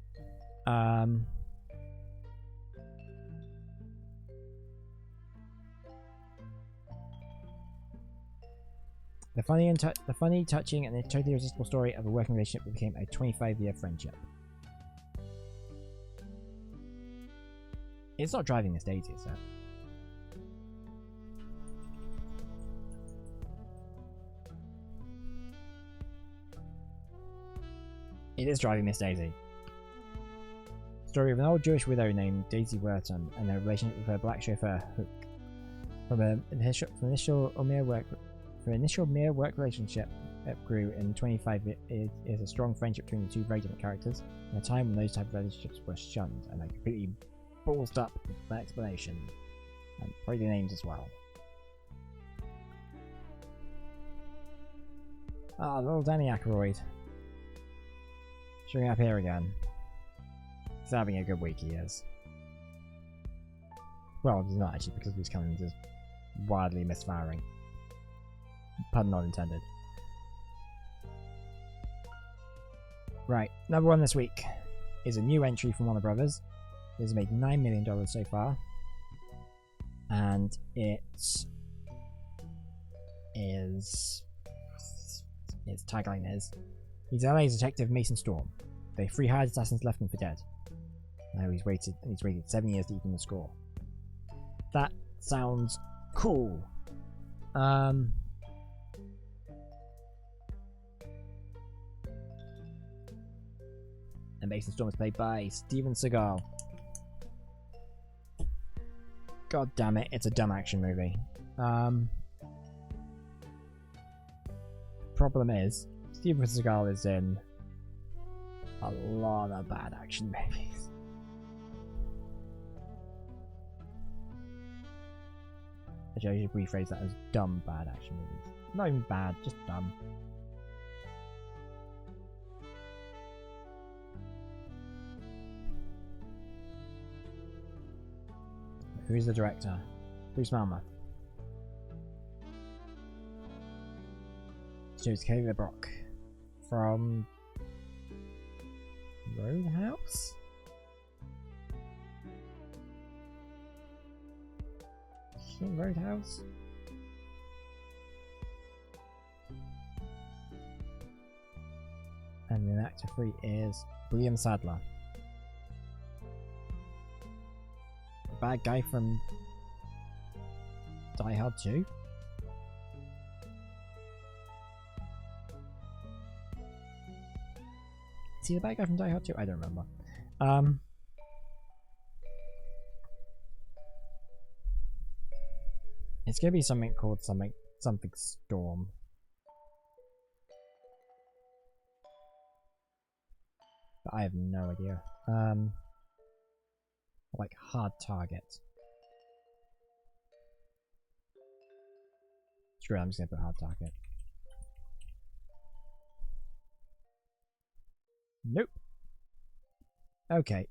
The funny, touching, and totally irresistible story of a working relationship that became a 25-year friendship. It's not Driving Miss Daisy, is it? It is Driving Miss Daisy. Story of an old Jewish widow named Daisy Wharton and her relationship with her black chauffeur Hook. From initial mere work relationship, it grew in 25 years a strong friendship between the two very different characters, in a time when those type of relationships were shunned, and a completely ballsed up explanation, and probably the names as well. Ah, little Danny Aykroyd. Showing up here again. He's having a good week, he is. Well, he's not actually, because he's coming just wildly misfiring. Pun not intended. Right, number 1 this week is a new entry from Warner Brothers. It has made $9 million so far. And its tagline is, he's LA's detective Mason Storm. The 3 hired assassins left him for dead. Now he's waited 7 years to even the score. That sounds cool. And Mason Storm is played by Steven Seagal. God damn it, it's a dumb action movie. Problem is, Steven Seagal is in a lot of bad action movies. Actually, I should rephrase that as dumb bad action movies. Not even bad, just dumb. Who is the director? Bruce Malmuth. Studios Caleb Brock from Roadhouse? Roadhouse? And then actor 3 is William Sadler. The bad guy from Die Hard 2? Is he the bad guy from Die Hard 2? I don't remember. It's gonna be something called something Storm. But I have no idea. Like Hard Target. Screw it, I'm just gonna put Hard Target. Nope. Okay,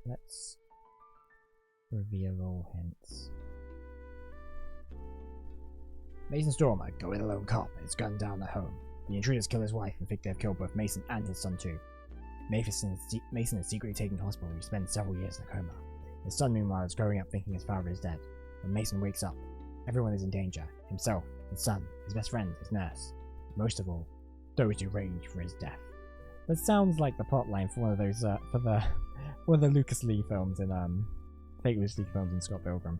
let's reveal all hints. Mason Storm, a go-it-alone cop, has gunned down the home. The intruders kill his wife and think they've killed both Mason and his son too. Mason is secretly taken to hospital where he spends several years in a coma. His son, meanwhile, is growing up thinking his father is dead. When Mason wakes up, everyone is in danger. Himself, his son, his best friend, his nurse. Most of all, those who arranged for his death. That sounds like the plotline for one of those, one of the Lucas Lee films in, fake Lucas Lee films in Scott Pilgrim.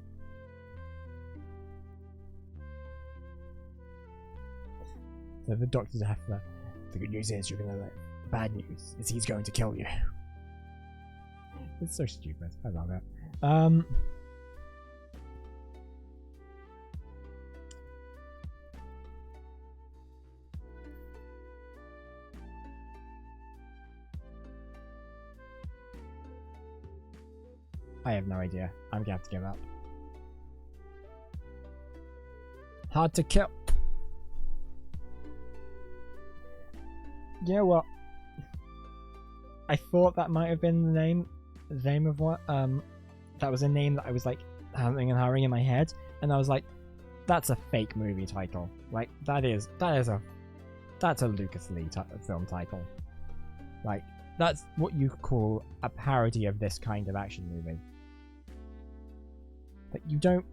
So the doctor's after. The good news is you're gonna live. The bad news is he's going to kill you. It's so stupid. I love it. I have no idea. I'm gonna have to give up. Hard to kill. You know what? I thought that might have been the name of what, that was a name that I was like having and hurrying in my head, and I was like, that's a fake movie title. Like, that's a Lucas Lee film title. Like, that's what you call a parody of this kind of action movie. But you don't...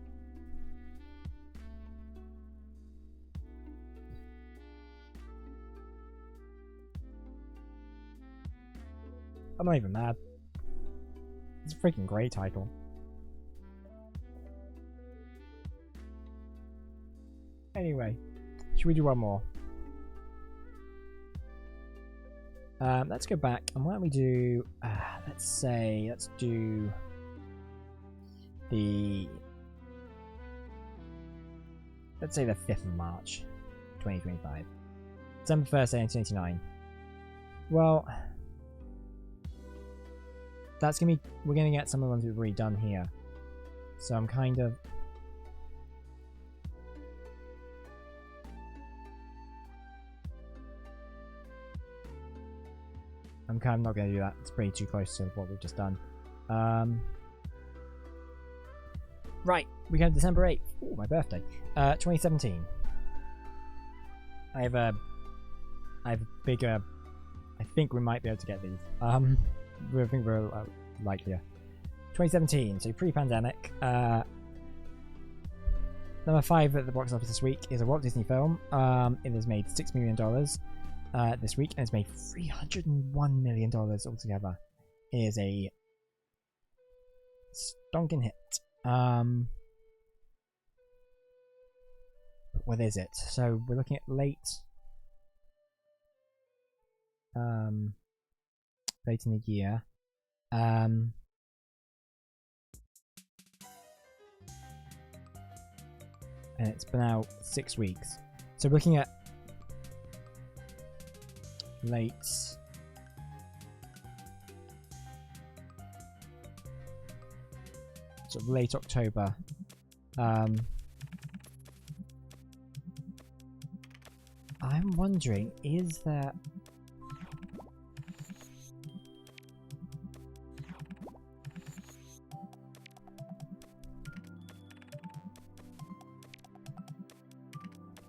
I'm not even mad. It's a freaking great title. Anyway, should we do one more? Let's go back, and why don't we do, let's do the, let's say the 5th of March, 2025. December 1st, 1989. Well, that's gonna be, we're gonna get some of the ones we've already done here. So I'm kind of not going to do that. It's pretty too close to what we've just done. Right, we have December 8th. Ooh, my birthday. 2017. I have a bigger... I think we might be able to get these. I think we're likelier. 2017, so pre-pandemic. Number 5 at the box office this week is a Walt Disney film. It has made $6 million this week, and it's made $301 million altogether. It is a stonking hit. What is it? So we're looking at late in the year. And it's been out 6 weeks. So we're looking at late sort of late October. I'm wondering, is there...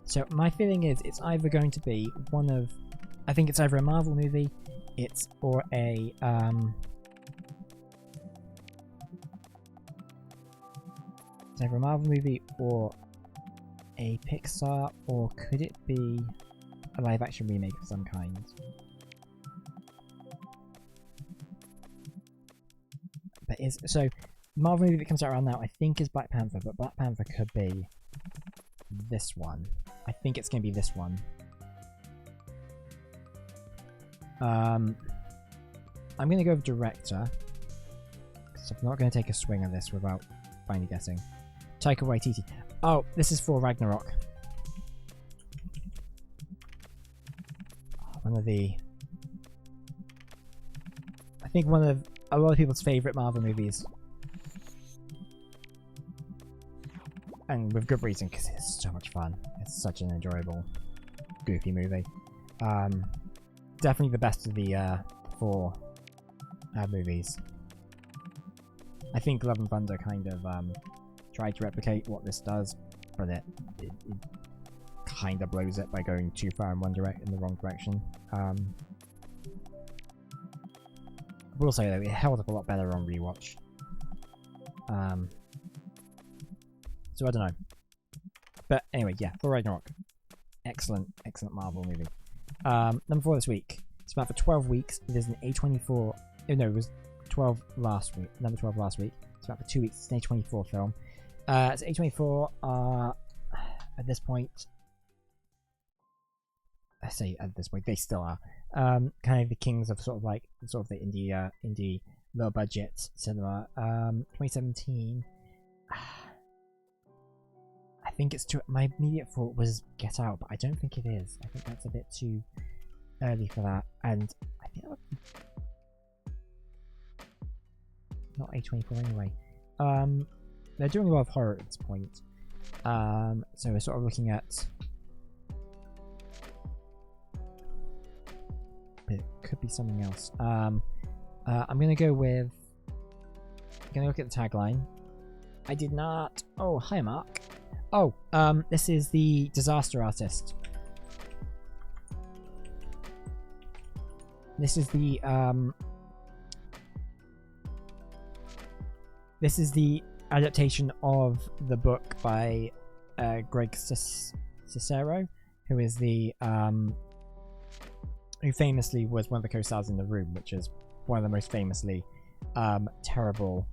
So my feeling is it's either going to be one of... I think it's either a Marvel movie, or a... It's either a Marvel movie or a Pixar, or could it be a live action remake of some kind? But so Marvel movie that comes out around now I think is Black Panther, but Black Panther could be this one. I think it's going to be this one. I'm going to go with director, because I'm not going to take a swing at this without finally guessing. Taika Waititi. Oh, this is for Ragnarok. One of the... I think one of a lot of people's favourite Marvel movies. And with good reason, because it's so much fun. It's such an enjoyable, goofy movie. Definitely the best of the 4 movies. I think Love and Thunder kind of tried to replicate what this does, but it kind of blows it by going too far in the wrong direction. I will say though, it held up a lot better on rewatch. So I don't know. But anyway, yeah, Thor Ragnarok. Excellent, excellent Marvel movie. Number 4 this week. It's about for 12 weeks. It is an A24... Oh, no, it was 12 last week. Number 12 last week. It's about for 2 weeks. It's an A24 film. So A24 at this point... I say at this point, they still are. Kind of the kings of sort of the indie low budget cinema. 2017... I think it's too... My immediate thought was Get Out, but I don't think it is. I think that's a bit too early for that. And I think that would be... Not A24 anyway. They're doing a lot of horror at this point. So we're sort of looking at... It could be something else. I'm going to go with... I'm going to look at the tagline. I did not... Oh, hi Mark. Oh, this is the Disaster Artist. This is the adaptation of the book by Greg Cicero, who is the who famously was one of the co-stars in The Room, which is one of the most famously terrible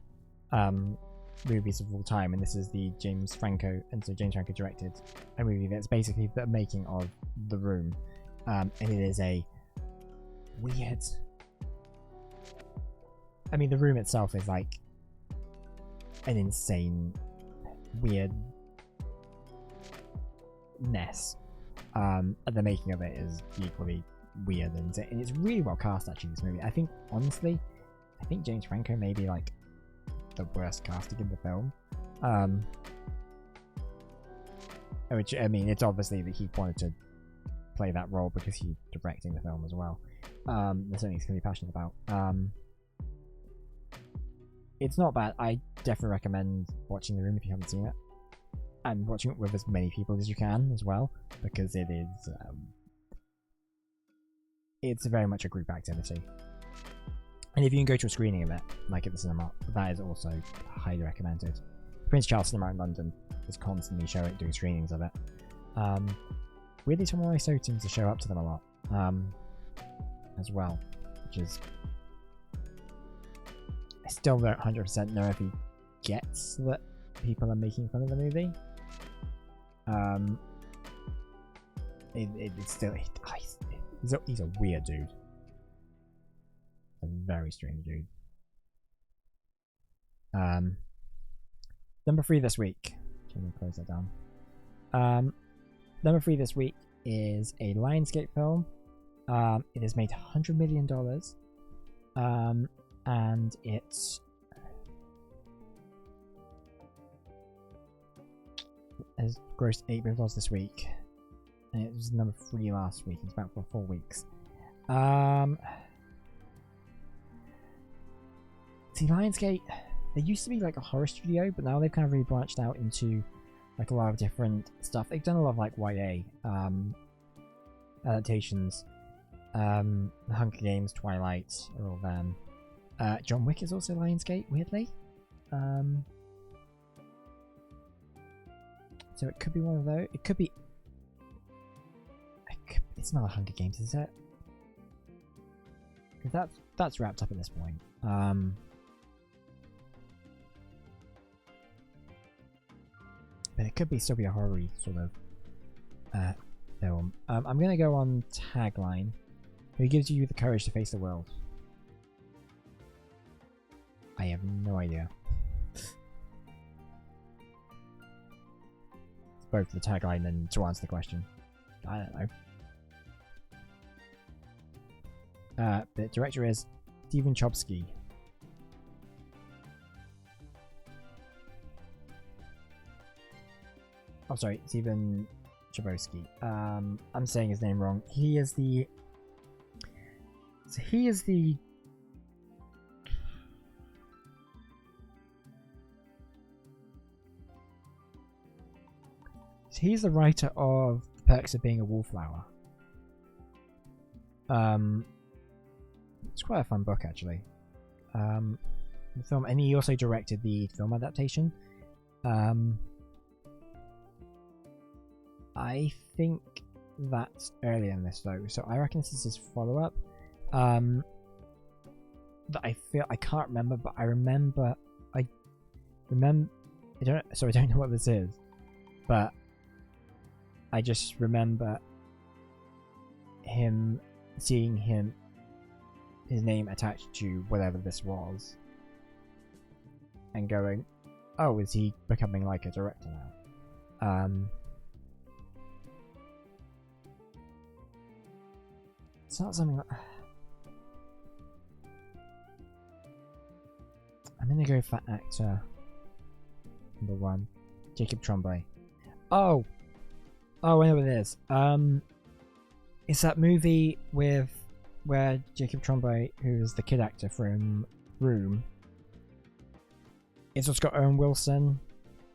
movies of all time, and this is the James Franco directed a movie that's basically the making of The Room, and it is a weird... I mean, The Room itself is like an insane, weird mess, and the making of it is equally weird, and it's really well cast actually, this movie. I think, honestly, James Franco may be like the worst casting in the film, which, I mean, it's obviously that he wanted to play that role because he's directing the film as well. That's something he's going to be passionate about. It's not bad. I definitely recommend watching The Room if you haven't seen it, and watching it with as many people as you can as well, because it is it's very much a group activity. And if you can go to a screening of it, like at the cinema, that is also highly recommended. Prince Charles Cinema in London is constantly doing screenings of it. Weirdly, some of my so seems to show up to them a lot as well, which is... I still don't 100% know if he gets that people are making fun of the movie. It's still... He's a weird dude. A very strange dude. Number 3 this week. Let me close that down. Number 3 this week is a Lionsgate film. It has made $100 million. And it has grossed $8 million this week. And it was number 3 last week. It's about for 4 weeks. See, Lionsgate, they used to be like a horror studio, but now they've kind of really branched out into like a lot of different stuff. They've done a lot of like YA adaptations. The Hunger Games, Twilight are all them. John Wick is also Lionsgate, weirdly. So it could be one of those. It could be. It's not a Hunger Games, is it? Because that's wrapped up at this point. But it could still be a horror sort of film. I'm gonna go on tagline. Who gives you the courage to face the world? I have no idea. It's both the tagline and to answer the question. I don't know. The director is Steven Chbosky. Oh, sorry, Steven Chbosky. I'm saying his name wrong. He is the He's the writer of The Perks of Being a Wallflower. It's quite a fun book, actually. The film, and he also directed the film adaptation. I think that's earlier in this though, so I reckon this is his follow-up. That I can't remember, but I don't know what this is, but I just remember seeing his name attached to whatever this was, and going, oh, is he becoming like a director now? It's not something that... I'm gonna go for actor number 1, Jacob Tremblay. Oh, I know what it is. It's that movie where Jacob Tremblay, who's the kid actor from Room, it's also got Owen Wilson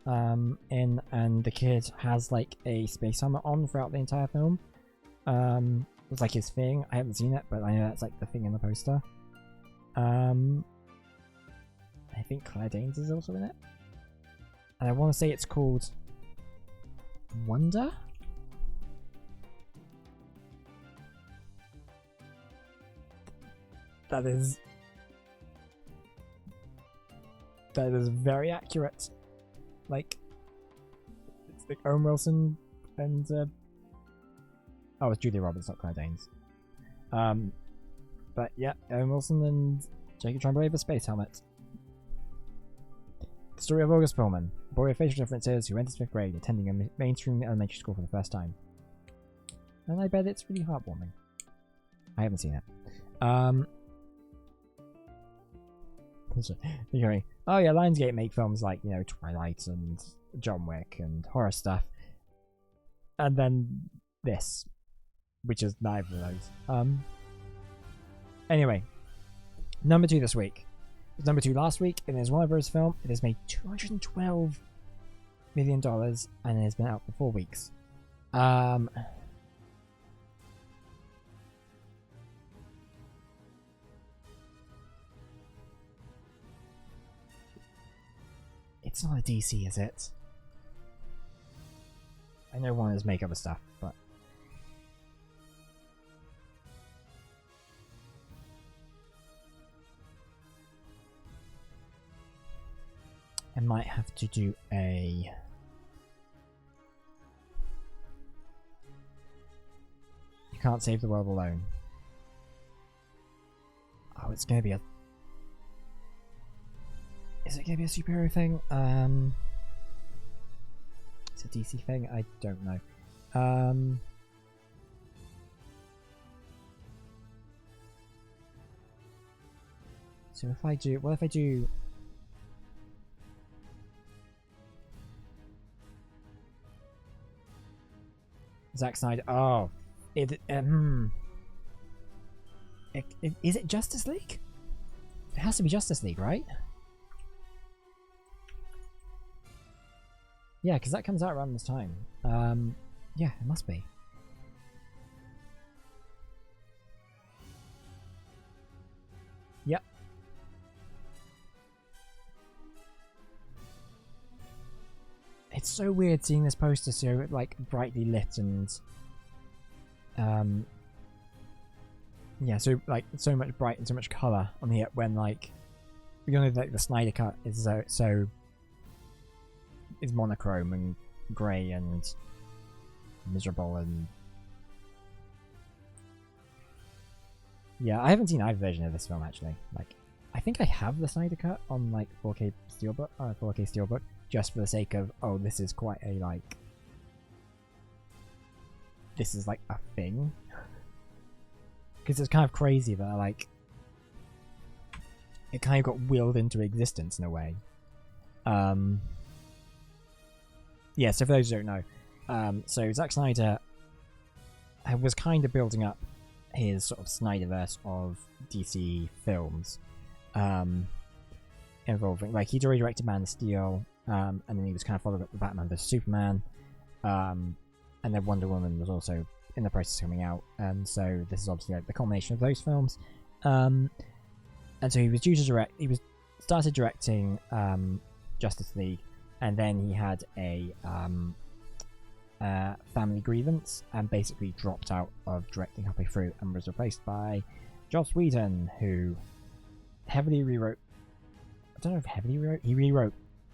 in, and the kid has like a space helmet on throughout the entire film. It's like his thing. I haven't seen it, but I know that's like the thing in the poster. I think Claire Danes is also in it, and I want to say it's called Wonder. That is very accurate. Like, it's like Owen Wilson and oh, it's Julia Roberts, not Claire Danes. But yeah, Owen Wilson and Jacob Tremblay with a space helmet. The story of August Pullman, a boy with facial differences who enters 5th grade, attending a mainstream elementary school for the first time. And I bet it's really heartwarming. I haven't seen it. You're going, oh yeah, Lionsgate make films like, you know, Twilight and John Wick and horror stuff. And then this, which is neither of those. Anyway, number 2 this week. It was number 2 last week, and it is Warner Bros. Film. It has made $212 million, and it has been out for 4 weeks. It's not a DC, is it? I know Warner's make other stuff, but I might have to do a... You can't save the world alone. Oh, it's gonna be a... Is it gonna be a superhero thing? It's a DC thing? I don't know. So if I do... What if I do... Zack Snyder. Oh, is it Justice League? It has to be Justice League, right? Yeah, because that comes out around this time. Yeah, it must be. Yep. It's so weird seeing this poster so like brightly lit and yeah, so like so much bright and so much color on here when like you know like the Snyder cut is so is monochrome and grey and miserable and yeah, I haven't seen either version of this film actually. Like, I think I have the Snyder cut on like 4K Steelbook, just for the sake of this is quite a like this is like a thing, because it's kind of crazy that like it kind of got willed into existence in a way. Yeah, so for those who don't know, so Zack Snyder was kind of building up his sort of Snyderverse of DC films, involving like he'd already directed Man of Steel, and then he was kind of following up with Batman vs Superman, and then Wonder Woman was also in the process of coming out, and so this is obviously like the culmination of those films, and so he was due to direct. He was started directing Justice League, and then he had a family grievance and basically dropped out of directing halfway through and was replaced by Joss Whedon, who heavily rewrote. I don't know if heavily rewrote. He rewrote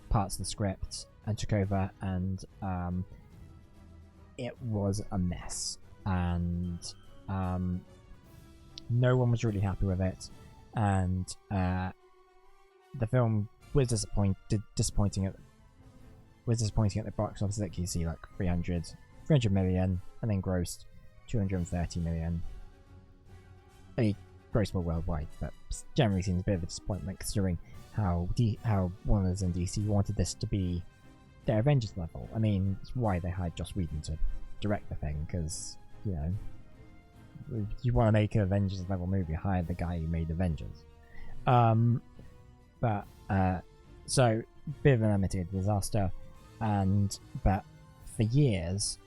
parts of the script and took over, and it was a mess, and no one was really happy with it, and the film was disappointing at the box office. Like you see, like 300 million, and then grossed 230 million. He grossed more worldwide, but generally seems a bit of a disappointment considering how Warner's and DC wanted this to be their Avengers level. I mean, it's why they hired Joss Whedon to direct the thing, because you know, if you want to make an Avengers level movie, hire the guy who made Avengers. So bit of an unmitigated disaster. But for years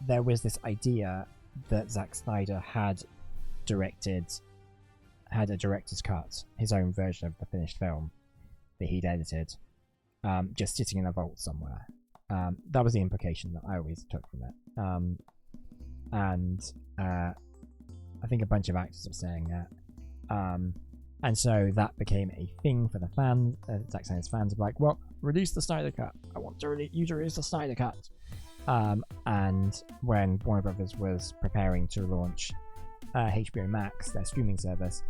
there was this idea that Zack Snyder had a director's cut, his own version of the finished film that he'd edited, just sitting in a vault somewhere. That was the implication that I always took from it. I think a bunch of actors were saying that. And so that became a thing for the fans. Zack Snyder's fans were like, well, release the Snyder Cut. I want you to release the Snyder Cut. And when Warner Brothers was preparing to launch HBO Max, their streaming service,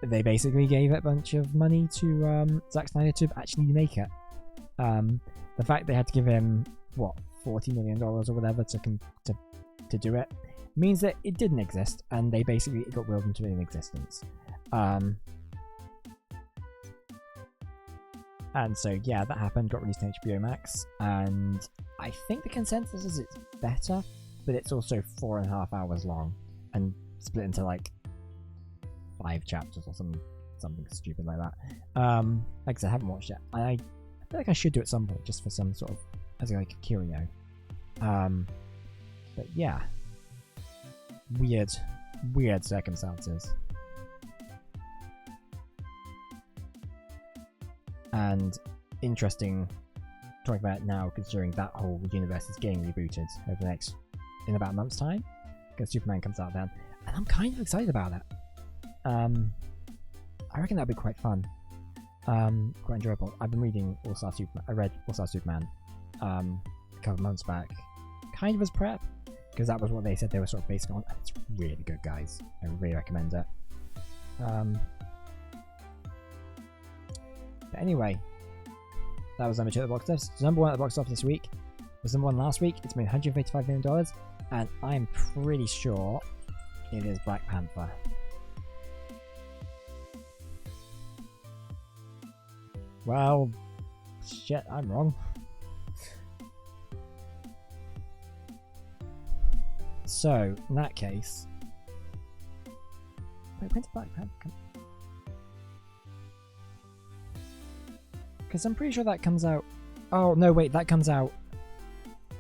they basically gave a bunch of money to Zack Snyder to actually make it. The fact they had to give him, $40 million or whatever to do it, means that it didn't exist, and they basically got willed into an existence. And so yeah, that happened, got released on HBO Max, and I think the consensus is it's better, but it's also 4.5 hours long and split into like 5 chapters or something stupid like that. Like I said, I haven't watched it. I feel like I should do it at some point, just for some sort of as like a curio. But yeah, weird circumstances. And interesting talking about it now, considering that whole universe is getting rebooted in about a month's time, because Superman comes out then, and I'm kind of excited about it. I reckon that'd be quite fun, quite enjoyable. I've been reading All-Star Superman. I read All-Star Superman a couple of months back, kind of as prep, because that was what they said they were sort of based on. It's really good, guys. I really recommend it. But anyway, that was number 2 at the box office. So number 1 at the box office this week was number 1 last week. It's made $155 million, and I'm pretty sure it is Black Panther. Well, shit, I'm wrong. So, in that case... Wait, when did Black Panther come? Because I'm pretty sure that comes out... Oh, no, wait, that comes out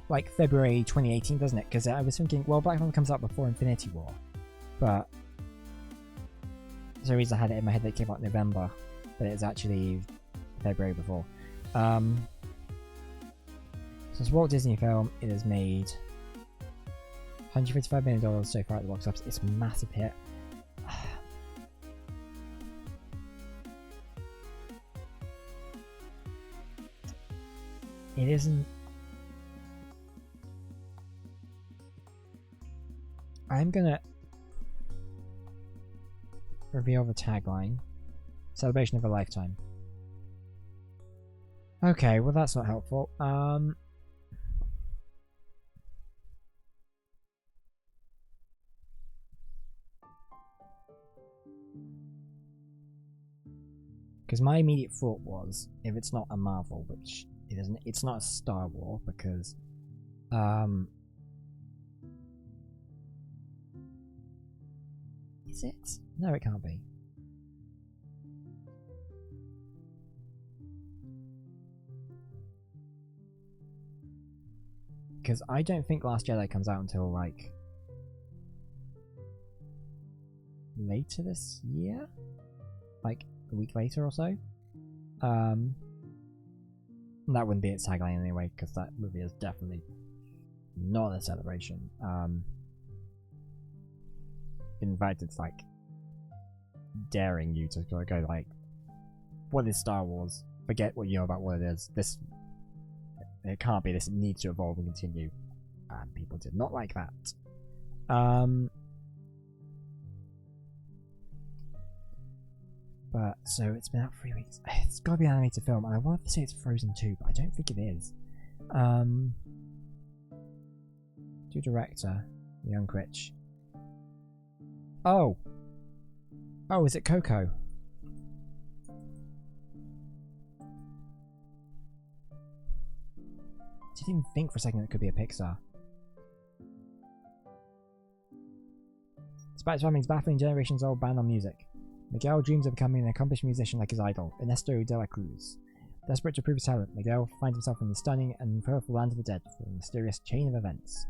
like February 2018, doesn't it? Because I was thinking, well, Black Panther comes out before Infinity War. But... For some reason I had it in my head that it came out in November. But it's actually February before. So it's a Walt Disney film. It has made $155 million so far at the box office. It's a massive hit. It isn't... I'm gonna reveal the tagline. Celebration of a lifetime. Okay, well that's not helpful. Because my immediate thought was, if it's not a Marvel, which it isn't, it's not a Star Wars, because is it? No, it can't be. Because I don't think Last Jedi comes out until, like, later this year? Like, a week later or so? That wouldn't be its tagline anyway, because that movie is definitely not a celebration. In fact, it's like daring you to go like, what is Star Wars? Forget what you know about what it is. This, it can't be this. It needs to evolve and continue. And people did not like that. But so it's been out 3 weeks. It's got to be an animated film, and I wanted to say it's Frozen 2, but I don't think it is. Do director, Young Critch. Oh, is it Coco? Didn't even think for a second it could be a Pixar. Despite his family's baffling generations-old ban on music, Miguel dreams of becoming an accomplished musician like his idol, Ernesto de la Cruz. Desperate to prove his talent, Miguel finds himself in the stunning and powerful land of the dead through a mysterious chain of events.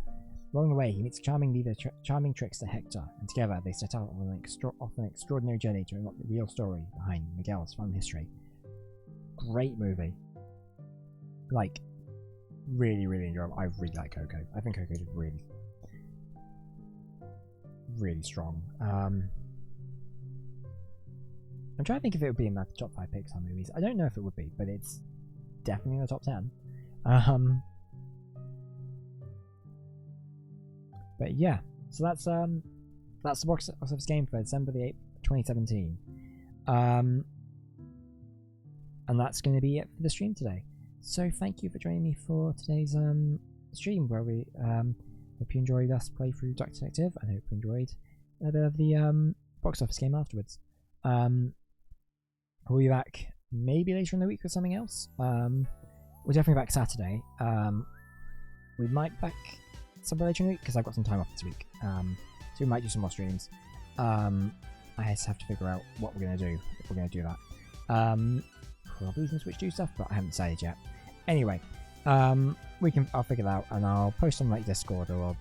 Along the way, he meets charming leader, charming trickster Hector, and together they set out on an extraordinary journey to unlock the real story behind Miguel's family history. Great movie. Like, really, really enjoyable. I really like Coco. I think Coco did really, really strong. I'm trying to think if it would be in that top 5 Pixar movies. I don't know if it would be, but it's definitely in the top 10. But yeah, so that's the box office game for December the 8th, 2017. And that's going to be it for the stream today. So thank you for joining me for today's stream, where we hope you enjoyed us play through Duck Detective, and hope you enjoyed a bit of the box office game afterwards. We'll be back maybe later in the week with something else. We're definitely back Saturday. We might be back somewhere later in the week because I've got some time off this week. So we might do some more streams. I just have to figure out what we're going to do if we're going to do that. Probably some Switch 2 stuff, but I haven't decided yet. Anyway, I'll figure that out, and I'll post on like Discord or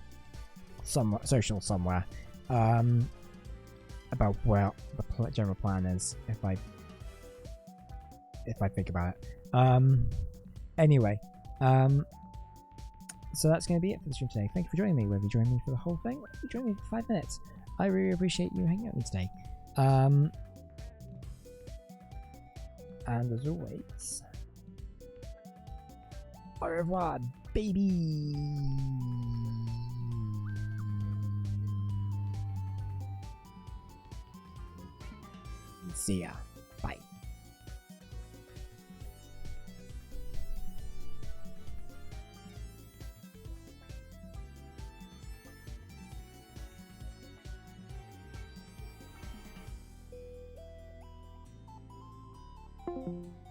some social somewhere about what the general plan is if I think about it. Anyway, so that's going to be it for the stream today. Thank you for joining me. Whether you joined me for the whole thing, or you joined me for 5 minutes, I really appreciate you hanging out with me today. And as always, au revoir, baby. See ya. Bye. Thank you.